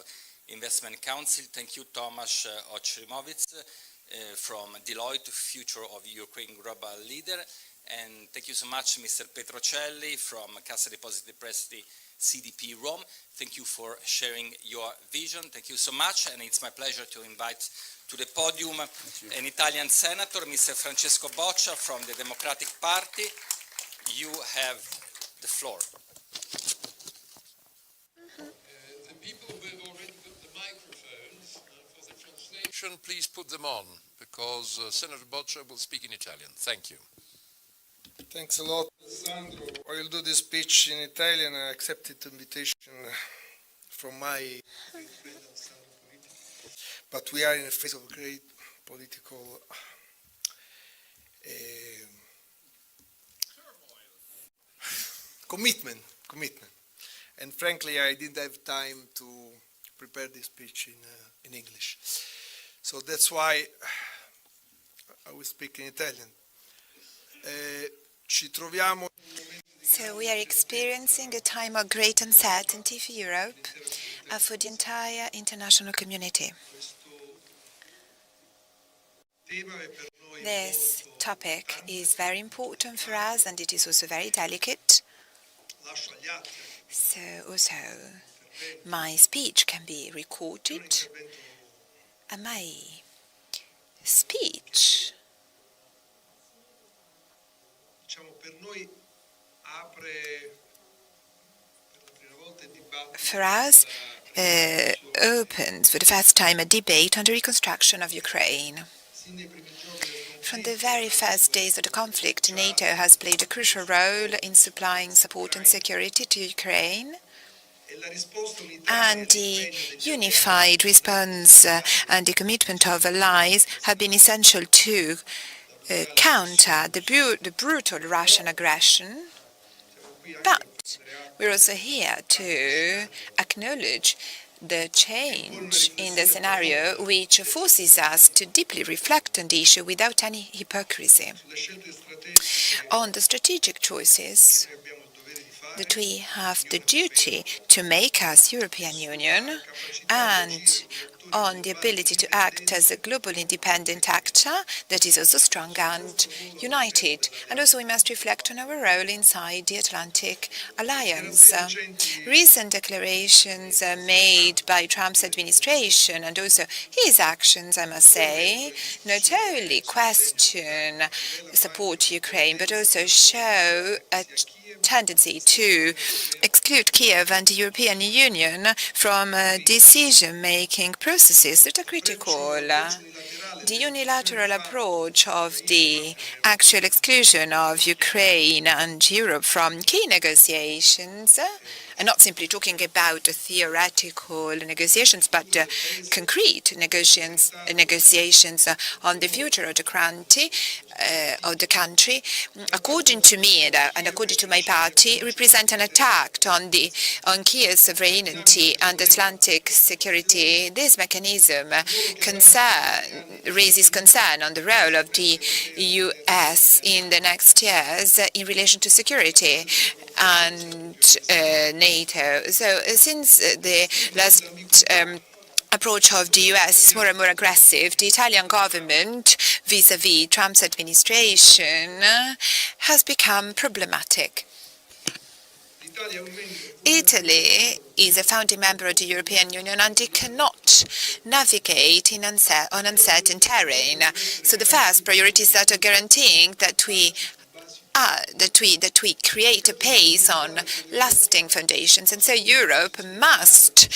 Investment Council. Thank you, Tomasz Ochrymovitz from Deloitte, Future of Ukraine Global Leader. And thank you so much, Mr. Petrocelli from Cassa Depositi e Prestiti CDP Rome. Thank you for sharing your vision. Thank you so much, and it's my pleasure to invite to the podium an Italian senator, Mr. Francesco Boccia from the Democratic Party. You have the floor. The people who have already got the microphones for the translation, please put them on, because Senator Boccia will speak in Italian. Thank you. Thanks a lot, Sandro. I will do this speech in Italian. I accepted the invitation from my but we are in a phase of great political commitment. And frankly, I didn't have time to prepare this speech in English. So that's why I will speak in Italian. So we are experiencing a time of great uncertainty for Europe and for the entire international community. This topic is very important for us, and it is also very delicate. So also my speech can be recorded, and my speech for us opens for the first time a debate on the reconstruction of Ukraine. From the very first days of the conflict, NATO has played a crucial role in supplying support and security to Ukraine, and the unified response and the commitment of allies have been essential to counter the brutal Russian aggression. But we're also here to acknowledge the change in the scenario, which forces us to deeply reflect on the issue without any hypocrisy. On the strategic choices that we have the duty to make as European Union, and on the ability to act as a global independent actor that is also strong and united. And also we must reflect on our role inside the Atlantic Alliance. Recent declarations made by Trump's administration, and also his actions, I must say, not only question support to Ukraine, but also show a tendency to exclude Kiev and the European Union from decision-making processes that are critical. The unilateral approach of the actual exclusion of Ukraine and Europe from key negotiations, and not simply talking about theoretical negotiations, but concrete negotiations on the future of the country, according to me and according to my party, represent an attack on Kiev's sovereignty and Atlantic security. This mechanism raises concern on the role of the US in the next years in relation to security and NATO. So since the last approach of the US is more and more aggressive, the Italian government vis-à-vis Trump's administration has become problematic. Italy is a founding member of the European Union, and it cannot navigate on uncertain terrain. So the first priority is that of guaranteeing that we create a pace on lasting foundations. And so Europe must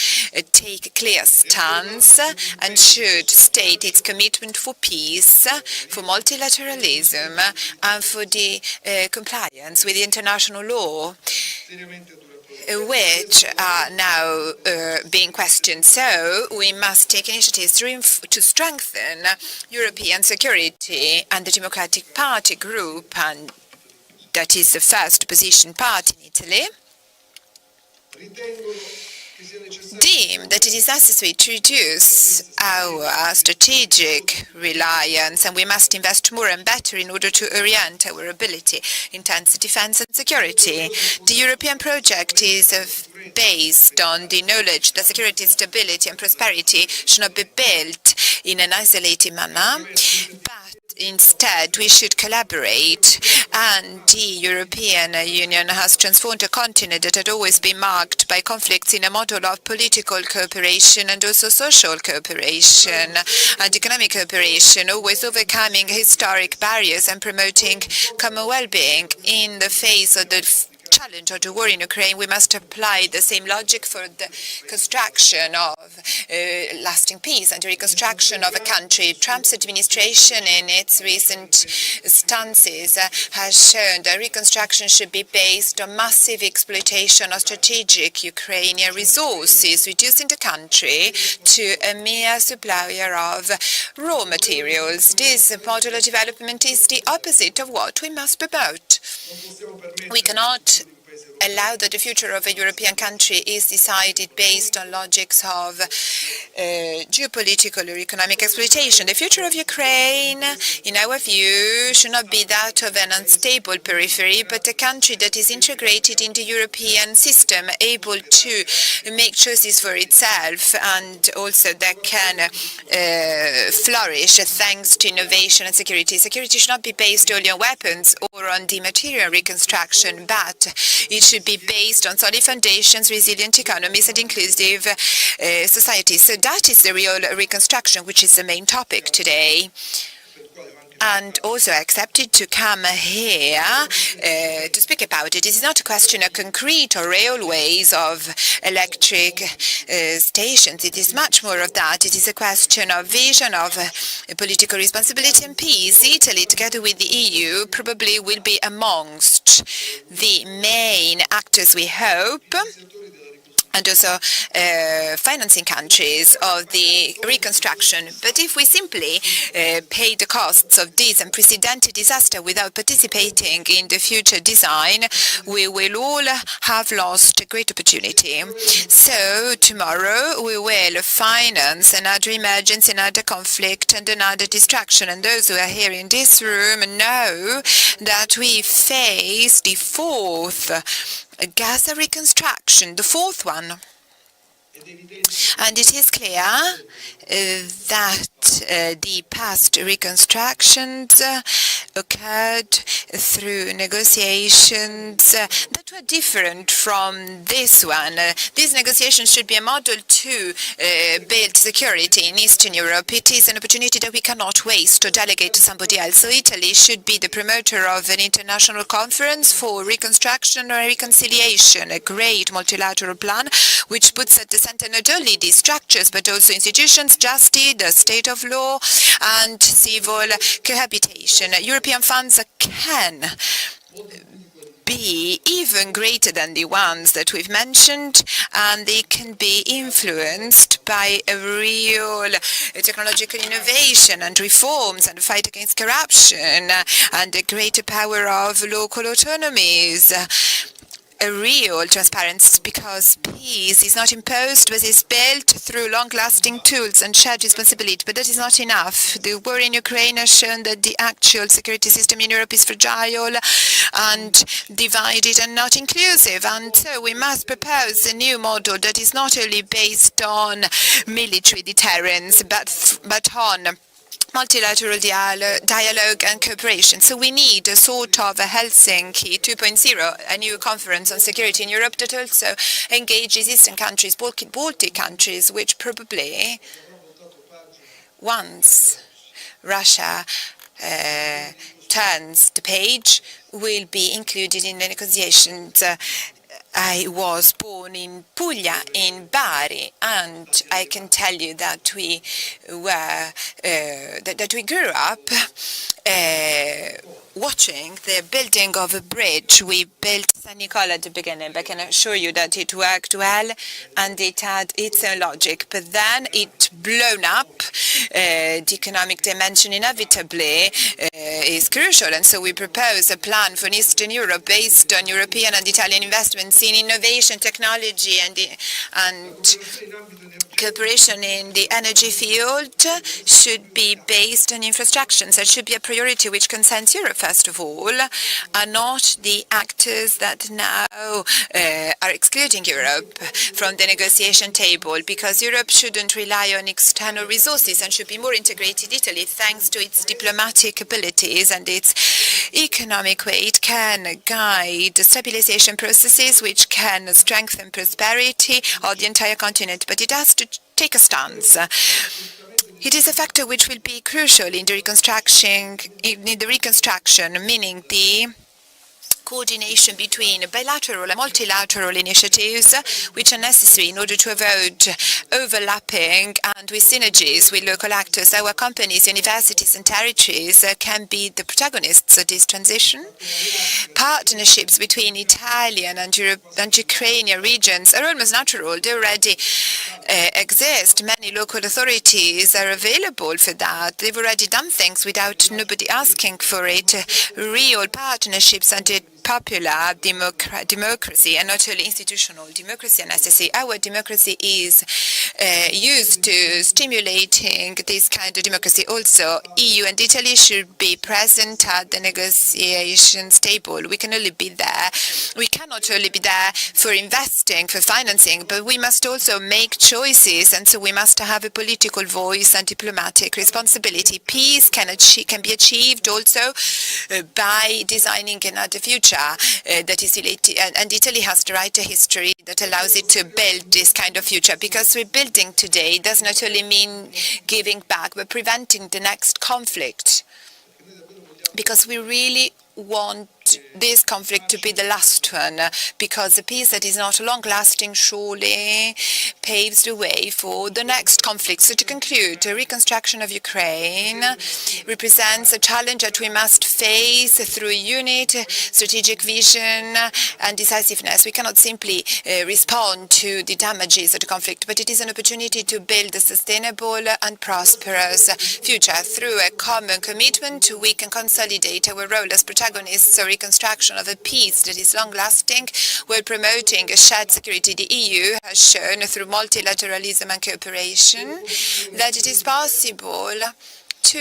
take a clear stance and should state its commitment for peace, for multilateralism, and for the compliance with international law, which are now being questioned. So we must take initiatives to strengthen European security, and the Democratic Party group, and that is the first opposition party in Italy, deem that it is necessary to reduce our strategic reliance, and we must invest more and better in order to orient our ability in terms of defense and security. The European project is based on the knowledge that security, stability and prosperity should not be built in an isolated manner, but instead, we should collaborate, and the European Union has transformed a continent that had always been marked by conflicts in a model of political cooperation and also social cooperation and economic cooperation, always overcoming historic barriers and promoting common well-being. In the face of the challenge of the war in Ukraine, we must apply the same logic for the construction of lasting peace and the reconstruction of a country. Trump's administration, in its recent stances, has shown that reconstruction should be based on massive exploitation of strategic Ukrainian resources, reducing the country to a mere supplier of raw materials. This model of development is the opposite of what we must promote. We cannot allow that the future of a European country is decided based on logics of geopolitical or economic exploitation. The future of Ukraine, in our view, should not be that of an unstable periphery, but a country that is integrated in the European system, able to make choices for itself, and also that can flourish thanks to innovation and security. Security should not be based only on weapons or on the material reconstruction, but it should be based on solid foundations, resilient economies, and inclusive societies. So that is the real reconstruction, which is the main topic today. And also I accepted to come here to speak about it. It is not a question of concrete or railways, of electric stations. It is much more of that. It is a question of vision, of political responsibility and peace. Italy, together with the EU, probably will be amongst the main actors, we hope, and also financing countries of the reconstruction. But if we simply pay the costs of this unprecedented disaster without participating in the future design, we will all have lost a great opportunity. So tomorrow we will finance another emergency, another conflict and another destruction. And those who are here in this room know that we face the fourth Gaza reconstruction, the fourth one. And it is clear that the past reconstructions occurred through negotiations that were different from this one. These negotiations should be a model to build security in Eastern Europe. It is an opportunity that we cannot waste or delegate to somebody else. So Italy should be the promoter of an international conference for reconstruction or reconciliation, a great multilateral plan which puts at the center not only these structures but also institutions, justice, the state of law and civil cohabitation. European funds can be even greater than the ones that we've mentioned, and they can be influenced by a real technological innovation and reforms and fight against corruption and the greater power of local autonomies. A real transparency, because peace is not imposed but is built through long-lasting tools and shared responsibility. But that is not enough. The war in Ukraine has shown that the actual security system in Europe is fragile and divided and not inclusive. And so we must propose a new model that is not only based on military deterrence but on multilateral dialogue and cooperation. So we need a sort of a Helsinki 2.0, a new conference on security in Europe that also engages Eastern countries, Baltic countries, which probably, once Russia turns the page, will be included in the negotiations. I was born in Puglia, in Bari, and I can tell you that we grew up watching the building of a bridge. We built San Nicola at the beginning, but I can assure you that it worked well and it had its own logic. But then it blown up. The economic dimension inevitably is crucial, and so we propose a plan for Eastern Europe based on European and Italian investments in innovation, technology, and cooperation in the energy field should be based on infrastructure. So it should be a priority which concerns Europe, first of all, and not the actors that now are excluding Europe from the negotiation table, because Europe shouldn't rely on external resources and should be more integrated. Italy, thanks to its diplomatic abilities and its economic weight, can guide the stabilization processes which can strengthen prosperity of the entire continent, but it has to take a stance. It is a factor which will be crucial in the reconstruction, meaning the coordination between bilateral and multilateral initiatives which are necessary in order to avoid overlapping and with synergies with local actors. Our companies, universities and territories can be the protagonists of this transition. Partnerships between Italian and Ukrainian regions are almost natural. They already exist. Many local authorities are available for that. They've already done things without nobody asking for it. Real partnerships and popular democracy, and not only institutional democracy, are necessary. Our democracy is used to stimulating this kind of democracy. Also, EU and Italy should be present at the negotiations table. We can only be there. We cannot only be there for investing, for financing, but we must also make choices, and so we must have a political voice and diplomatic responsibility. Peace can be achieved also by designing another future that is related, and Italy has to write a history that allows it to build this kind of future, because rebuilding today does not only mean giving back, but preventing the next conflict, because we really want this conflict to be the last one, because a peace that is not long-lasting surely paves the way for the next conflict. So to conclude, the reconstruction of Ukraine represents a challenge that we must face through unit, strategic vision and decisiveness. We cannot simply respond to the damages of the conflict, but it is an opportunity to build a sustainable and prosperous future. Through a common commitment, we can consolidate our role as protagonists of reconstruction of a peace that is long-lasting, while promoting a shared security. The EU has shown through multilateralism and cooperation that it is possible to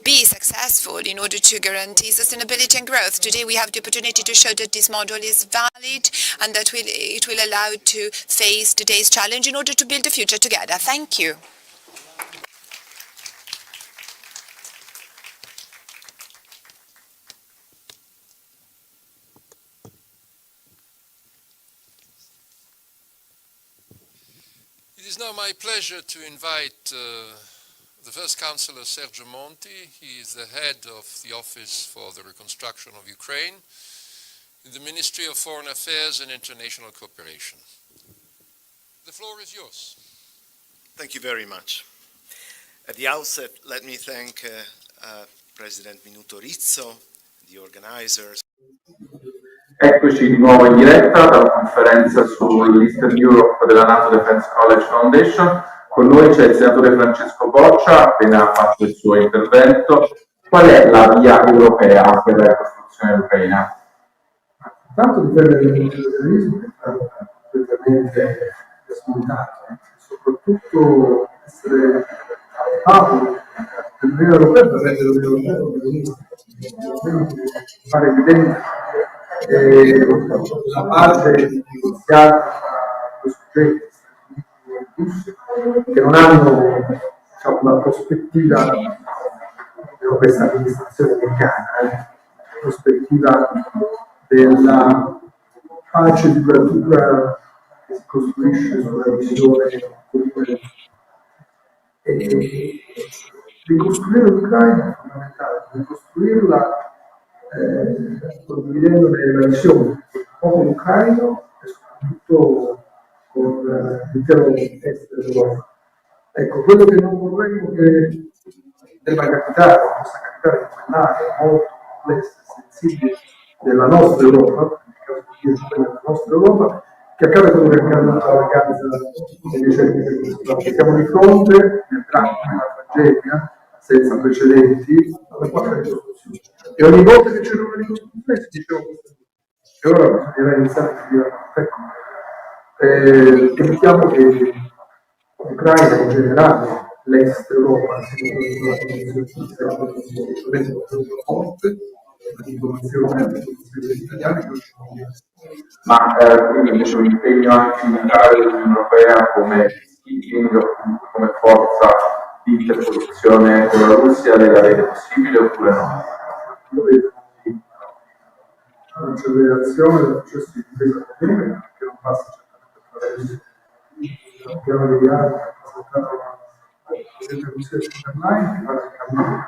be successful in order to guarantee sustainability and growth. Today we have the opportunity to show that this model is valid and that it will allow to face today's challenge in order to build a future together. Thank you. It is now my pleasure to invite the First Councillor Sergio Monti. He is the head of the Office for the Reconstruction of Ukraine in the Ministry of Foreign Affairs and International Cooperation. The floor is yours. Thank you very much. At the outset, let me thank President Minuto Rizzo, the organizers. Eccoci di nuovo in diretta dalla conferenza sull'Eastern Europe della NATO Defense College Foundation. Con noi c'è il senatore Francesco Boccia, appena fatto il suo intervento. Qual è la via europea per la ricostruzione ucraina? Tanto dipende dal multilateralismo, che è completamente smontato, soprattutto essere attivato dell'Unione Europea per rendere l'Unione Europea protagonista. Fare evidente la parte iniziata tra due soggetti, che non hanno, diciamo, una prospettiva di questa amministrazione americana, la prospettiva della pace duratura che si costruisce sulla visione comune. E ricostruire l'Ucraina è fondamentale, ricostruirla condividendone la visione del popolo ucraino e soprattutto con l'intero est dell'Europa. Ecco, quello che non vorremmo che debba capitare, o possa capitare in quell'area molto complessa e sensibile della nostra Europa, della nostra Europa, che accade quello che è accaduto a Gaza nei decenni scorsi. Siamo di fronte, nel dramma, una tragedia senza precedenti, alla quarta ricostruzione. E ogni volta che c'era una ricostruzione si diceva questo. E ora bisognerà iniziare a dire, ecco, evitiamo che l'Ucraina in generale, l'Est Europa, sia una condizione forte, l'informazione degli italiani che Ma quindi c'è un impegno anche militare dell'Unione Europea come speaking o comunque come forza di interposizione con la Russia, lei la vede possibile oppure no? Io vedo un'accelerazione del processo di difesa comune che non passa certamente attraverso il piano degli armi che ha presentato la Presidente del Consiglio von der Leyen, che parla di cammino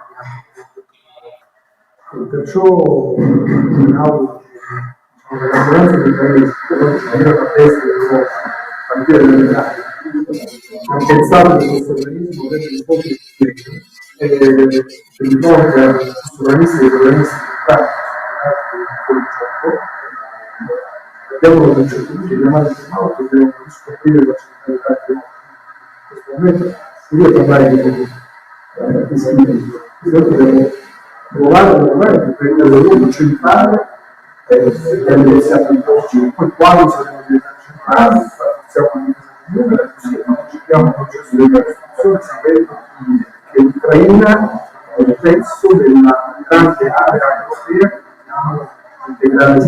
e perciò mi auguro che la maggioranza dei paesi che venire da testa dell'Europa a partire dall'Italia ha pensato che questo organismo deve rispondere e di fronte a sovranisti e sovranisti fuori gioco abbiamo conceputo chiamare in modo dobbiamo riscoprire la centralità di questo momento io parlare di sviluppo dobbiamo provare a prendere il ruolo centrale abbiamo iniziato in oggi poi quali saremo diventati centrali siamo in difesa comune così cerchiamo un processo di ricostruzione sapendo che l'Ucraina è un pezzo della grande area europea che dobbiamo integrare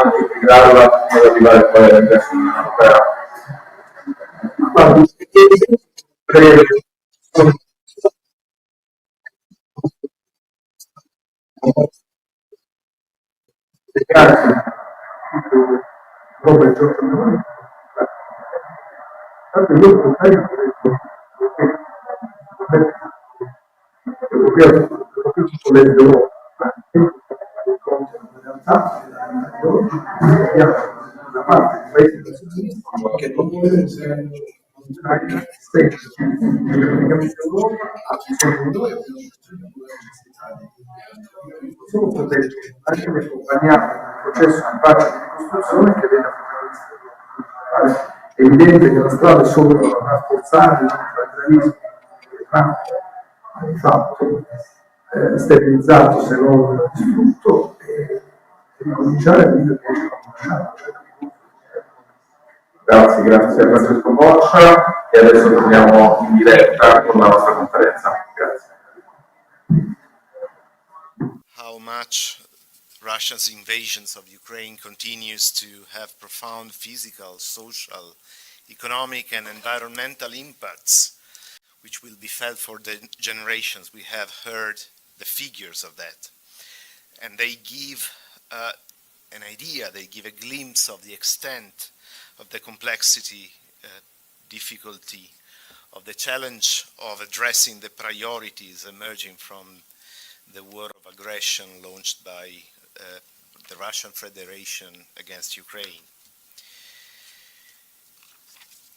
Anche integrarla per arrivare poi all'ingresso dell'Unione Europea. Come Giorgio Meloni, tanto io ho detto proprio tutto l'Europa, in realtà oggi abbiamo da parte di paesi nazionalisti che non vogliono essere l'Ucraina stessa, praticamente l'Europa ha bisogno di noi, sono protetti anche per accompagnare il processo di pace e di ricostruzione che viene affrontato. È evidente che la strada è solo rafforzare il federalismo che Trump ha di fatto sterilizzato se non distrutto e ricominciare a vivere come ci conosciamo. Grazie a Francesco Boccia e adesso torniamo in diretta con la nostra conferenza. Grazie. How much Russia's invasions of Ukraine continues to have profound physical, social, economic and environmental impacts which will be felt for the generations. We have heard the figures of that. And they give an idea, they give a glimpse of the extent of the complexity, difficulty, of the challenge of addressing the priorities emerging from the war of aggression launched by the Russian Federation against Ukraine.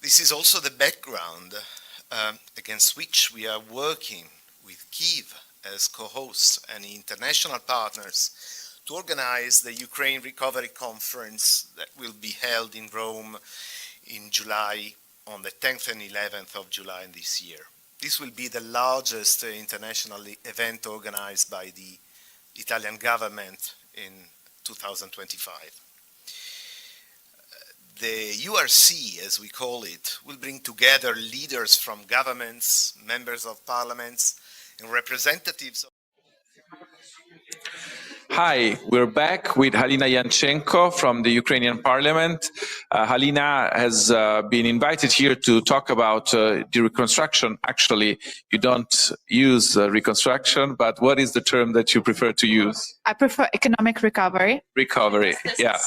This is also the background against which we are working with Kyiv as co-hosts and international partners to organize the Ukraine Recovery Conference that will be held in Rome in July, on the 10th and 11th of July in this year. This will be the largest international event organized by the Italian government in 2025. The URC, as we call it, will bring together leaders from governments, members of parliaments, and representatives of Hi, we're back with Halina Yanchenko from the Ukrainian parliament. Halina has been invited here to talk about the reconstruction. Actually, you don't use reconstruction, but what is the term that you prefer to use? I prefer economic recovery. Recovery, yeah.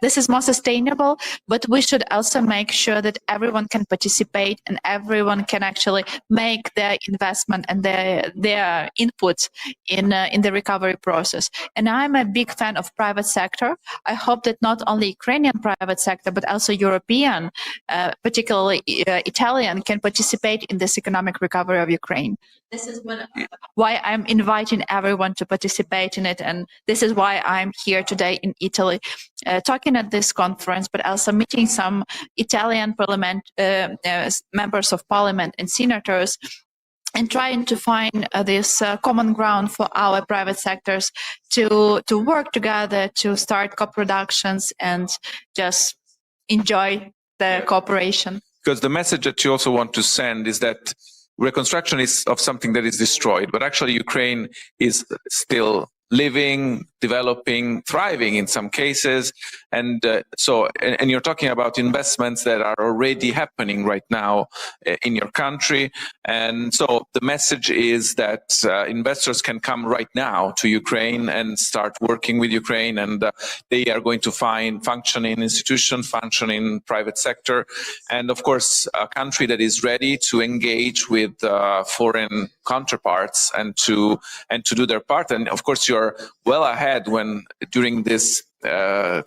This is more sustainable, but we should also make sure that everyone can participate and everyone can actually make their investment and their input in the recovery process. And I'm a big fan of private sector. I hope that not only Ukrainian private sector, but also European, particularly Italian, can participate in this economic recovery of Ukraine. This is why I'm inviting everyone to participate in it, and this is why I'm here today in Italy, talking at this conference, but also meeting some Italian members of parliament and senators, and trying to find this common ground for our private sectors to work together, to start co-productions and just enjoy the cooperation. Because the message that you also want to send is that reconstruction is of something that is destroyed, but actually Ukraine is still living, developing, thriving in some cases. And and you're talking about investments that are already happening right now in your country. And so the message is that investors can come right now to Ukraine and start working with Ukraine, and they are going to find functioning institutions, functioning private sector, and of course a country that is ready to engage with foreign counterparts and to do their part. And of course you're well ahead when during this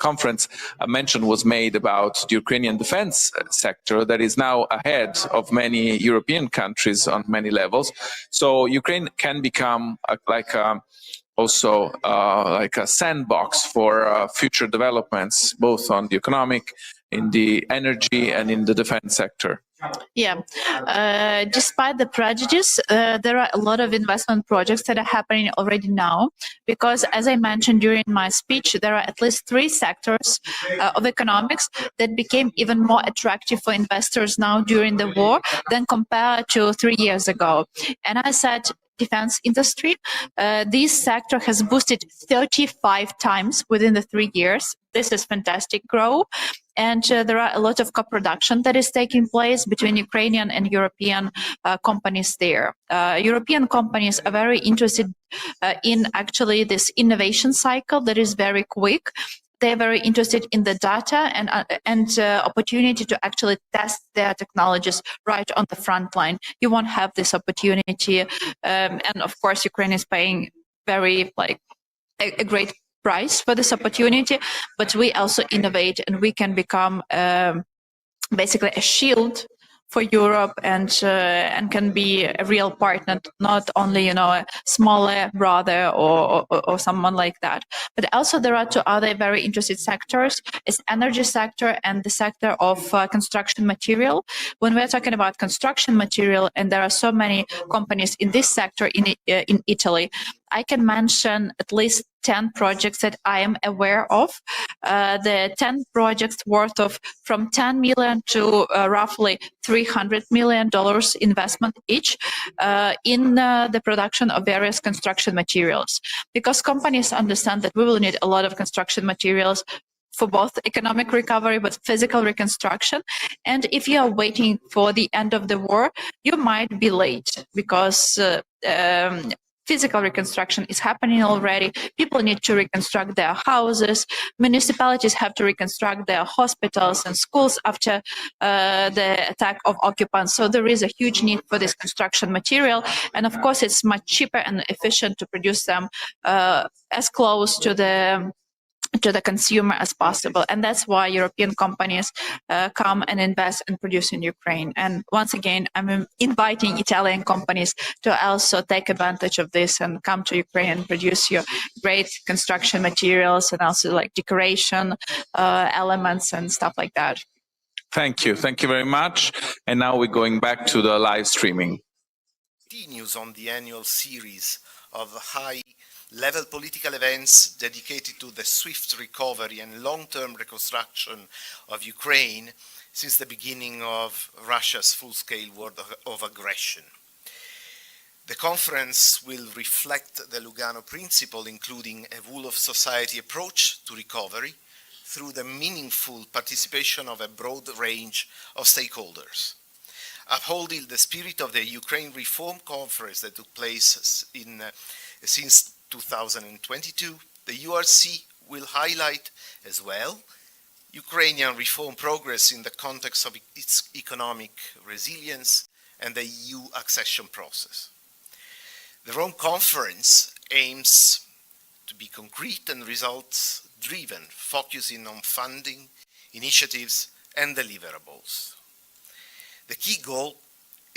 conference a mention was made about the Ukrainian defense sector that is now ahead of many European countries on many levels. So Ukraine can become also like a sandbox for future developments, both on the economic, in the energy, and in the defense sector. Yeah, despite the prejudice, there are a lot of investment projects that are happening already now, because as I mentioned during my speech, there are at least 3 sectors of economics that became even more attractive for investors now during the war than compared to 3 years ago. And I said, defense industry, this sector has boosted 35 times within the 3 years. This is fantastic growth. And there are a lot of co-production that is taking place between Ukrainian and European companies there. European companies are very interested in actually this innovation cycle that is very quick. They're very interested in the data and opportunity to actually test their technologies right on the front line. You won't have this opportunity. And of course, Ukraine is paying very a great price for this opportunity, but we also innovate and we can become basically a shield for Europe and can be a real partner, not only a smaller brother or someone like that. But also there are 2 other very interesting sectors: is energy sector and the sector of construction material. When we're talking about construction material, and there are so many companies in this sector in Italy, I can mention at least 10 projects that I am aware of. The 10 projects worth of from 10 million to roughly $300 million investment each in the production of various construction materials. Because companies understand that we will need a lot of construction materials for both economic recovery but physical reconstruction. And if you are waiting for the end of the war, you might be late, because physical reconstruction is happening already. People need to reconstruct their houses. Municipalities have to reconstruct their hospitals and schools after the attack of occupants. So there is a huge need for this construction material. And of course, it's much cheaper and efficient to produce them as close to the consumer as possible. And that's why European companies come and invest and produce in Ukraine. And once again, I'm inviting Italian companies to also take advantage of this and come to Ukraine and produce your great construction materials and also like decoration elements and stuff like that. Thank you. Thank you very much. And now we're going back to the live streaming. Continues on the annual series of high-level political events dedicated to the swift recovery and long-term reconstruction of Ukraine since the beginning of Russia's full-scale war of aggression. The conference will reflect the Lugano principle, including a whole-of-society approach to recovery through the meaningful participation of a broad range of stakeholders. Upholding the spirit of the Ukraine Reform Conference that took place since 2022, the URC will highlight as well Ukrainian reform progress in the context of its economic resilience and the EU accession process. The Rome Conference aims to be concrete and results-driven, focusing on funding, initiatives, and deliverables. The key goal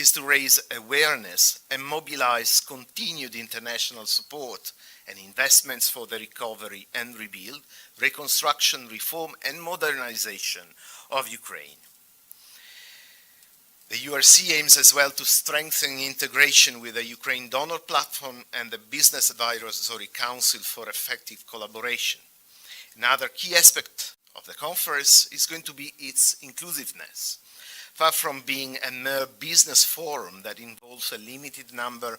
is to raise awareness and mobilize continued international support and investments for the recovery and rebuild, reconstruction, reform, and modernization of Ukraine. The URC aims as well to strengthen integration with the Ukraine Donor Platform and the Business Advisory Council for effective collaboration. Another key aspect of the conference is going to be its inclusiveness. Far from being a mere business forum that involves a limited number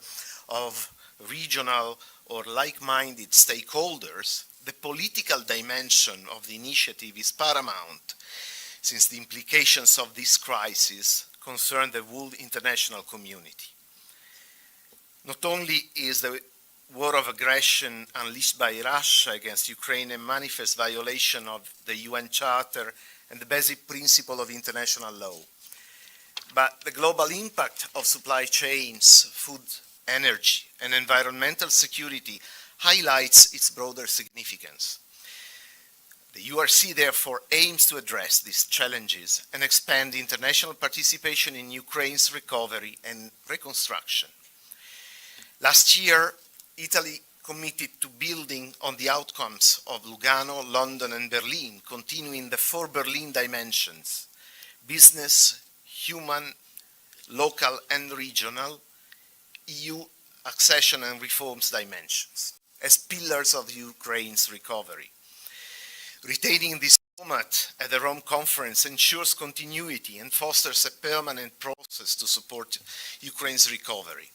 of regional or like-minded stakeholders, the political dimension of the initiative is paramount, since the implications of this crisis concern the whole international community. Not only is the war of aggression unleashed by Russia against Ukraine a manifest violation of the UN Charter and the basic principle of international law, but the global impact of supply chains, food, energy, and environmental security highlights its broader significance. The URC therefore aims to address these challenges and expand international participation in Ukraine's recovery and reconstruction. Last year, Italy committed to building on the outcomes of Lugano, London, and Berlin, continuing the 4 Berlin dimensions: business, human, local, and regional, EU accession and reforms dimensions as pillars of Ukraine's recovery. Retaining this format at the Rome Conference ensures continuity and fosters a permanent process to support Ukraine's recovery.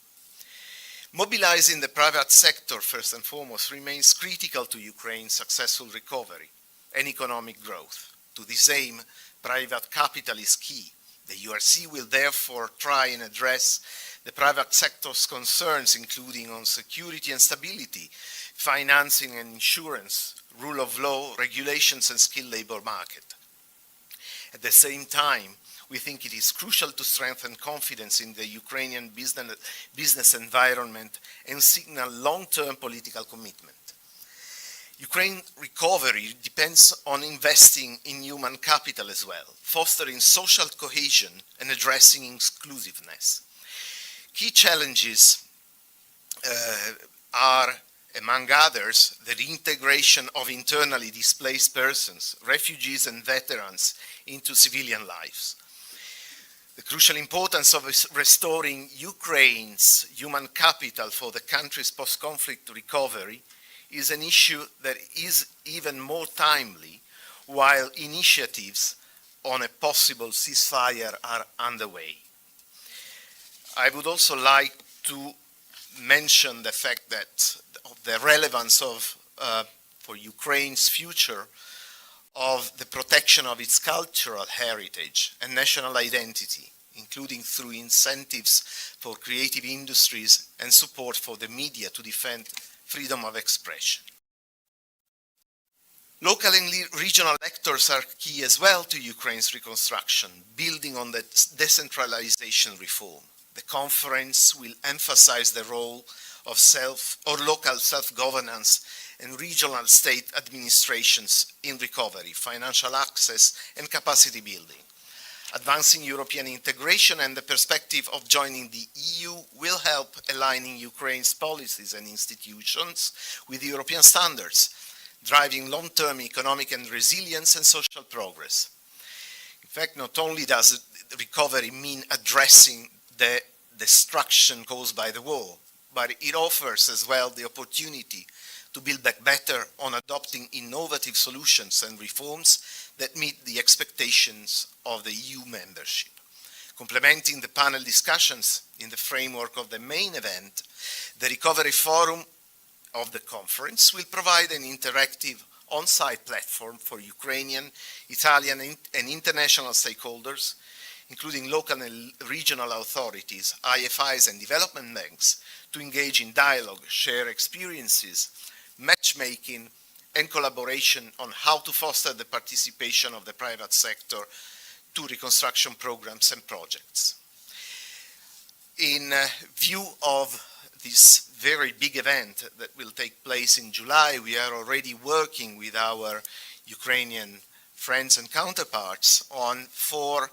Mobilizing the private sector, first and foremost, remains critical to Ukraine's successful recovery and economic growth. To this aim, private capital is key. The URC will therefore try and address the private sector's concerns, including on security and stability, financing and insurance, rule of law, regulations, and skilled labor market. At the same time, we think it is crucial to strengthen confidence in the Ukrainian business environment and signal long-term political commitment. Ukraine recovery depends on investing in human capital as well, fostering social cohesion and addressing inclusiveness. Key challenges are, among others, the reintegration of internally displaced persons, refugees and veterans into civilian lives. The crucial importance of restoring Ukraine's human capital for the country's post-conflict recovery is an issue that is even more timely, while initiatives on a possible ceasefire are underway. I would also like to mention the fact that the relevance of, for Ukraine's future, of the protection of its cultural heritage and national identity, including through incentives for creative industries and support for the media to defend freedom of expression. Local and regional actors are key as well to Ukraine's reconstruction, building on the decentralization reform. The conference will emphasize the role of local self-governance and regional state administrations in recovery, financial access, and capacity building. Advancing European integration and the perspective of joining the EU will help aligning Ukraine's policies and institutions with European standards, driving long-term economic and resilience and social progress. In fact, not only does recovery mean addressing the destruction caused by the war, but it offers as well the opportunity to build back better on adopting innovative solutions and reforms that meet the expectations of the EU membership. Complementing the panel discussions in the framework of the main event, the Recovery Forum of the conference will provide an interactive on-site platform for Ukrainian, Italian, and international stakeholders, including local and regional authorities, IFIs, and development banks, to engage in dialogue, share experiences, matchmaking, and collaboration on how to foster the participation of the private sector to reconstruction programs and projects. In view of this very big event that will take place in July, we are already working with our Ukrainian friends and counterparts on 4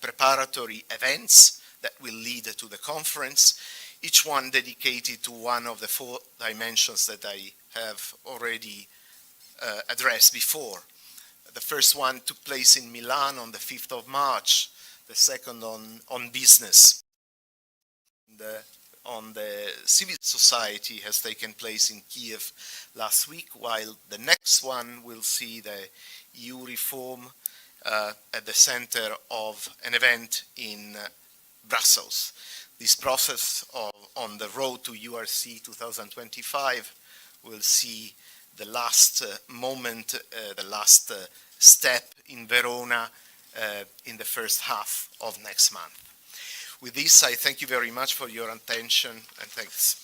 preparatory events that will lead to the conference, each one dedicated to one of the 4 dimensions that I have already addressed before. The first one took place in Milan on the 5th of March, the second on business. On the civil society has taken place in Kiev last week, while the next one will see the EU reform at the center of an event in Brussels. This process on the road to URC 2025 will see the last moment, the last step in Verona in the first half of next month. With this, I thank you very much for your attention, and thanks.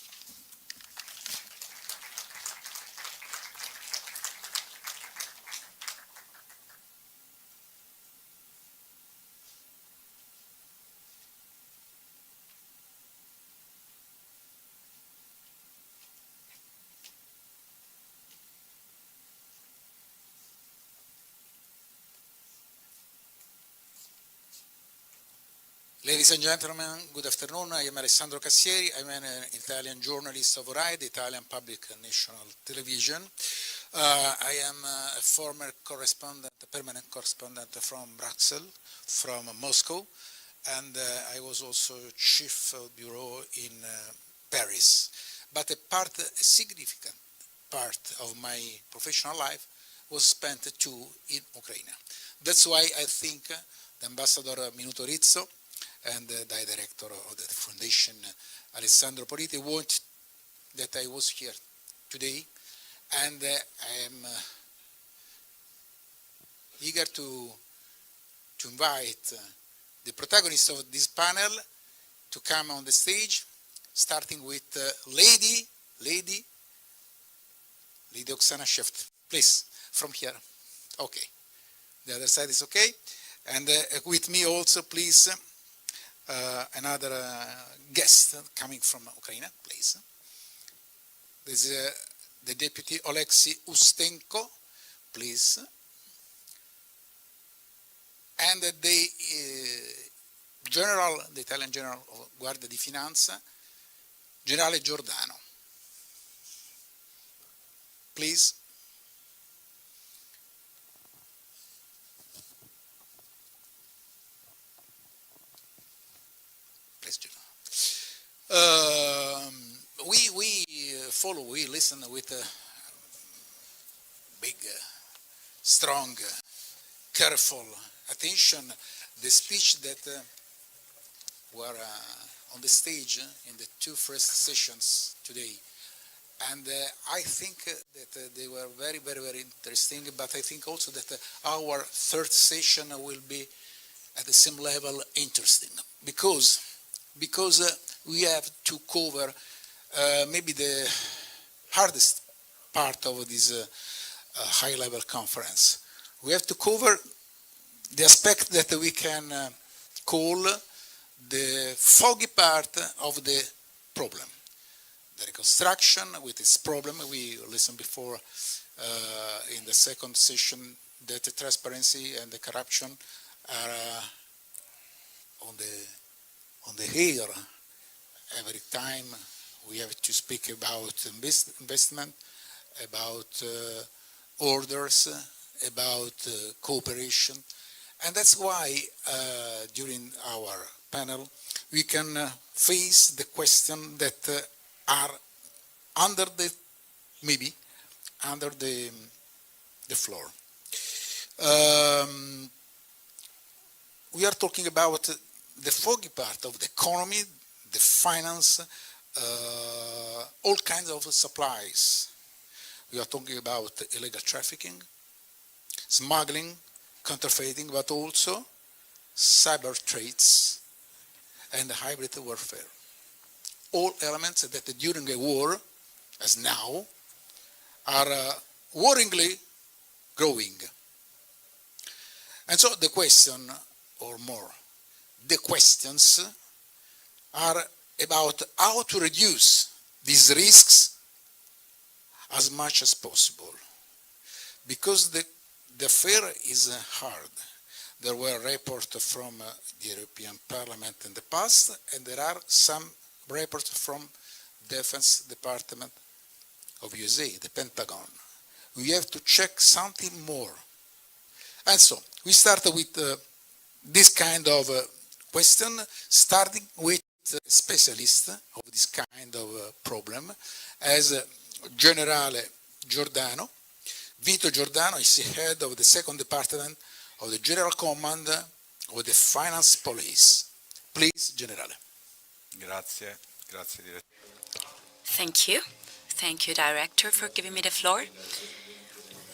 Ladies and gentlemen, good afternoon. I am Alessandro Cassieri. I'm an Italian journalist of RAI, the Italian Public National Television. I am a former correspondent, a permanent correspondent from Brussels, from Moscow, and I was also chief of bureau in Paris. But a significant part of my professional life was spent too in Ukraine. That's why I think the Ambassador Minuto Rizzo and the director of the foundation, Alessandro Politi, want that I was here today, and I am eager to invite the protagonists of this panel to come on the stage, starting with Lady Oksana Sheft. Please, from here. Okay. The other side is okay. And with me also, please, another guest coming from Ukraine, please. This is the Deputy Oleksiy Ustenko, please. And the Italian General of Guardia di Finanza, Generale Giordano. Please. We listen with big, strong, careful attention the speech that were on the stage in the 2 first sessions today. And I think that they were very, very, very interesting, but I think also that our 3rd session will be at the same level interesting, because we have to cover maybe the hardest part of this high-level conference. We have to cover the aspect that we can call the foggy part of the problem. The reconstruction with its problem, we listened before in the 2nd session that the transparency and the corruption are on the air. Every time we have to speak about investment, about orders, about cooperation. And that's why during our panel we can face the question that are under the floor. We are talking about the foggy part of the economy, the finance, all kinds of supplies. We are talking about illegal trafficking, smuggling, counterfeiting, but also cyber threats and hybrid warfare. All elements that during a war, as now, are worryingly growing. And so the question, or more, the questions are about how to reduce these risks as much as possible. Because the affair is hard. There were reports from the European Parliament in the past, and there are some reports from Defense Department of USA, the Pentagon. We have to check something more. And so, we start with this kind of question, starting with a specialist of this kind of problem, as Generale Giordano. Vito Giordano is the head of the second department of the General Command of the Finance Police. Please, Generale. Grazie. Grazie, Direttore. Thank you. Thank you, Director, for giving me the floor.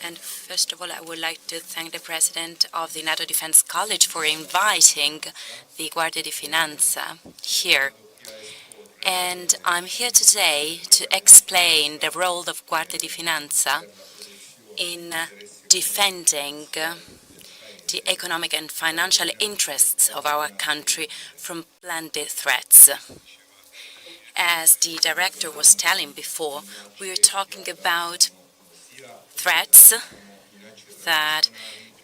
And first of all, I would like to thank the President of the NATO Defense College for inviting the Guardia di Finanza here. And I'm here today to explain the role of Guardia di Finanza in defending the economic and financial interests of our country from blended threats. As the Director was telling before, we are talking about threats that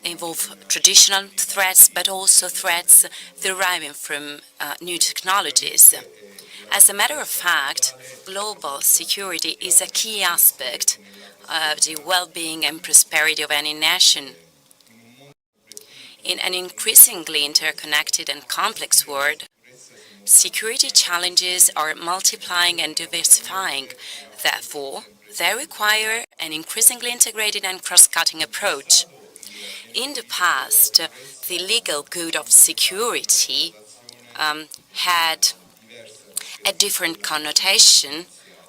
involve traditional threats, but also threats deriving from new technologies. As a matter of fact, global security is a key aspect of the well-being and prosperity of any nation. In an increasingly interconnected and complex world, security challenges are multiplying and diversifying. Therefore, they require an increasingly integrated and cross-cutting approach. In the past, the legal good of security had a different connotation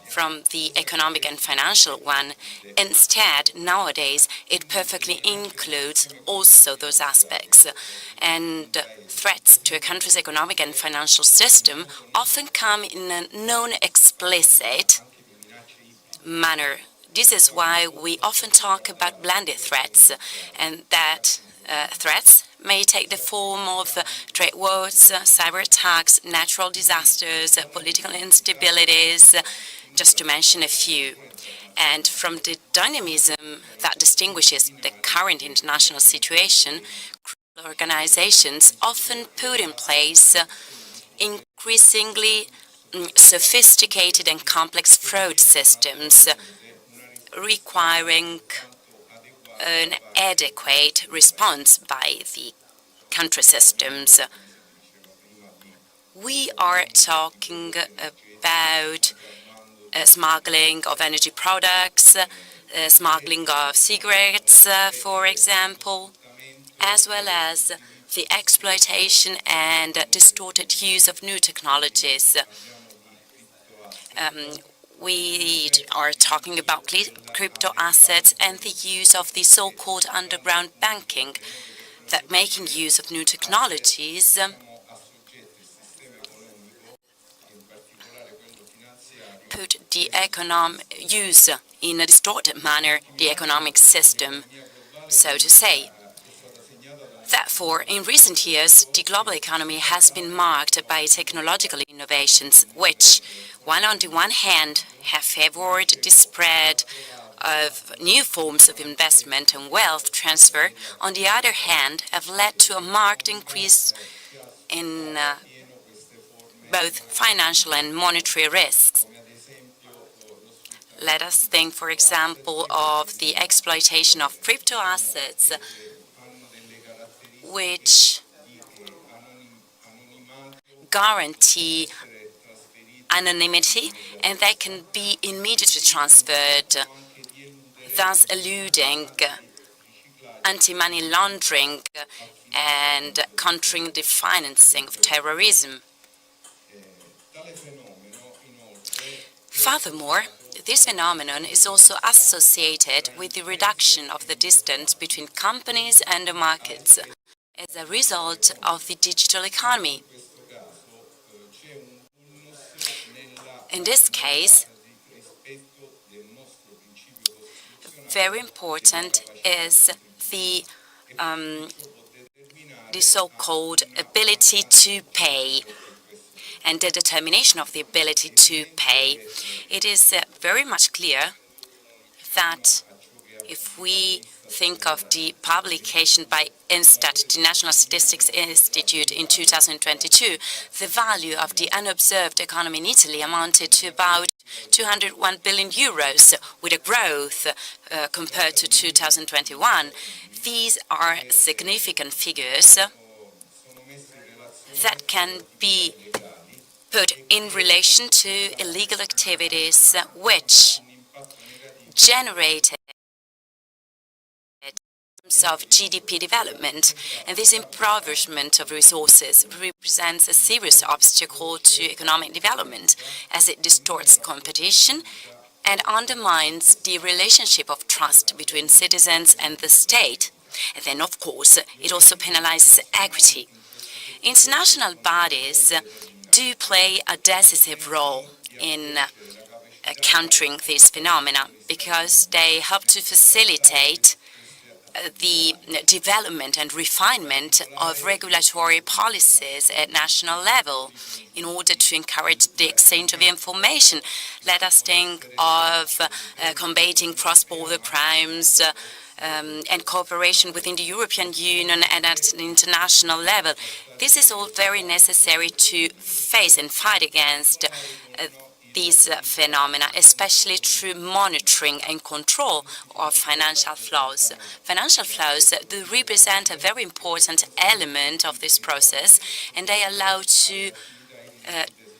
from the economic and financial one. Instead, nowadays, it perfectly includes also those aspects. And threats to a country's economic and financial system often come in a non-explicit manner. This is why we often talk about blended threats, and that threats may take the form of trade wars, cyber attacks, natural disasters, political instabilities, just to mention a few. And from the dynamism that distinguishes the current international situation, criminal organizations often put in place increasingly sophisticated and complex fraud systems, requiring an adequate response by the country systems. We are talking about smuggling of energy products, smuggling of cigarettes, for example, as well as the exploitation and distorted use of new technologies. We are talking about crypto assets and the use of the so-called underground banking, that making use of new technologies put the use in a distorted manner the economic system, so to say. Therefore, in recent years, the global economy has been marked by technological innovations, which, while on the one hand have favored the spread of new forms of investment and wealth transfer, on the other hand have led to a marked increase in both financial and monetary risks. Let us think, for example, of the exploitation of crypto assets, which guarantee anonymity and they can be immediately transferred, thus eluding anti-money laundering and countering the financing of terrorism. Furthermore, this phenomenon is also associated with the reduction of the distance between companies and the markets as a result of the digital economy. In this case, very important is the so-called ability to pay and the determination of the ability to pay. It is very much clear that if we think of the publication by Instat, the National Statistics Institute, in 2022, the value of the unobserved economy in Italy amounted to about 201 billion euros, with a growth compared to 2021. These are significant figures that can be put in relation to illegal activities which generated of GDP development, and this impoverishment of resources represents a serious obstacle to economic development, as it distorts competition and undermines the relationship of trust between citizens and the state. And then, of course, it also penalizes equity. International bodies do play a decisive role in countering these phenomena because they help to facilitate the development and refinement of regulatory policies at national level in order to encourage the exchange of information. Let us think of combating cross-border crimes and cooperation within the European Union and at an international level. This is all very necessary to face and fight against these phenomena, especially through monitoring and control of financial flows. Financial flows do represent a very important element of this process, and they allow to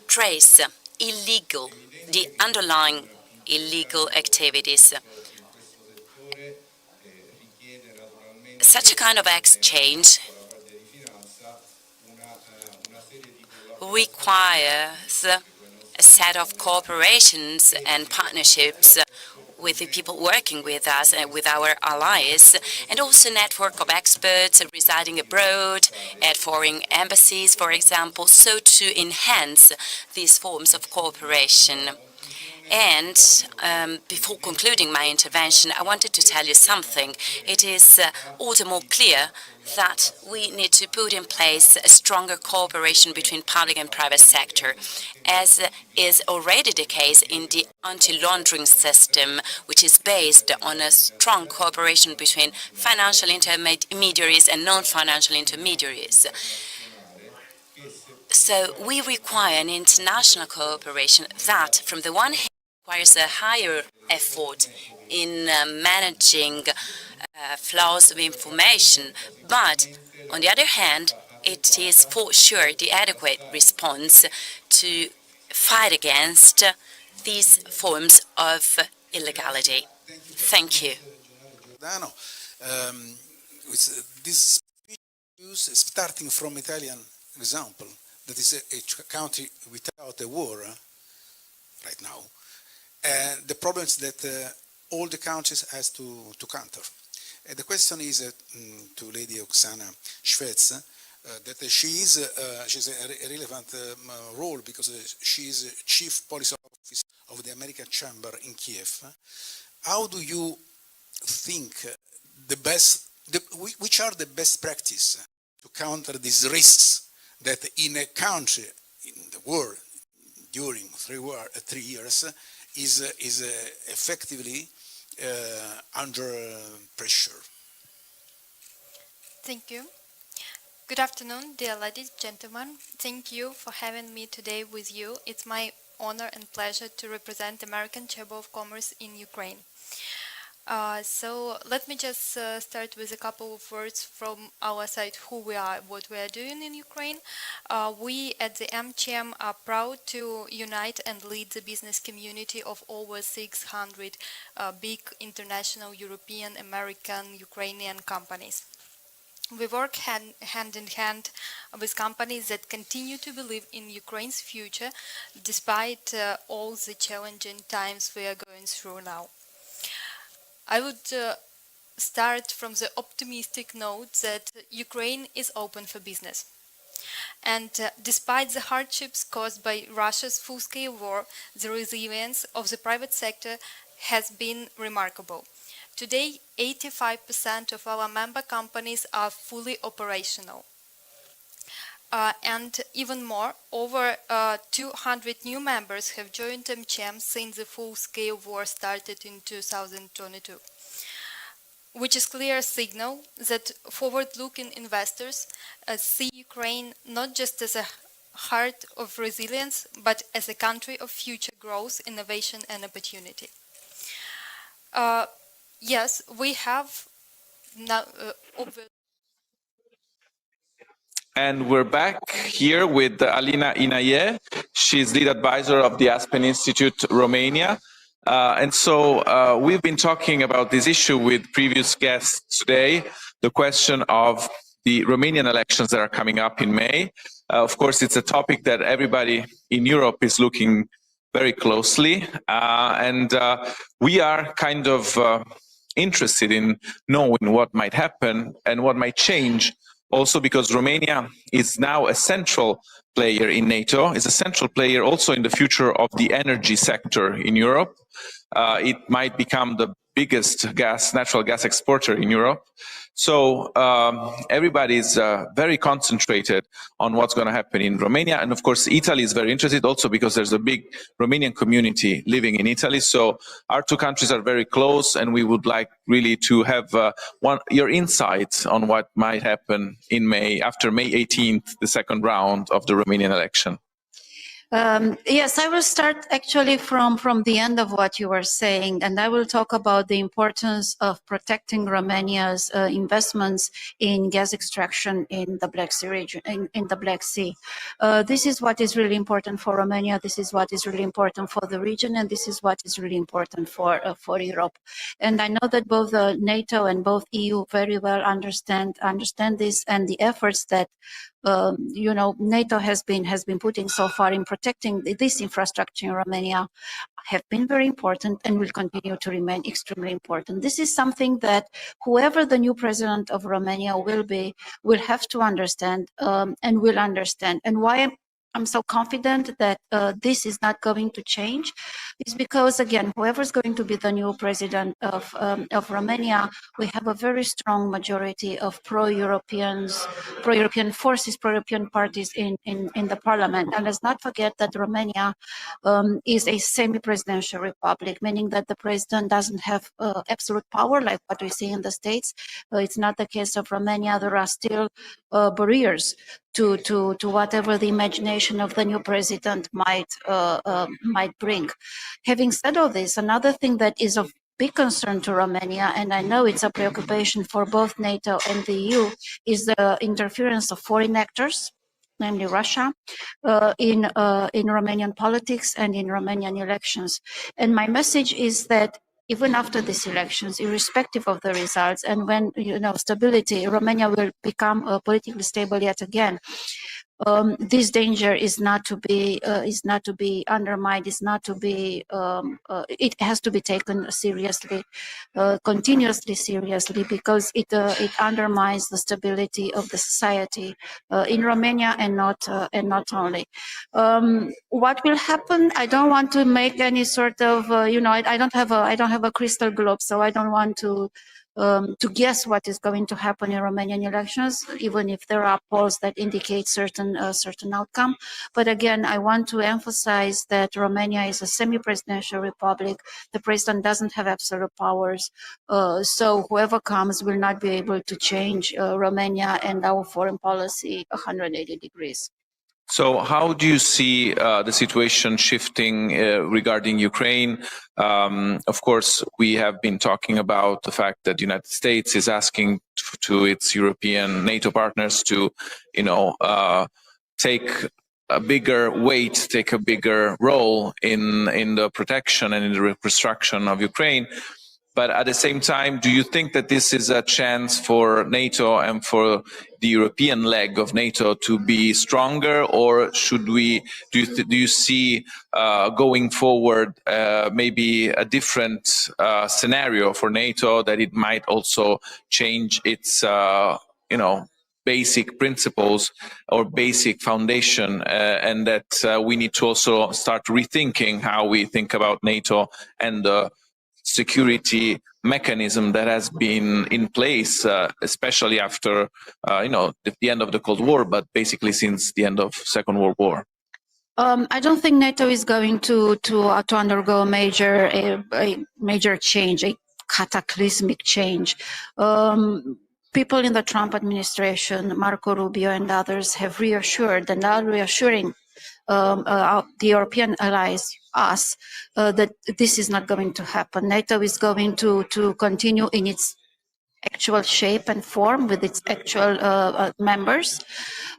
trace the underlying illegal activities. Such a kind of exchange requires a set of cooperations and partnerships with the people working with us and with our allies, and also a network of experts residing abroad at foreign embassies, for example, so to enhance these forms of cooperation. And before concluding my intervention, I wanted to tell you something. It is all the more clear that we need to put in place a stronger cooperation between public and private sector, as is already the case in the anti-laundering system, which is based on a strong cooperation between financial intermediaries and non-financial intermediaries. So we require an international cooperation that, from the one hand, requires a higher effort in managing flows of information, but on the other hand, it is for sure the adequate response to fight against these forms of illegality. Thank you. This speech is starting from Italian example, that is a country without a war right now, and the problems that all the countries has to counter. And the question is to Lady Oksana Shvets, that she's a relevant role because she is Chief Policy Officer of the American Chamber in Kiev. How do you think which are the best practice to counter these risks that in a country in the world during 3 years is effectively under pressure? Thank you. Good afternoon, dear ladies and gentlemen. Thank you for having me today with you. It's my honor and pleasure to represent the American Chamber of Commerce in Ukraine. So let me just start with a couple of words from our side, who we are, what we are doing in Ukraine. We at the AmCham are proud to unite and lead the business community of over 600 big international European, American, Ukrainian companies. We work hand in hand with companies that continue to believe in Ukraine's future despite all the challenging times we are going through now. I would start from the optimistic note that Ukraine is open for business. And despite the hardships caused by Russia's full-scale war, the resilience of the private sector has been remarkable. Today, 85% of our member companies are fully operational. And even more, over 200 new members have joined AmCham since the full-scale war started in 2022. which is clear signal that forward-looking investors see Ukraine not just as a heart of resilience, but as a country of future growth, innovation, and opportunity. Yes, we have now. And we're back here with Alina Inaye. She's lead advisor of the Aspen Institute Romania. And so we've been talking about this issue with previous guests today, the question of the Romanian elections that are coming up in May. Of course, it's a topic that everybody in Europe is looking very closely. And we are kind of interested in knowing what might happen and what might change, also because Romania is now a central player in NATO, is a central player also in the future of the energy sector in Europe. It might become the biggest natural gas exporter in Europe. So everybody is very concentrated on what's going to happen in Romania. And of course, Italy is very interested also because there's a big Romanian community living in Italy. So our two countries are very close, and we would like really to have your insights on what might happen in May, after May 18th, the second round of the Romanian election. Yes, I will start actually from the end of what you were saying, and I will talk about the importance of protecting Romania's investments in gas extraction in the Black Sea region, in the Black Sea. This is what is really important for Romania. This is what is really important for the region, and this is what is really important for Europe. And I know that both NATO and both EU very well understand this, and the efforts that NATO has been putting so far in protecting this infrastructure in Romania have been very important and will continue to remain extremely important. This is something that whoever the new president of Romania will be, will have to understand and will understand. And why I'm so confident that this is not going to change is because, again, whoever is going to be the new president of Romania, we have a very strong majority of pro-European forces, pro-European parties in the parliament. And let's not forget that Romania is a semi-presidential republic, meaning that the president doesn't have absolute power like what we see in the States. It's not the case of Romania. There are still barriers to whatever the imagination of the new president might bring. Having said all this, another thing that is of big concern to Romania, and I know it's a preoccupation for both NATO and the EU, is the interference of foreign actors, namely Russia, in Romanian politics and in Romanian elections. And my message is that even after these elections, irrespective of the results, and when stability, Romania will become politically stable yet again. This danger is not to be undermined. Is not to be. It has to be taken seriously, continuously seriously, because it undermines the stability of the society in Romania and not only. What will happen? I don't want to make any sort of I don't have a crystal globe, so I don't want to guess what is going to happen in Romanian elections, even if there are polls that indicate certain outcome. But again, I want to emphasize that Romania is a semi-presidential republic. The president doesn't have absolute powers, so whoever comes will not be able to change Romania and our foreign policy 180 degrees. So how do you see the situation shifting regarding Ukraine? Of course, we have been talking about the fact that the United States is asking to its European NATO partners to, take a bigger weight, take a bigger role in the protection and in the reconstruction of Ukraine. But at the same time, do you think that this is a chance for NATO and for the European leg of NATO to be stronger, or do you see going forward maybe a different scenario for NATO, that it might also change its basic principles or basic foundation, and that we need to also start rethinking how we think about NATO and the security mechanism that has been in place, especially after the end of the Cold War, but basically since the end of Second World War? I don't think NATO is going to undergo a major change, a cataclysmic change. People in the Trump administration, Marco Rubio and others, have reassured and are reassuring the European allies, us, that this is not going to happen. NATO is going to continue in its actual shape and form with its actual members.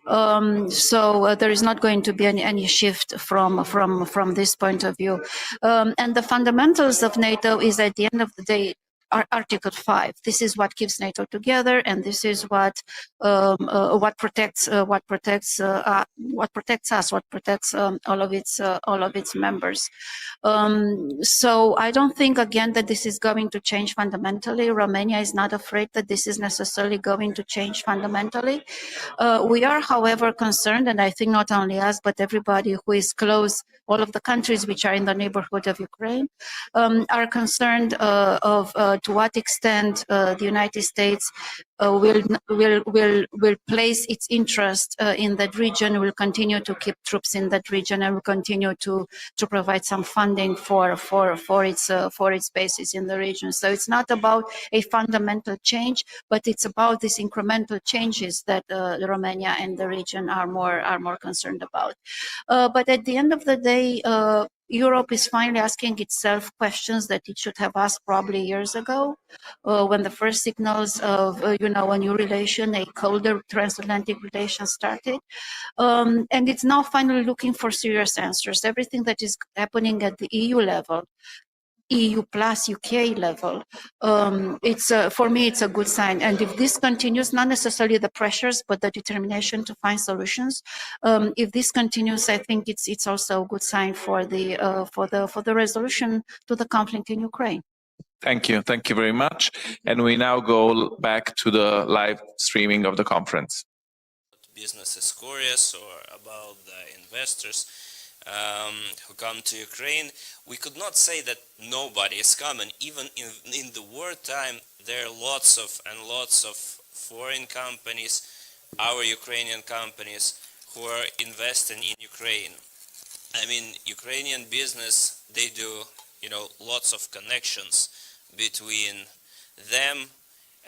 So there is not going to be any shift from this point of view. And the fundamentals of NATO is, at the end of the day, Article 5. This is what keeps NATO together, and this is what protects us, what protects all of its members. So I don't think, again, that this is going to change fundamentally. Romania is not afraid that this is necessarily going to change fundamentally. We are, however, concerned, and I think not only us, but everybody who is close, all of the countries which are in the neighborhood of Ukraine, are concerned of to what extent the United States will place its interest in that region, will continue to keep troops in that region, and will continue to provide some funding for its bases in the region. So it's not about a fundamental change, but it's about these incremental changes that Romania and the region are more concerned about. But at the end of the day, Europe is finally asking itself questions that it should have asked probably years ago, when the first signals of a new relation, a colder transatlantic relation started. And it's now finally looking for serious answers. Everything that is happening at the EU level, EU plus UK level, for me, it's a good sign. And if this continues, not necessarily the pressures, but the determination to find solutions, if this continues, I think it's also a good sign for the resolution to the conflict in Ukraine. Thank you very much. And we now go back to the live streaming of the conference. Business is curious, or about the investors who come to Ukraine, we could not say that nobody is coming. Even in the wartime, there are lots of foreign companies, our Ukrainian companies, who are investing in Ukraine. I mean, Ukrainian business, they do, lots of connections between them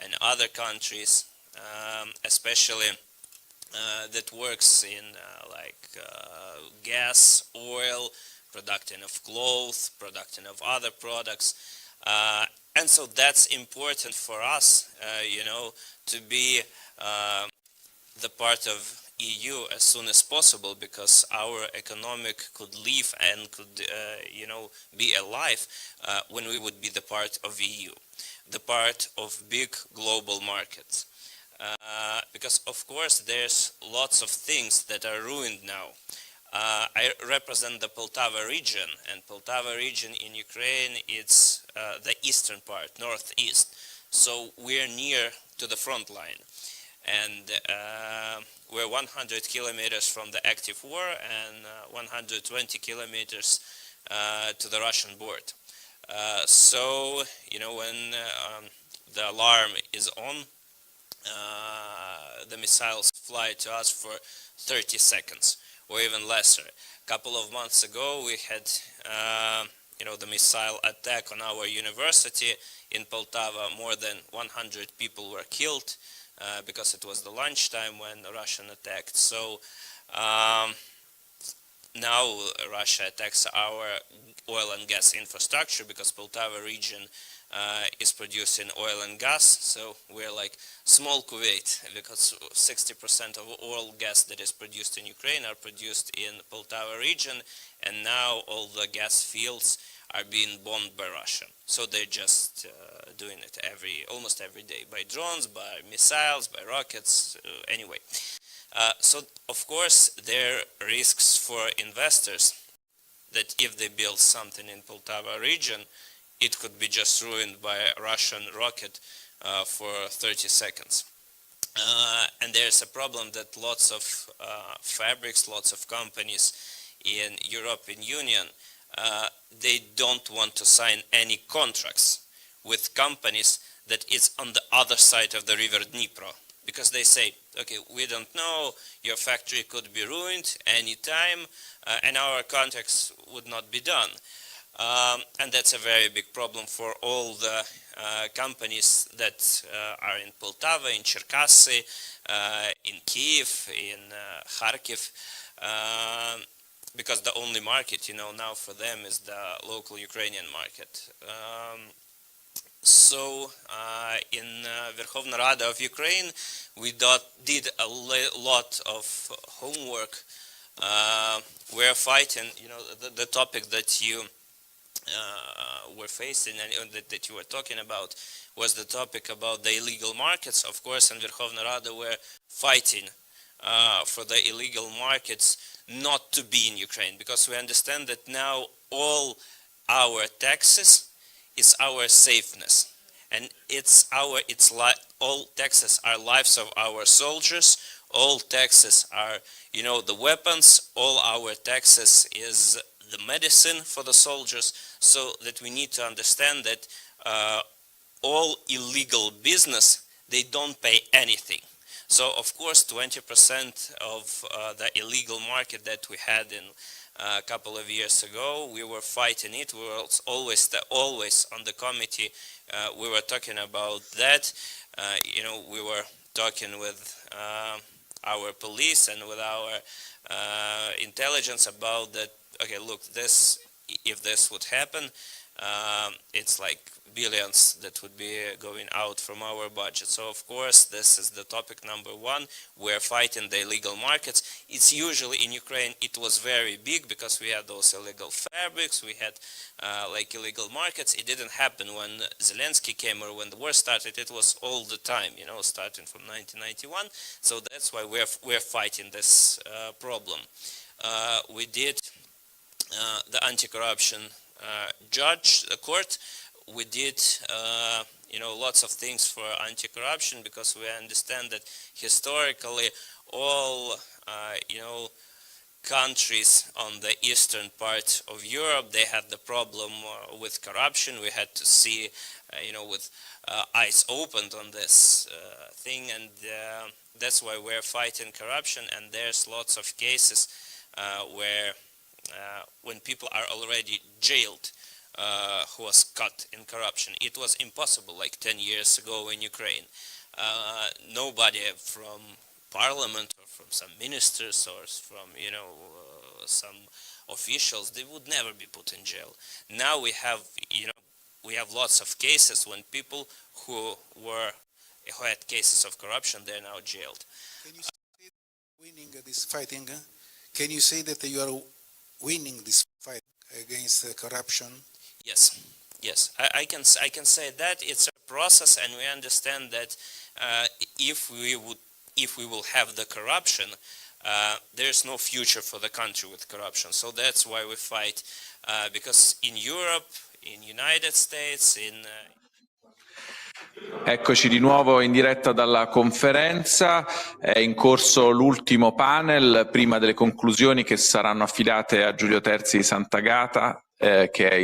and other countries, especially that works in gas, oil, production of clothes, production of other products. And so that's important for us, to be the part of EU as soon as possible, because our economic could live and could, be alive when we would be the part of EU, the part of big global markets. Because of course there's lots of things that are ruined now. I represent the Poltava region, and Poltava region in Ukraine, it's the eastern part, northeast. So we're near to the front line, and we're 100 kilometers from the active war and 120 kilometers to the Russian border. So, when the alarm is on, the missiles fly to us for 30 seconds or even lesser. A couple of months ago, we had the missile attack on our university in Poltava. More than 100 people were killed because it was the lunchtime when the Russian attacked. So now Russia attacks our oil and gas infrastructure, because Poltava region is producing oil and gas. So we're like small Kuwait, because 60% of oil gas that is produced in Ukraine are produced in Poltava region, and now all the gas fields are being bombed by Russia. So they're just doing it almost every day, by drones, by missiles, by rockets, anyway. So of course there are risks for investors that if they build something in Poltava region, it could be just ruined by a Russian rocket for 30 seconds. And there's a problem that lots of fabrics, lots of companies in European Union, they don't want to sign any contracts with companies that is on the other side of the river Dnipro, because they say, okay, we don't know, your factory could be ruined anytime, and our contracts would not be done. And that's a very big problem for all the companies that are in Poltava, in Cherkasy, in Kiev, in Kharkiv, because the only market, now for them is the local Ukrainian market. So in Verkhovna Rada of Ukraine, we did a lot of homework. We're fighting, the topic that you were facing and that you were talking about was the topic about the illegal markets. Of course, in Verkhovna Rada we're fighting for the illegal markets not to be in Ukraine, because we understand that now all our taxes is our safeness, and all taxes are lives of our soldiers, all taxes are the weapons, all our taxes is the medicine for the soldiers, so that we need to understand that all illegal business, they don't pay anything. So of course 20% of the illegal market that we had in a couple of years ago, we were fighting it. We were always on the committee, we were talking about that. We were talking with our police and with our intelligence about that. Okay, look, if this would happen, it's like billions that would be going out from our budget. So of course this is the topic number one. We're fighting the illegal markets. It's usually in Ukraine it was very big because we had those illegal fabrics, we had like illegal markets. It didn't happen when Zelensky came or when the war started. It was all the time, starting from 1991. So that's why we're fighting this problem. We did the anti-corruption court. We did lots of things for anti-corruption, because we understand that historically all countries on the eastern part of Europe, they had the problem with corruption. We had to see with eyes opened on this thing, and that's why we're fighting corruption. And there's lots of cases where when people are already jailed, who was caught in corruption. It was impossible like 10 years ago in Ukraine. Nobody from parliament or from some ministers or from some officials, they would never be put in jail. Now we have lots of cases when people who had cases of corruption, they're now jailed. Can you say winning this fighting? Can you say that you are winning this fight against corruption? Yes. I can say that it's a process, and we understand that if we will have the corruption, there's no future for the country with corruption. So that's why we fight, because in Europe, in United States, Eccoci di nuovo in diretta dalla conferenza, è in corso l'ultimo panel prima delle conclusioni che saranno affidate a Giulio Terzi di Sant'Agata, che è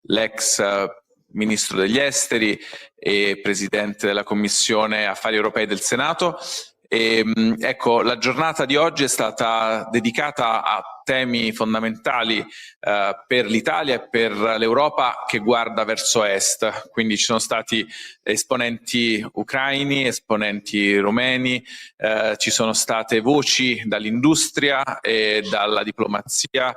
l'ex Ministro degli Esteri e Presidente della Commissione Affari Europei del Senato. Ecco, la giornata di oggi è stata dedicata a temi fondamentali per l'Italia e per l'Europa che guarda verso est, quindi ci sono stati esponenti ucraini, esponenti rumeni, ci sono state voci dall'industria e dalla diplomazia.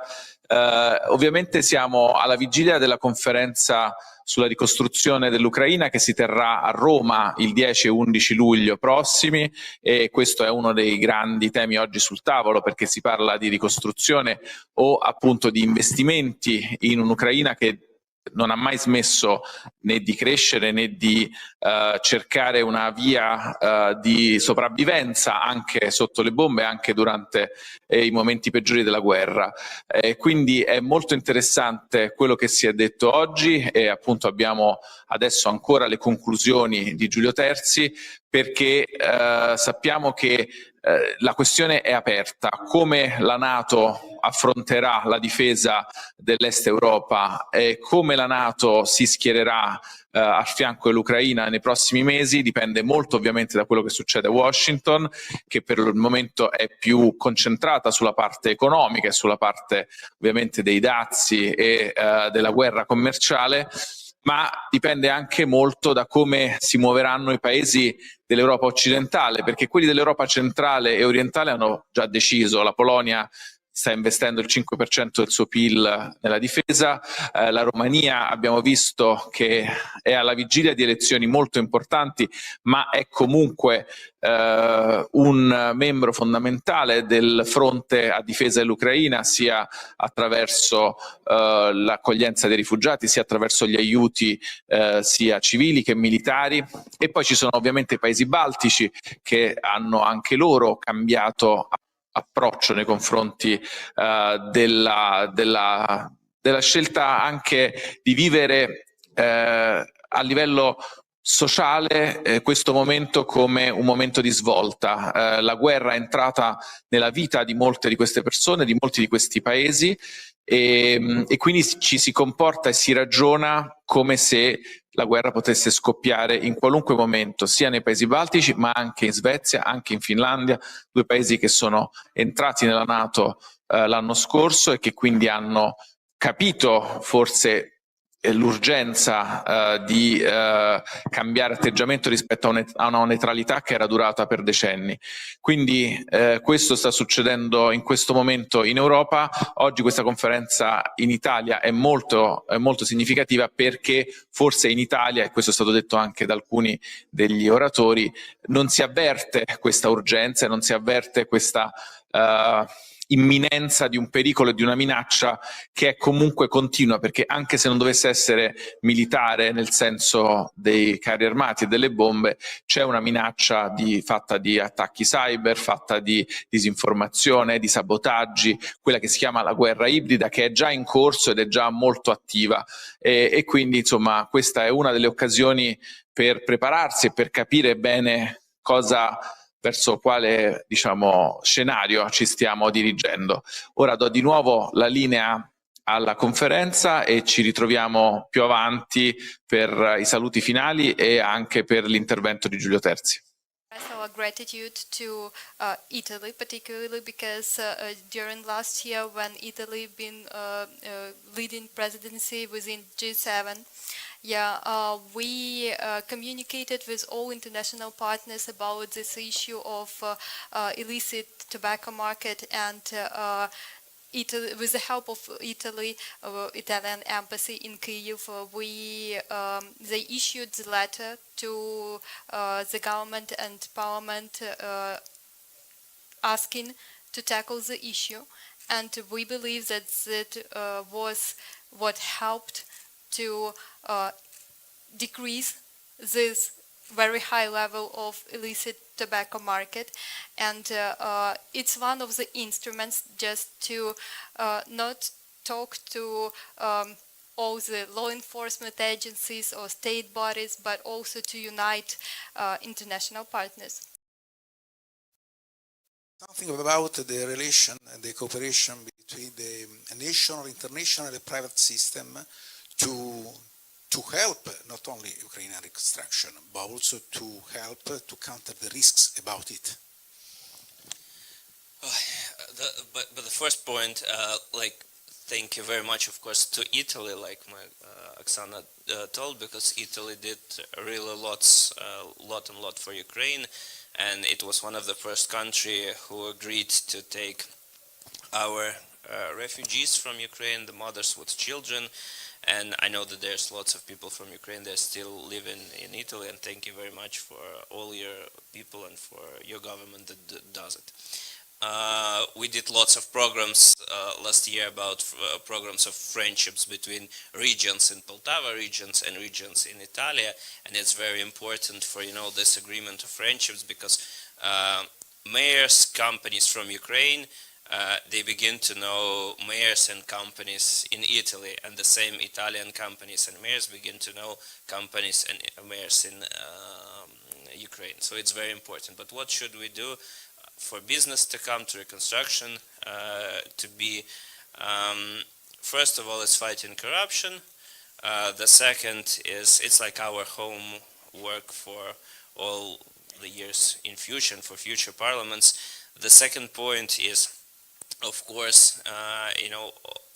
Ovviamente siamo alla vigilia della conferenza sulla ricostruzione dell'Ucraina che si terrà a Roma il 10 e 11 luglio prossimi, e questo è uno dei grandi temi oggi sul tavolo, perché si parla di ricostruzione o appunto di investimenti in un'Ucraina che non ha mai smesso né di crescere né di cercare una via di sopravvivenza anche sotto le bombe, anche durante i momenti peggiori della guerra. Quindi è molto interessante quello che si è detto oggi, e appunto abbiamo adesso ancora le conclusioni di Giulio Terzi, perché sappiamo che la questione è aperta. Come la NATO affronterà la difesa dell'Est Europa e come la NATO si schiererà a fianco dell'Ucraina nei prossimi mesi dipende molto ovviamente da quello che succede a Washington, che per il momento è più concentrata sulla parte economica e sulla parte ovviamente dei dazi e della guerra commerciale, ma dipende anche molto da come si muoveranno i paesi dell'Europa occidentale, perché quelli dell'Europa centrale e orientale hanno già deciso. La Polonia sta investendo il 5% del suo PIL nella difesa, la Romania abbiamo visto che è alla vigilia di elezioni molto importanti, ma è comunque un membro fondamentale del fronte a difesa dell'Ucraina, sia attraverso l'accoglienza dei rifugiati, sia attraverso gli aiuti sia civili che militari. E poi ci sono ovviamente i paesi baltici che hanno anche loro cambiato approccio nei confronti della scelta anche di vivere a livello sociale questo momento come un momento di svolta. La guerra è entrata nella vita di molte di queste persone, di molti di questi paesi, e quindi ci si comporta e si ragiona come se la guerra potesse scoppiare in qualunque momento, sia nei paesi baltici ma anche in Svezia, anche in Finlandia, due paesi che sono entrati nella NATO l'anno scorso e che quindi hanno capito forse l'urgenza di cambiare atteggiamento rispetto a una neutralità che era durata per decenni. Quindi questo sta succedendo in questo momento in Europa. Oggi questa conferenza in Italia è molto significativa perché forse in Italia, e questo è stato detto anche da alcuni degli oratori, non si avverte questa urgenza, non si avverte questa imminenza di un pericolo e di una minaccia che è comunque continua, perché anche se non dovesse essere militare nel senso dei carri armati e delle bombe, c'è una minaccia fatta di attacchi cyber, fatta di disinformazione, di sabotaggi, quella che si chiama la guerra ibrida, che è già in corso ed è già molto attiva, e quindi insomma questa è una delle occasioni per prepararsi e per capire bene verso quale, diciamo, scenario ci stiamo dirigendo. Ora do di nuovo la linea alla conferenza e ci ritroviamo più avanti per i saluti finali e anche per l'intervento di Giulio Terzi. Our gratitude to Italy, particularly because during last year when Italy been leading presidency within G7, we communicated with all international partners about this issue of illicit tobacco market, and Italy, with the help of Italy, Italian embassy in Kyiv, they issued the letter to the government and parliament asking to tackle the issue, and we believe that that was what helped to decrease this very high level of illicit tobacco market, and it's one of the instruments just to not talk to all the law enforcement agencies or state bodies, but also to unite international partners. Something about the relation and the cooperation between the national, international, and the private system to help not only Ukrainian reconstruction, but also to help to counter the risks about it. But the first point, thank you very much, of course, to Italy, like my Oksana told, because Italy did really a lot for Ukraine, and it was one of the first country who agreed to take our refugees from Ukraine, the mothers with children. And I know that there's lots of people from Ukraine that still living in Italy, and thank you very much for all your people and for your government that does it. We did lots of programs last year about programs of friendships between regions in Poltava regions and regions in Italia, and it's very important for this agreement of friendships because mayors, companies from Ukraine, they begin to know mayors and companies in Italy, and the same Italian companies and mayors begin to know companies and mayors in Ukraine. So it's very important. But what should we do for business to come to reconstruction? To be, first of all, is fighting corruption. The second is it's like our homework for all the years in future and for future parliaments. The second point is, of course,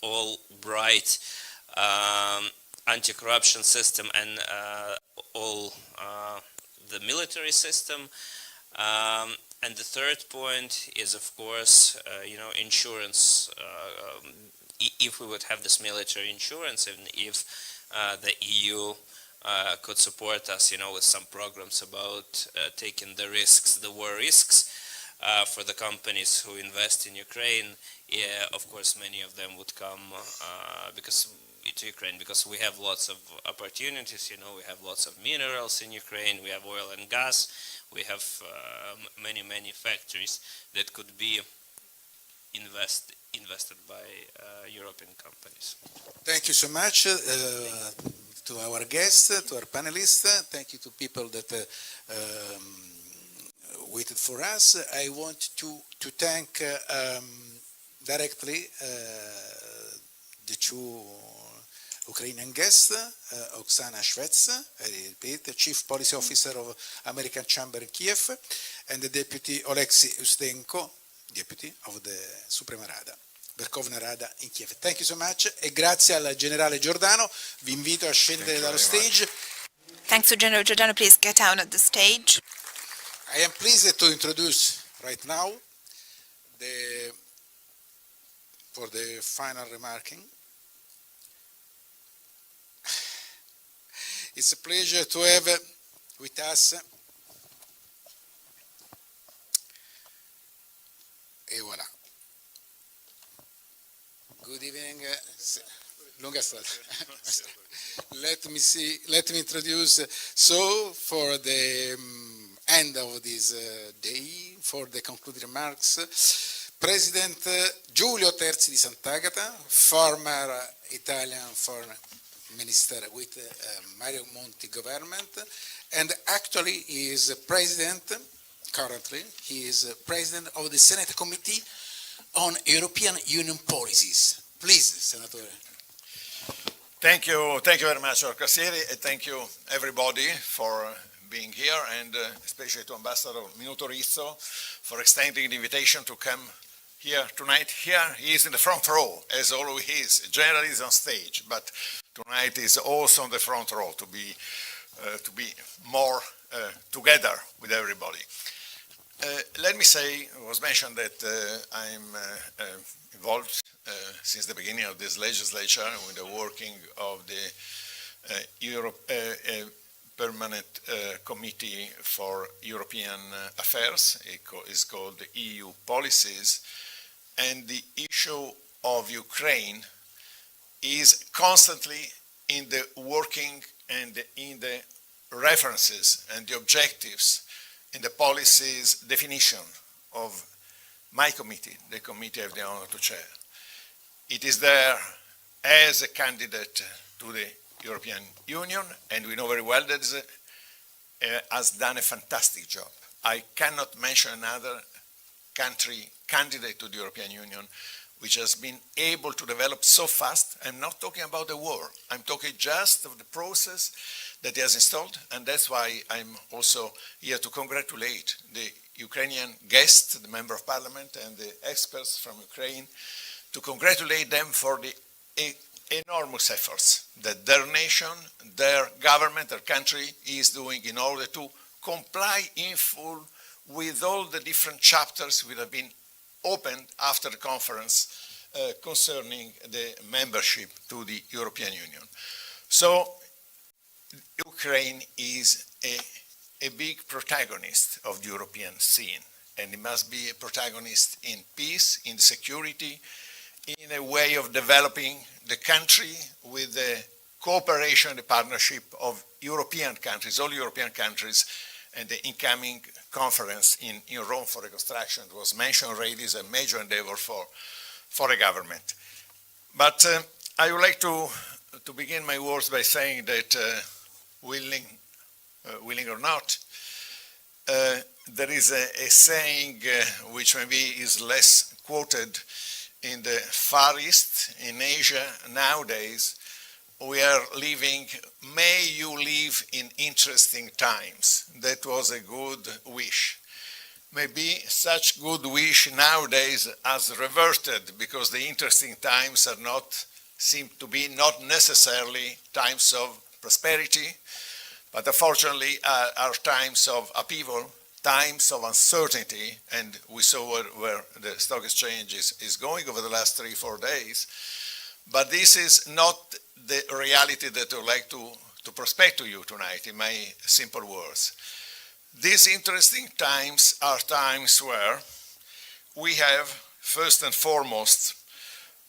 all bright anti-corruption system and all the military system. And the third point is, of course, insurance. If we would have this military insurance, and if the EU could support us, with some programs about taking the risks, the war risks, for the companies who invest in Ukraine, of course, many of them would come to Ukraine because we have lots of opportunities. We have lots of minerals in Ukraine. We have oil and gas. We have many factories that could be invested by European companies. Thank you so much to our guests, to our panelists. Thank you to people that waited for us. I want to thank directly the two Ukrainian guests, Oksana Shvets, I repeat, Chief Policy Officer of American Chamber in Kiev, and the Deputy Oleksiy Ustenko, Deputy of the Suprema Rada, Verkhovna Rada in Kiev. Thank you so much, e grazie al Generale Giordano. Vi invito a scendere dallo stage. Thanks to General Giordano. Please get down at the stage. I am pleased to introduce right now for the final remarking. It's a pleasure to have with us et voilà. Good evening. Lunga strada. Let me introduce, so for the end of this day, for the concluding remarks, President Giulio Terzi di Sant'Agata, former Italian Foreign Minister with Mario Monti government, and actually he is president, currently, he is president of the Senate Committee on European Union Policies. Please, Senatore. Thank you very much, Orcasieri, and thank you everybody for being here, and especially to Ambassador Minuto Rizzo for extending the invitation to come here tonight. Here he is in the front row, as always he is. Generally is on stage, but tonight is also on the front row to be more together with everybody. Let me say, it was mentioned that I'm involved since the beginning of this legislature with the working of the Permanent Committee for European Affairs. It is called the EU Policies, and the issue of Ukraine is constantly in the working and in the references and the objectives in the policies definition of my committee, the committee I have the honor to chair. It is there as a candidate to the European Union, and we know very well that it has done a fantastic job. I cannot mention another country candidate to the European Union which has been able to develop so fast. I'm not talking about the war. I'm talking just of the process that he has installed, and that's why I'm also here to congratulate the Ukrainian guests, the Member of Parliament, and the experts from Ukraine, to congratulate them for the enormous efforts that their nation, their government, their country is doing in order to comply in full with all the different chapters that have been opened after the conference concerning the membership to the European Union. So Ukraine is a big protagonist of the European scene, and it must be a protagonist in peace, in security, in a way of developing the country with the cooperation and the partnership of European countries, all European countries, and the incoming conference in Rome for reconstruction was mentioned already as a major endeavor for the government. But I would like to begin my words by saying that willing or not, there is a saying which maybe is less quoted in the Far East, in Asia nowadays, we are living, may you live in interesting times. That was a good wish. Maybe such good wish nowadays has reverted because the interesting times are not, seem to be not necessarily times of prosperity, but unfortunately are times of upheaval, times of uncertainty, and we saw where the stock exchange is going over the last 3-4 days. But this is not the reality that I would like to prospect to you tonight in my simple words. These interesting times are times where we have, first and foremost,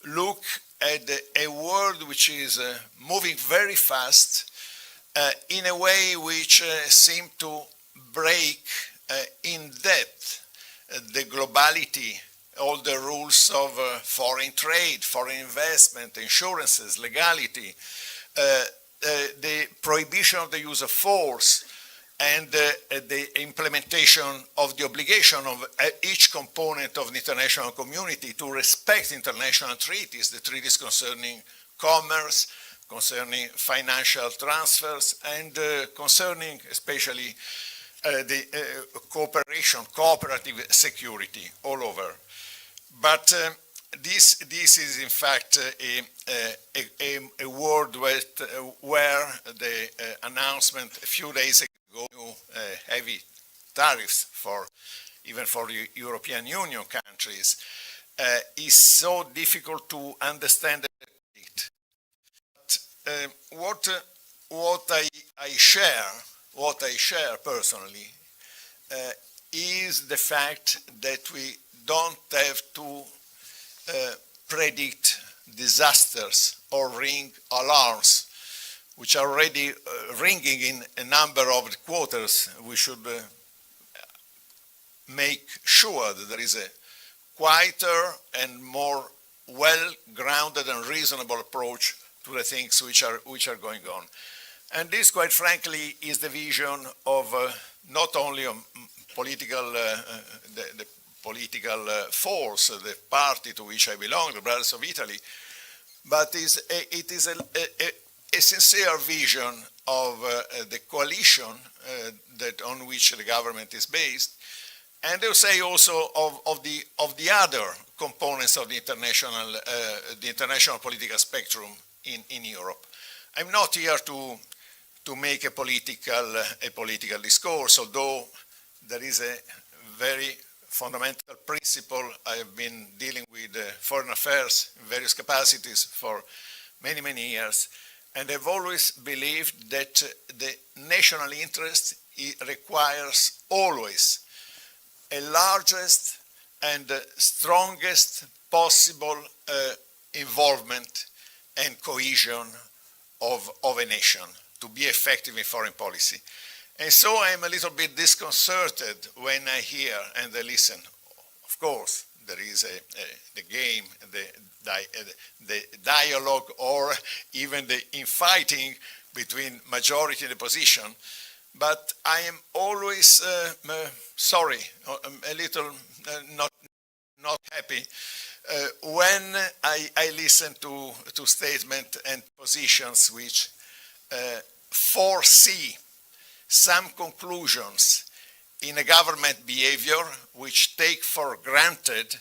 look at a world which is moving very fast in a way which seems to break in depth the globality, all the rules of foreign trade, foreign investment, insurances, legality, the prohibition of the use of force, and the implementation of the obligation of each component of the international community to respect international treaties, the treaties concerning commerce, concerning financial transfers, and concerning especially the cooperation, cooperative security all over. But this is in fact a world where the announcement a few days ago, heavy tariffs even for the European Union countries, is so difficult to understand. But what I share personally is the fact that we don't have to predict disasters or ring alarms, which are already ringing in a number of quarters. We should make sure that there is a quieter and more well-grounded and reasonable approach to the things which are going on. And this, quite frankly, is the vision of not only political, the political force, the party to which I belong, the Brothers of Italy, but it is a sincere vision of the coalition on which the government is based, and they'll say also of the other components of the international political spectrum in Europe. I'm not here to make a political discourse, although there is a very fundamental principle. I have been dealing with foreign affairs in various capacities for many, many years, and I've always believed that the national interest requires always a largest and strongest possible involvement and cohesion of a nation to be effective in foreign policy. And so I'm a little bit disconcerted when I hear and I listen. Of course, there is the game, the dialogue, or even the infighting between majority and opposition. But I am always sorry, a little not happy when I listen to statements and positions which foresee some conclusions in a government behavior which take for granted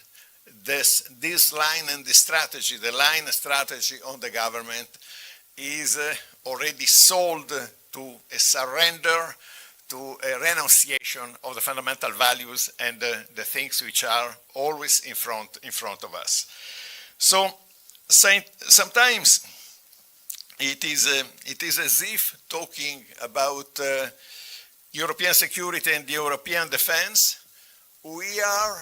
this line and this strategy, the line and strategy on the government is already sold to a surrender, to a renunciation of the fundamental values and the things which are always in front of us. So sometimes it is as if talking about European security and European defense, we are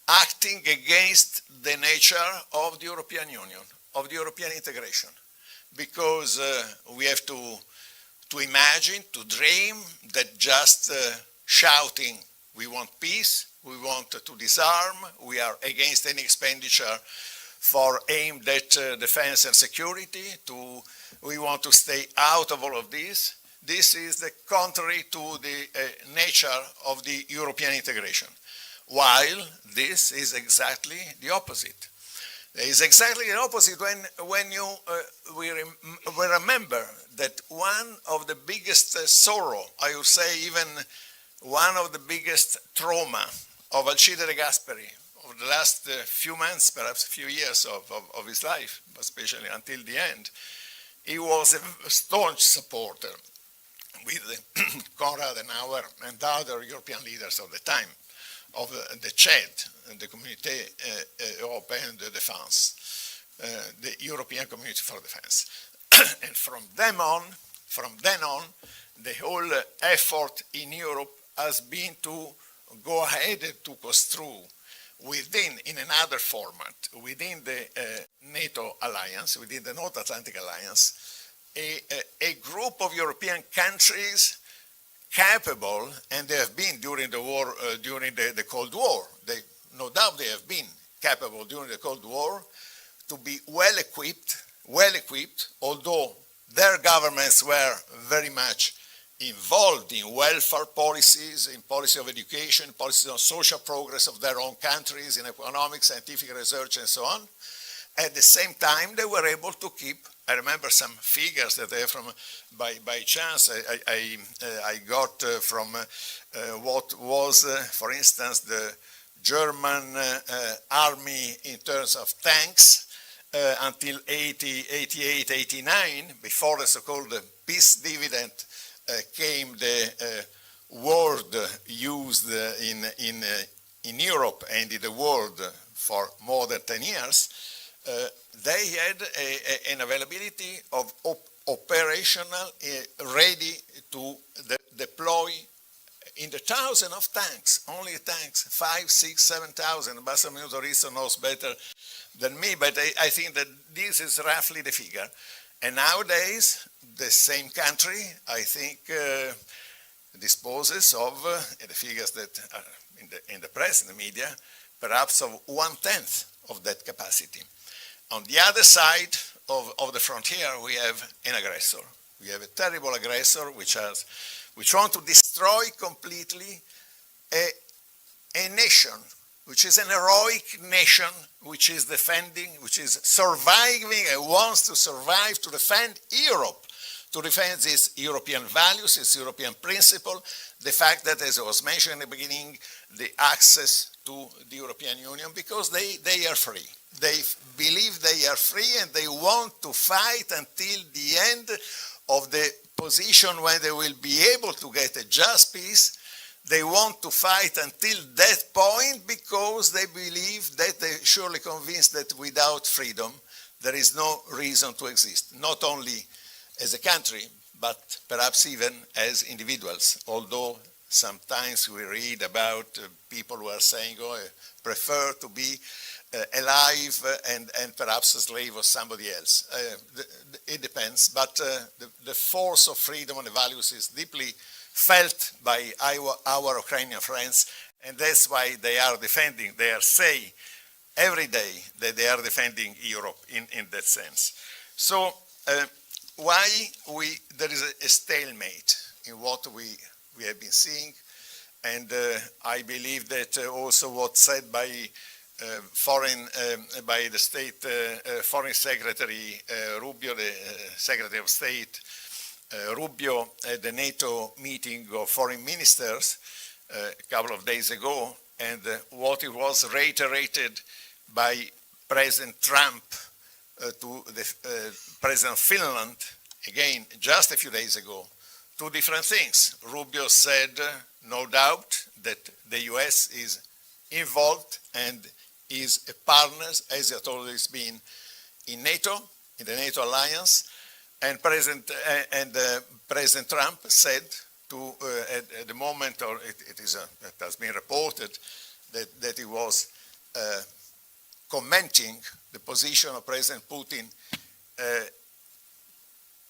acting against the nature of the European Union, of the European integration, because we have to imagine, to dream that just shouting, we want peace, we want to disarm, we are against any expenditure aimed at defense and security, we want to stay out of all of this. This is the contrary to the nature of the European integration, while this is exactly the opposite. It's exactly the opposite when we remember that one of the biggest sorrow, I would say even one of the biggest trauma of Alcide de Gasperi of the last few months, perhaps a few years of his life, especially until the end, he was a staunch supporter with Konrad Adenauer and other European leaders of the time of the CHED, the Communauté Européenne de Défense, the European Community for Defense. And from then on, the whole effort in Europe has been to go ahead and to construe in another format, within the NATO alliance, within the North Atlantic Alliance, a group of European countries capable, and they have been during the war, during the Cold War. No doubt they have been capable during the Cold War to be well equipped, although their governments were very much involved in welfare policies, in policy of education, policies on social progress of their own countries, in economic, scientific research, and so on. At the same time, they were able to keep, I remember some figures that I from, by chance, I got from what was, for instance, the German army in terms of tanks until 88, 89, before the so-called peace dividend came the word used in Europe and in the world for more than 10 years. They had an availability of operational, ready to deploy in the thousands of tanks, only tanks, 5, 6, 7,000. Ambassador Minutoristo knows better than me, but I think that this is roughly the figure. And nowadays, the same country, I think, disposes of, the figures that are in the press, in the media, perhaps of 1/10 of that capacity. On the other side of the frontier, we have an aggressor. We have a terrible aggressor which wants to destroy completely a nation, which is an heroic nation, which is defending, which is surviving and wants to survive to defend Europe, to defend its European values, its European principle, the fact that, as I was mentioning in the beginning, the access to the European Union, because they are free. They believe they are free and they want to fight until the end of the position when they will be able to get a just peace. They want to fight until that point because they believe that they're surely convinced that without freedom there is no reason to exist, not only as a country, but perhaps even as individuals, although sometimes we read about people who are saying, oh, I prefer to be alive and perhaps a slave of somebody else. It depends, but the force of freedom and the values is deeply felt by our Ukrainian friends, and that's why they are defending, they are saying every day that they are defending Europe in that sense. So why there is a stalemate in what we have been seeing, and I believe that also what's said by by the State Foreign Secretary Rubio, the Secretary of State Rubio, at the NATO meeting of foreign ministers a couple of days ago, and what it was reiterated by President Trump to the President of Finland, again, just a few days ago, two different things. Rubio said, no doubt, that the US is involved and is a partner, as it always been, in NATO, in the NATO alliance, and President Trump said to, at the moment, or it has been reported, that he was commenting the position of President Putin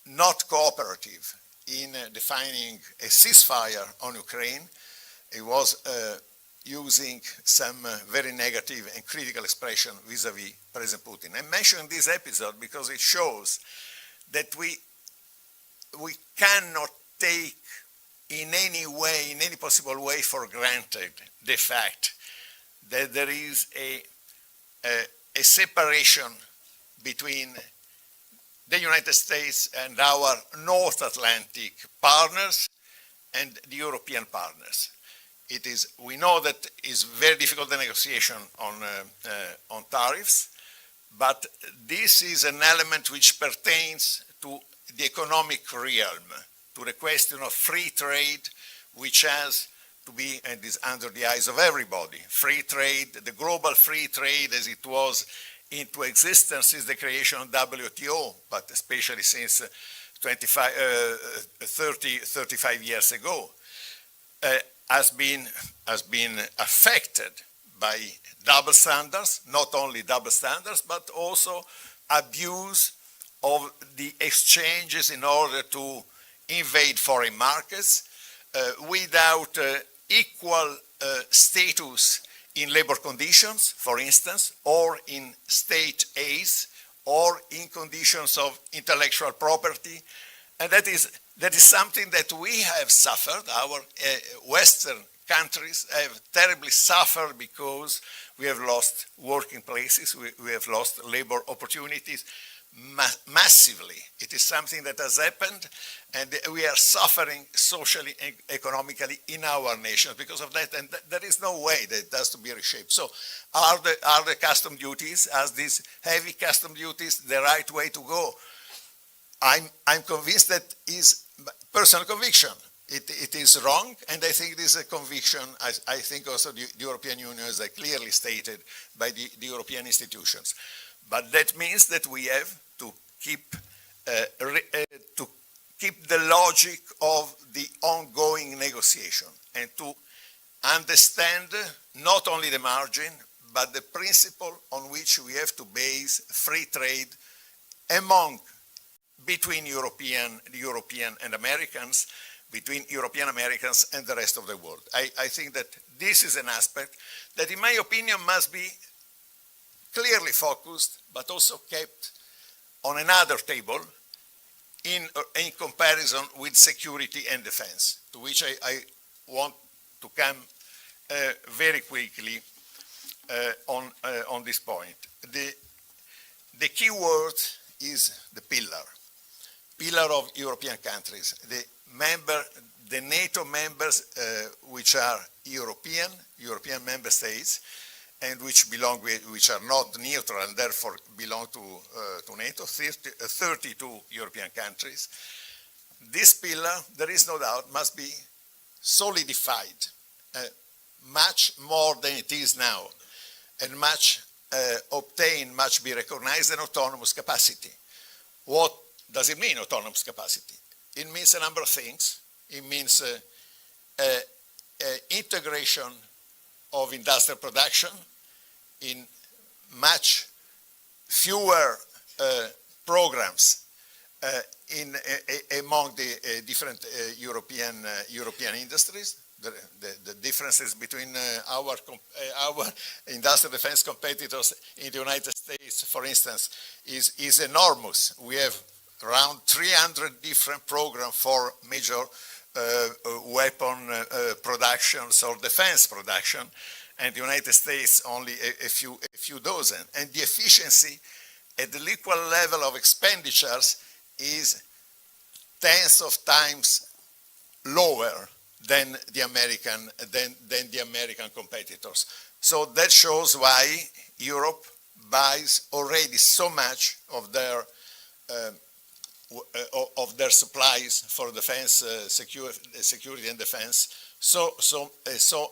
not cooperative in defining a ceasefire on Ukraine. He was using some very negative and critical expression vis-à-vis President Putin. I mention this episode because it shows that we cannot take in any way, in any possible way, for granted the fact that there is a separation between the United States and our North Atlantic partners and the European partners. We know that it's very difficult the negotiation on tariffs, but this is an element which pertains to the economic realm, to the question of free trade, which has to be, and is under the eyes of everybody. Free trade, the global free trade as it was into existence since the creation of WTO, but especially since 35 years ago, has been affected by double standards, not only double standards, but also abuse of the exchanges in order to invade foreign markets without equal status in labor conditions, for instance, or in state aids, or in conditions of intellectual property. And that is something that we have suffered. Our Western countries have terribly suffered because we have lost working places, we have lost labor opportunities massively. It is something that has happened, and we are suffering socially and economically in our nation because of that, and there is no way that it has to be reshaped. So are the custom duties, as these heavy custom duties, the right way to go? I'm convinced that is personal conviction. It is wrong, and I think this is a conviction. I think also the European Union has clearly stated by the European institutions. But that means that we have to keep the logic of the ongoing negotiation and to understand not only the margin, but the principle on which we have to base free trade between European and Americans, between European Americans and the rest of the world. I think that this is an aspect that, in my opinion, must be clearly focused, but also kept on another table in comparison with security and defense, to which I want to come very quickly on this point. The key word is the pillar of European countries. The NATO members, which are European member states, and which are not neutral and therefore belong to NATO, 32 European countries. This pillar, there is no doubt, must be solidified much more than it is now, and must be recognized an autonomous capacity. What does it mean, autonomous capacity? It means a number of things. It means integration of industrial production in much fewer programs among the different European industries. The differences between our industrial defense competitors in the United States, for instance, is enormous. We have around 300 different programs for major weapon productions or defense production, and the United States only a few dozen. And the efficiency at the equal level of expenditures is tens of times lower than the American competitors. So that shows why Europe buys already so much of their supplies for defense, security and defense. So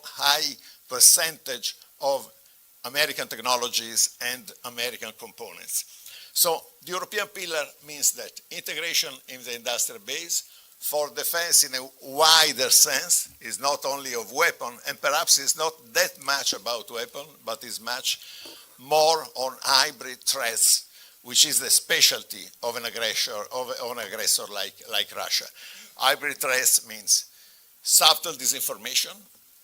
high percentage of American technologies and American components. So the European pillar means that integration in the industrial base for defense in a wider sense is not only of weapon, and perhaps it's not that much about weapon, but is much more on hybrid threats, which is the specialty of an aggressor like Russia. Hybrid threats means subtle disinformation.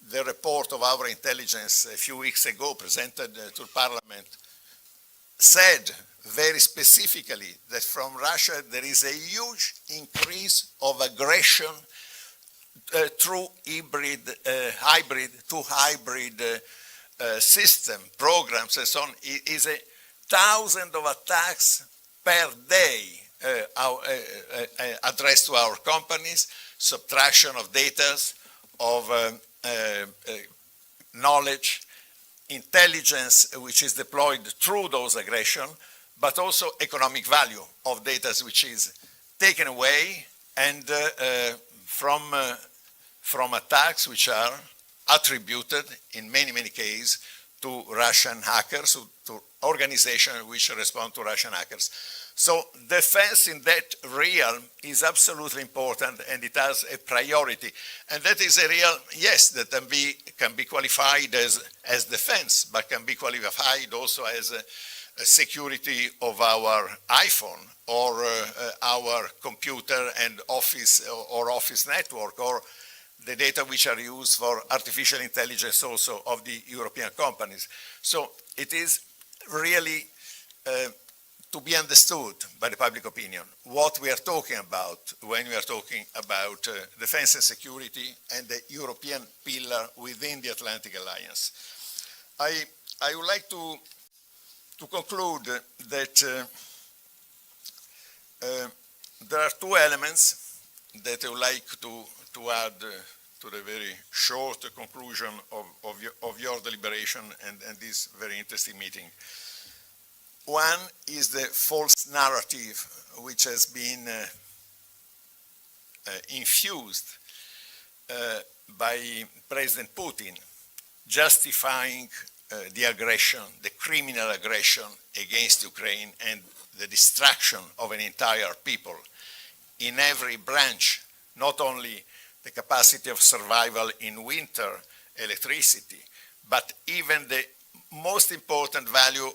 The report of our intelligence a few weeks ago presented to Parliament said very specifically that from Russia there is a huge increase of aggression through hybrid system, programs and so on. It is thousands of attacks per day addressed to our companies, subtraction of data, of knowledge, intelligence which is deployed through those aggression, but also economic value of data which is taken away and from attacks which are attributed in many cases to Russian hackers, to organizations which respond to Russian hackers. So defense in that realm is absolutely important, and it has a priority. And that is a real, yes, that can be qualified as defense, but can be qualified also as a security of our iPhone or our computer and office or office network, or the data which are used for artificial intelligence also of the European companies. So it is really to be understood by the public opinion what we are talking about when we are talking about defense and security and the European pillar within the Atlantic Alliance. I would like to conclude that there are two elements that I would like to add to the very short conclusion of your deliberation and this very interesting meeting. One is the false narrative which has been infused by President Putin, justifying the aggression, the criminal aggression against Ukraine and the destruction of an entire people in every branch, not only the capacity of survival in winter, electricity, but even the most important value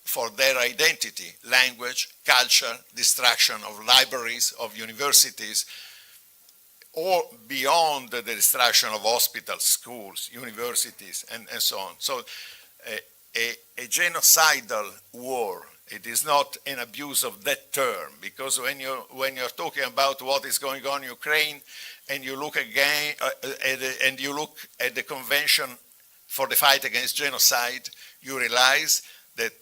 for their identity, language, culture, destruction of libraries, of universities, or beyond the destruction of hospitals, schools, universities, and so on. So a genocidal war, it is not an abuse of that term, because when you're talking about what is going on in Ukraine, and you look again, and you look at the Convention for the Fight Against Genocide, you realize that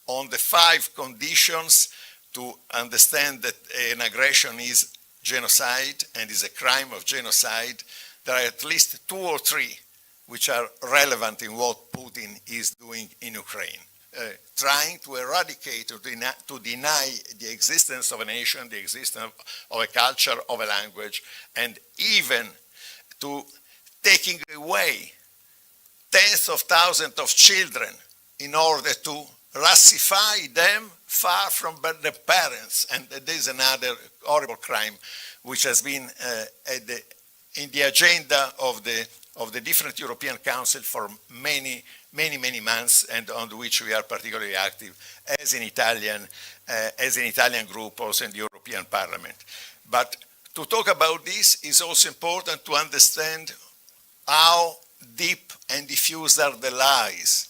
on the 5 conditions to understand that an aggression is genocide and is a crime of genocide, there are at least 2 or 3 which are relevant in what Putin is doing in Ukraine. Trying to eradicate, to deny the existence of a nation, the existence of a culture, of a language, and even to taking away tens of thousands of children in order to rassify them far from their parents. And this is another horrible crime which has been in the agenda of the different European Council for many months, and on which we are particularly active as an Italian group also in the European Parliament. But to talk about this is also important to understand how deep and diffuse are the lies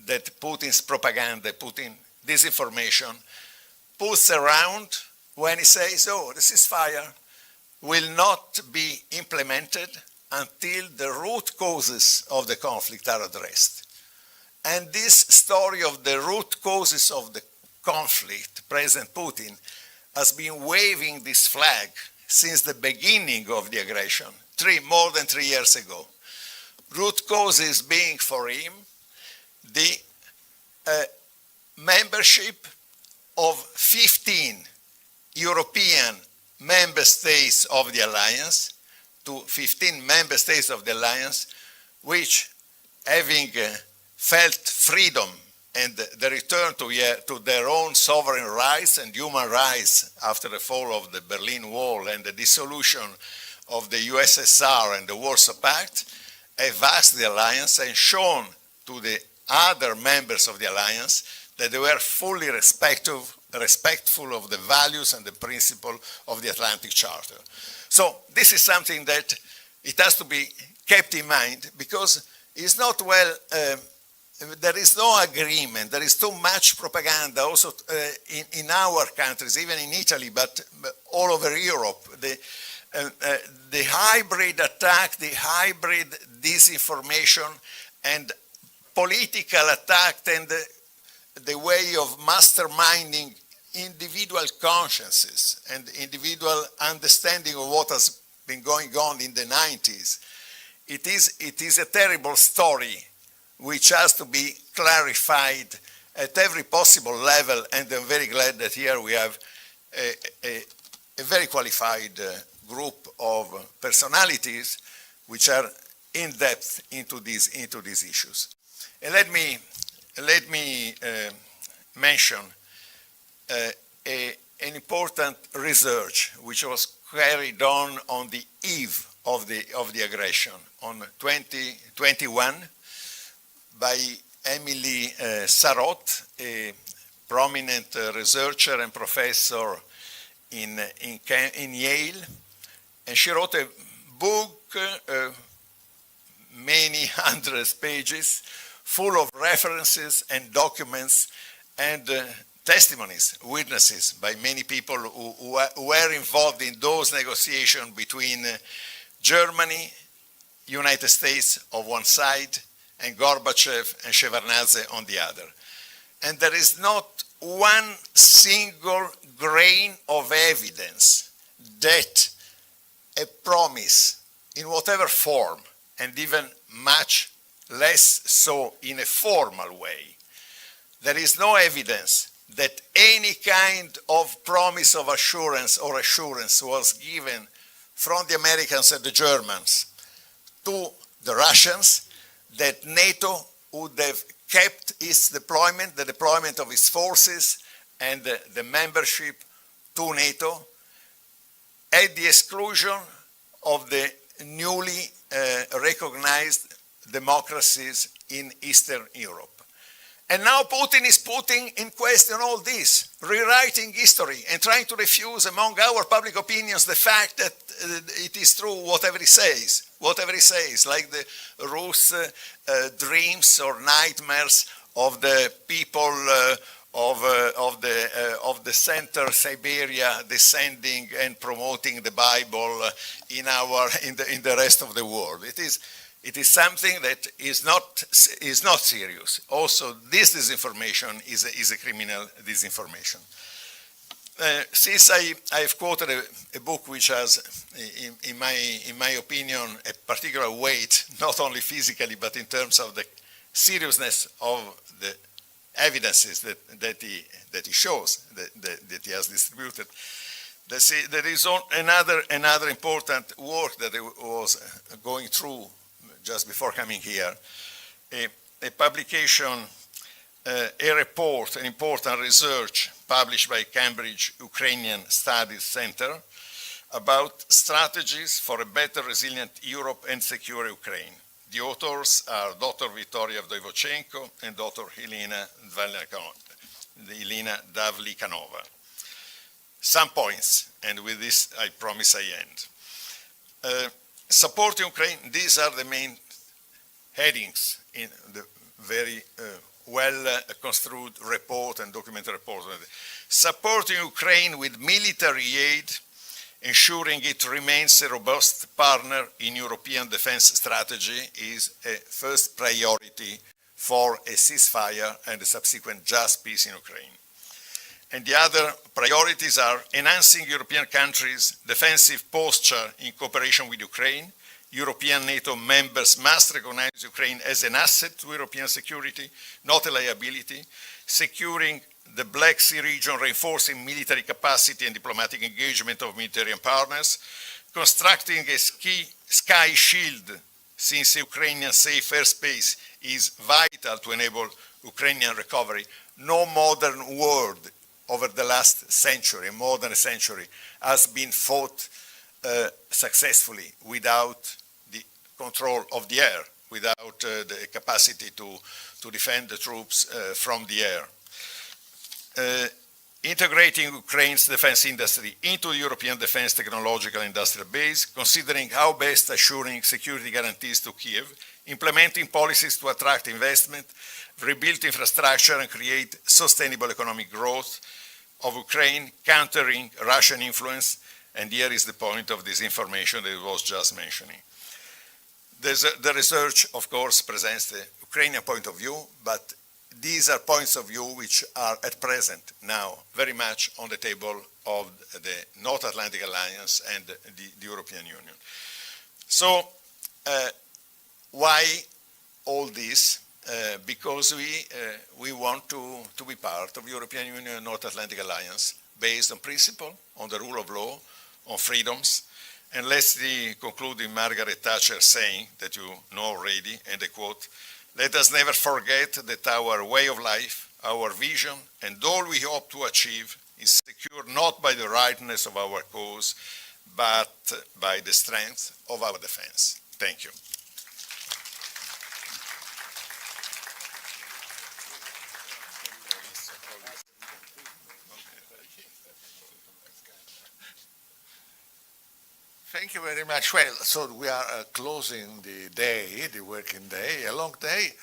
that Putin's propaganda, Putin disinformation puts around when he says, oh, the ceasefire will not be implemented until the root causes of the conflict are addressed. And this story of the root causes of the conflict, President Putin has been waving this flag since the beginning of the aggression, more than 3 years ago. Root causes being for him the membership of 15 European member states of the alliance, to 15 member states of the alliance, which, having felt freedom and the return to their own sovereign rights and human rights after the fall of the Berlin Wall and the dissolution of the USSR and the Warsaw Pact, have asked the alliance and shown to the other members of the alliance that they were fully respectful of the values and the principle of the Atlantic Charter. So this is something that it has to be kept in mind, because it's not well, there is no agreement, there is too much propaganda also in our countries, even in Italy, but all over Europe. The hybrid attack, the hybrid disinformation and political attack and the way of masterminding individual consciences and individual understanding of what has been going on in the 90s. It is a terrible story which has to be clarified at every possible level, and I'm very glad that here we have a very qualified group of personalities which are in depth into these issues. And let me mention an important research which was carried on the eve of the aggression on 2021 by Emily Sarot, a prominent researcher and professor in Yale, and she wrote a book, many hundreds pages, full of references and documents and testimonies, witnesses by many people who were involved in those negotiations between Germany, United States on one side, and Gorbachev and Shevardnadze on the other. And there is not one single grain of evidence that a promise in whatever form, and even much less so in a formal way, there is no evidence that any kind of promise of assurance or assurance was given from the Americans and the Germans to the Russians that NATO would have kept its deployment, the deployment of its forces and the membership to NATO at the exclusion of the newly recognized democracies in Eastern Europe. And now Putin is putting in question all this, rewriting history and trying to refuse among our public opinions the fact that it is true whatever he says, like the Rus dreams or nightmares of the people of the center Siberia descending and promoting the Bible in the rest of the world. It is something that is not serious. Also, this disinformation is a criminal disinformation. Since I have quoted a book which has, in my opinion, a particular weight, not only physically, but in terms of the seriousness of the evidences that he shows, that he has distributed, there is another important work that I was going through just before coming here, a publication, a report, an important research published by Cambridge Ukrainian Studies Center about strategies for a better resilient Europe and secure Ukraine. The authors are Dr. Victoria Vdoivchenko and Dr. Helena Davlikanova. Some points, and with this I promise I end. Supporting Ukraine, these are the main headings in the very well-construed report and documented report. Supporting Ukraine with military aid, ensuring it remains a robust partner in European defense strategy is a first priority for a ceasefire and a subsequent just peace in Ukraine. And the other priorities are enhancing European countries' defensive posture in cooperation with Ukraine. European NATO members must recognize Ukraine as an asset to European security, not a liability. Securing the Black Sea region, reinforcing military capacity and diplomatic engagement of military partners. Constructing a sky shield, since Ukrainian safe airspace is vital to enable Ukrainian recovery. No modern world over the last century, more than a century, has been fought successfully without the control of the air, without the capacity to defend the troops from the air. Integrating Ukraine's defense industry into the European defense technological industrial base, considering how best assuring security guarantees to Kiev, implementing policies to attract investment, rebuild infrastructure and create sustainable economic growth of Ukraine, countering Russian influence, and here is the point of this information that I was just mentioning. The research, of course, presents the Ukrainian point of view, but these are points of view which are at present now very much on the table of the North Atlantic Alliance and the European Union. So why all this? Because we want to be part of the European Union and North Atlantic Alliance based on principle, on the rule of law, on freedoms. And let's conclude in Margaret Thatcher saying that you know already, and I quote, "Let us never forget that our way of life, our vision, and all we hope to achieve is secured not by the rightness of our cause, but by the strength of our defense." Thank you. Thank you very much. Well, so we are closing the day, the working day, a long day.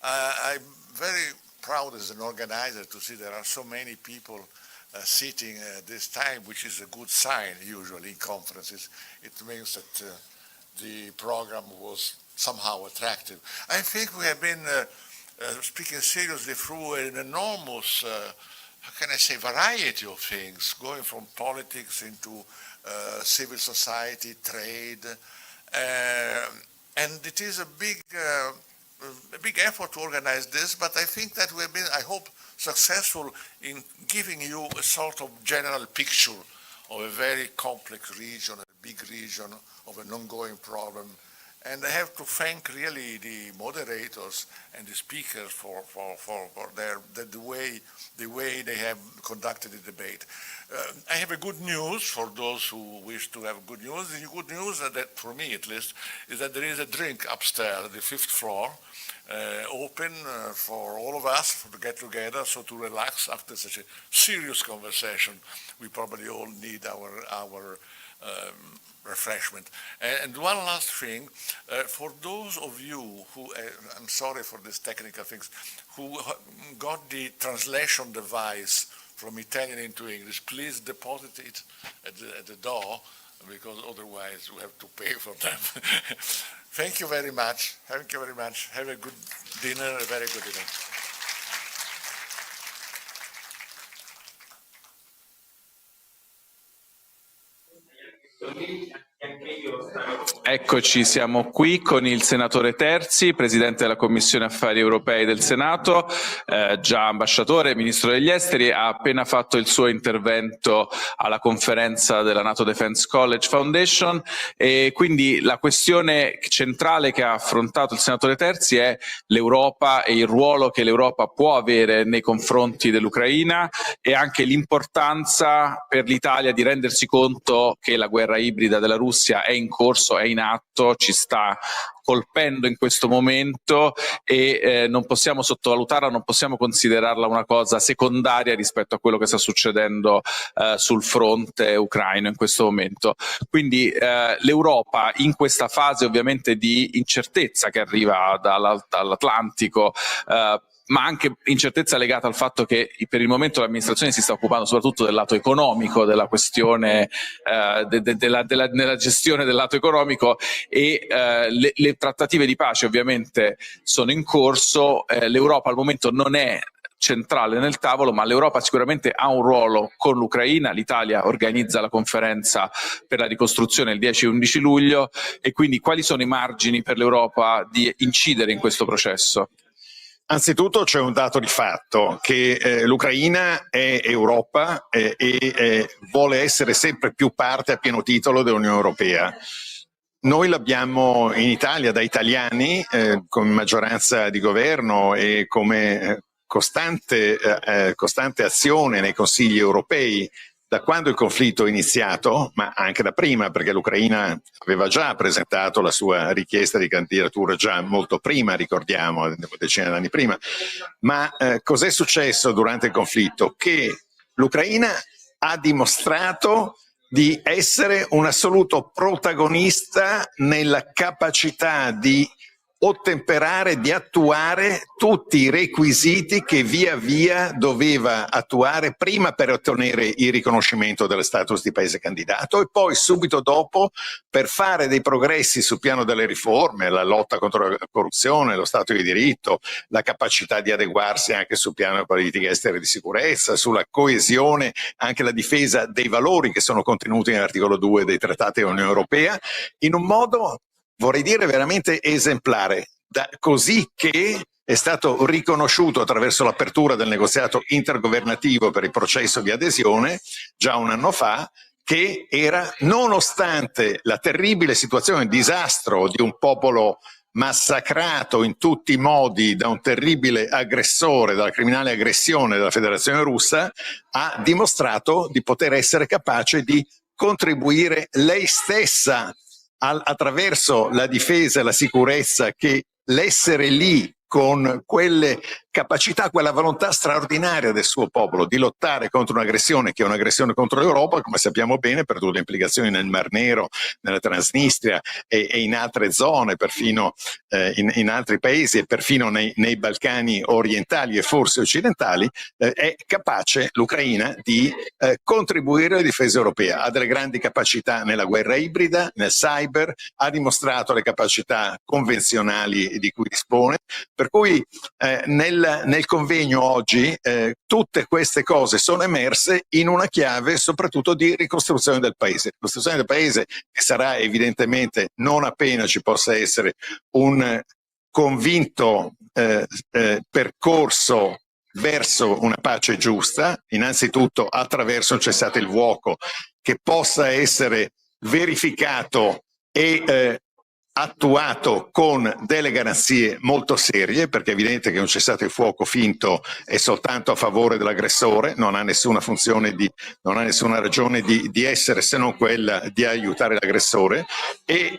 I'm very proud as an organizer to see there are so many people sitting at this time, which is a good sign usually in conferences. It means that the program was somehow attractive. I think we have been speaking seriously through an enormous, how can I say, variety of things, going from politics into civil society, trade, and it is a big effort to organize this, but I think that we have been, I hope, successful in giving you a sort of general picture of a very complex region, a big region of an ongoing problem. And I have to thank really the moderators and the speakers for the way they have conducted the debate. I have a good news for those who wish to have good news. The good news, that for me at least, is that there is a drink upstairs, the 5th floor, open for all of us to get together, so to relax after such a serious conversation. We probably all need our refreshment. And one last thing, for those of you who, I'm sorry for these technical things, who got the translation device from Italian into English, please deposit it at the door, because otherwise we have to pay for them. Thank you very much. Thank you very much. Have a good dinner, a very good evening. Eccoci, siamo qui con il senatore Terzi, presidente della Commissione Affari Europei del Senato, già ambasciatore, ministro degli esteri, ha appena fatto il suo intervento alla conferenza della NATO Defense College Foundation e quindi la questione centrale che ha affrontato il senatore Terzi è l'Europa e il ruolo che l'Europa può avere nei confronti dell'Ucraina e anche l'importanza per l'Italia di rendersi conto che la guerra ibrida della Russia è in corso, è in atto, ci sta colpendo in questo momento e non possiamo sottovalutarla, non possiamo considerarla una cosa secondaria rispetto a quello che sta succedendo sul fronte ucraino in questo momento. Quindi l'Europa in questa fase ovviamente di incertezza che arriva dall'Atlantico, ma anche incertezza legata al fatto che per il momento l'amministrazione si sta occupando soprattutto del lato economico, della questione nella gestione del lato economico e le trattative di pace ovviamente sono in corso. L'Europa al momento non è centrale nel tavolo, ma l'Europa sicuramente ha un ruolo con l'Ucraina. L'Italia organizza la conferenza per la ricostruzione il 10 e 11 luglio e quindi quali sono i margini per l'Europa di incidere in questo processo? Anzitutto c'è un dato di fatto, che l'Ucraina è Europa e vuole essere sempre più parte a pieno titolo dell'Unione Europea. Noi l'abbiamo in Italia da italiani, come maggioranza di governo e come costante azione nei consigli europei da quando il conflitto è iniziato, ma anche da prima, perché l'Ucraina aveva già presentato la sua richiesta di candidatura già molto prima, ricordiamo, decine d'anni prima. Ma cos'è successo durante il conflitto? Che l'Ucraina ha dimostrato di essere un assoluto protagonista nella capacità di ottemperare, di attuare tutti i requisiti che via via doveva attuare prima per ottenere il riconoscimento dello status di paese candidato e poi subito dopo per fare dei progressi sul piano delle riforme, la lotta contro la corruzione, lo Stato di diritto, la capacità di adeguarsi anche sul piano della politica estera e di sicurezza, sulla coesione, anche la difesa dei valori che sono contenuti nell'articolo 2 dei trattati dell'Unione Europea, in un modo, vorrei dire, veramente esemplare, così che è stato riconosciuto attraverso l'apertura del negoziato intergovernativo per il processo di adesione già un anno fa, che era, nonostante la terribile situazione, il disastro di un popolo massacrato in tutti i modi da un terribile aggressore, dalla criminale aggressione della Federazione Russa, ha dimostrato di poter essere capace di contribuire lei stessa attraverso la difesa e la sicurezza, che l'essere lì con quelle capacità, quella volontà straordinaria del suo popolo di lottare contro un'aggressione che è un'aggressione contro l'Europa, come sappiamo bene, per tutte le implicazioni nel Mar Nero, nella Transnistria e in altre zone, perfino in altri paesi e perfino nei Balcani orientali e forse occidentali, è capace l'Ucraina di contribuire alla difesa europea. Ha delle grandi capacità nella guerra ibrida, nel cyber, ha dimostrato le capacità convenzionali di cui dispone, per cui nel convegno oggi tutte queste cose sono emerse in una chiave soprattutto di ricostruzione del paese. Ricostruzione del paese che sarà evidentemente, non appena ci possa essere un convinto percorso verso una pace giusta, innanzitutto attraverso un cessate il fuoco che possa essere verificato e attuato con delle garanzie molto serie, perché è evidente che un cessate il fuoco finto è soltanto a favore dell'aggressore, non ha nessuna funzione non ha nessuna ragione di essere se non quella di aiutare l'aggressore, e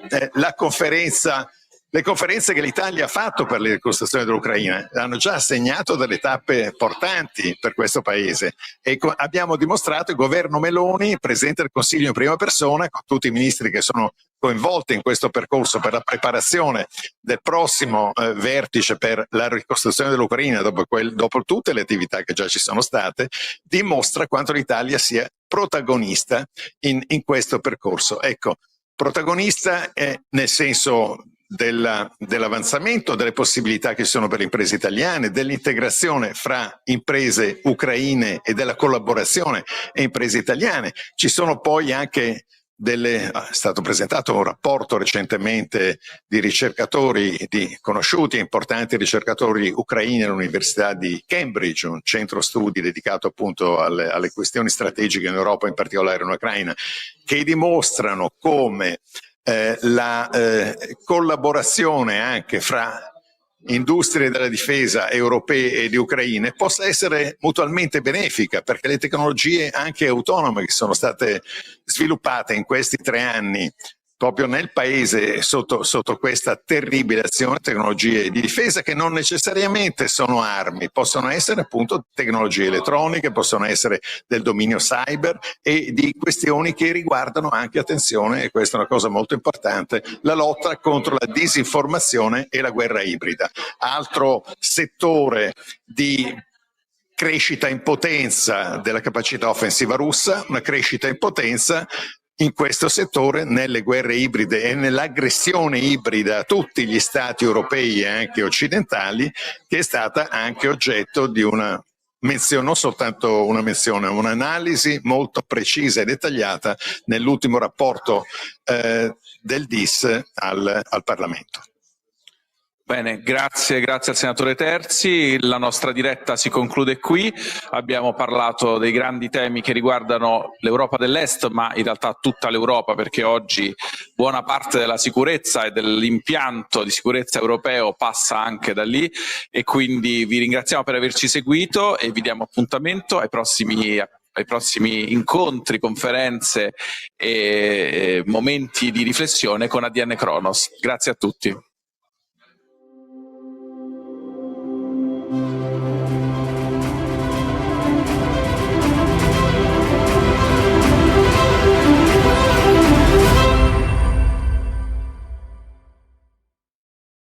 le conferenze che l'Italia ha fatto per la ricostruzione dell'Ucraina hanno già assegnato delle tappe portanti per questo paese e abbiamo dimostrato, il governo Meloni, presidente del Consiglio in prima persona, con tutti i ministri che sono coinvolti in questo percorso per la preparazione del prossimo vertice per la ricostruzione dell'Ucraina dopo tutte le attività che già ci sono state, dimostra quanto l'Italia sia protagonista in questo percorso. Ecco, protagonista nel senso dell'avanzamento, delle possibilità che ci sono per le imprese italiane, dell'integrazione fra imprese ucraine e della collaborazione e imprese italiane. Ci sono poi anche è stato presentato un rapporto recentemente di ricercatori, di conosciuti e importanti ricercatori ucraini all'Università di Cambridge, un centro studi dedicato appunto alle questioni strategiche in Europa, in particolare in Ucraina, che dimostrano come la collaborazione anche fra industrie della difesa europee e di Ucraine possa essere mutualmente benefica, perché le tecnologie anche autonome che sono state sviluppate in questi 3 anni proprio nel paese sotto questa terribile azione, tecnologie di difesa che non necessariamente sono armi, possono essere appunto tecnologie elettroniche, possono essere del dominio cyber e di questioni che riguardano anche, attenzione, e questa è una cosa molto importante, la lotta contro la disinformazione e la guerra ibrida. Altro settore di crescita in potenza della capacità offensiva russa, una crescita in potenza in questo settore, nelle guerre ibride e nell'aggressione ibrida a tutti gli stati europei e anche occidentali, che è stata anche oggetto di una menzione, non soltanto una menzione, un'analisi molto precisa e dettagliata nell'ultimo rapporto del DIS al Parlamento. Bene, grazie al senatore Terzi. La nostra diretta si conclude qui. Abbiamo parlato dei grandi temi che riguardano l'Europa dell'Est, ma in realtà tutta l'Europa, perché oggi buona parte della sicurezza e dell'impianto di sicurezza europeo passa anche da lì, e quindi vi ringraziamo per averci seguito e vi diamo appuntamento ai prossimi incontri, conferenze e momenti di riflessione con ADN Kronos. Grazie a tutti.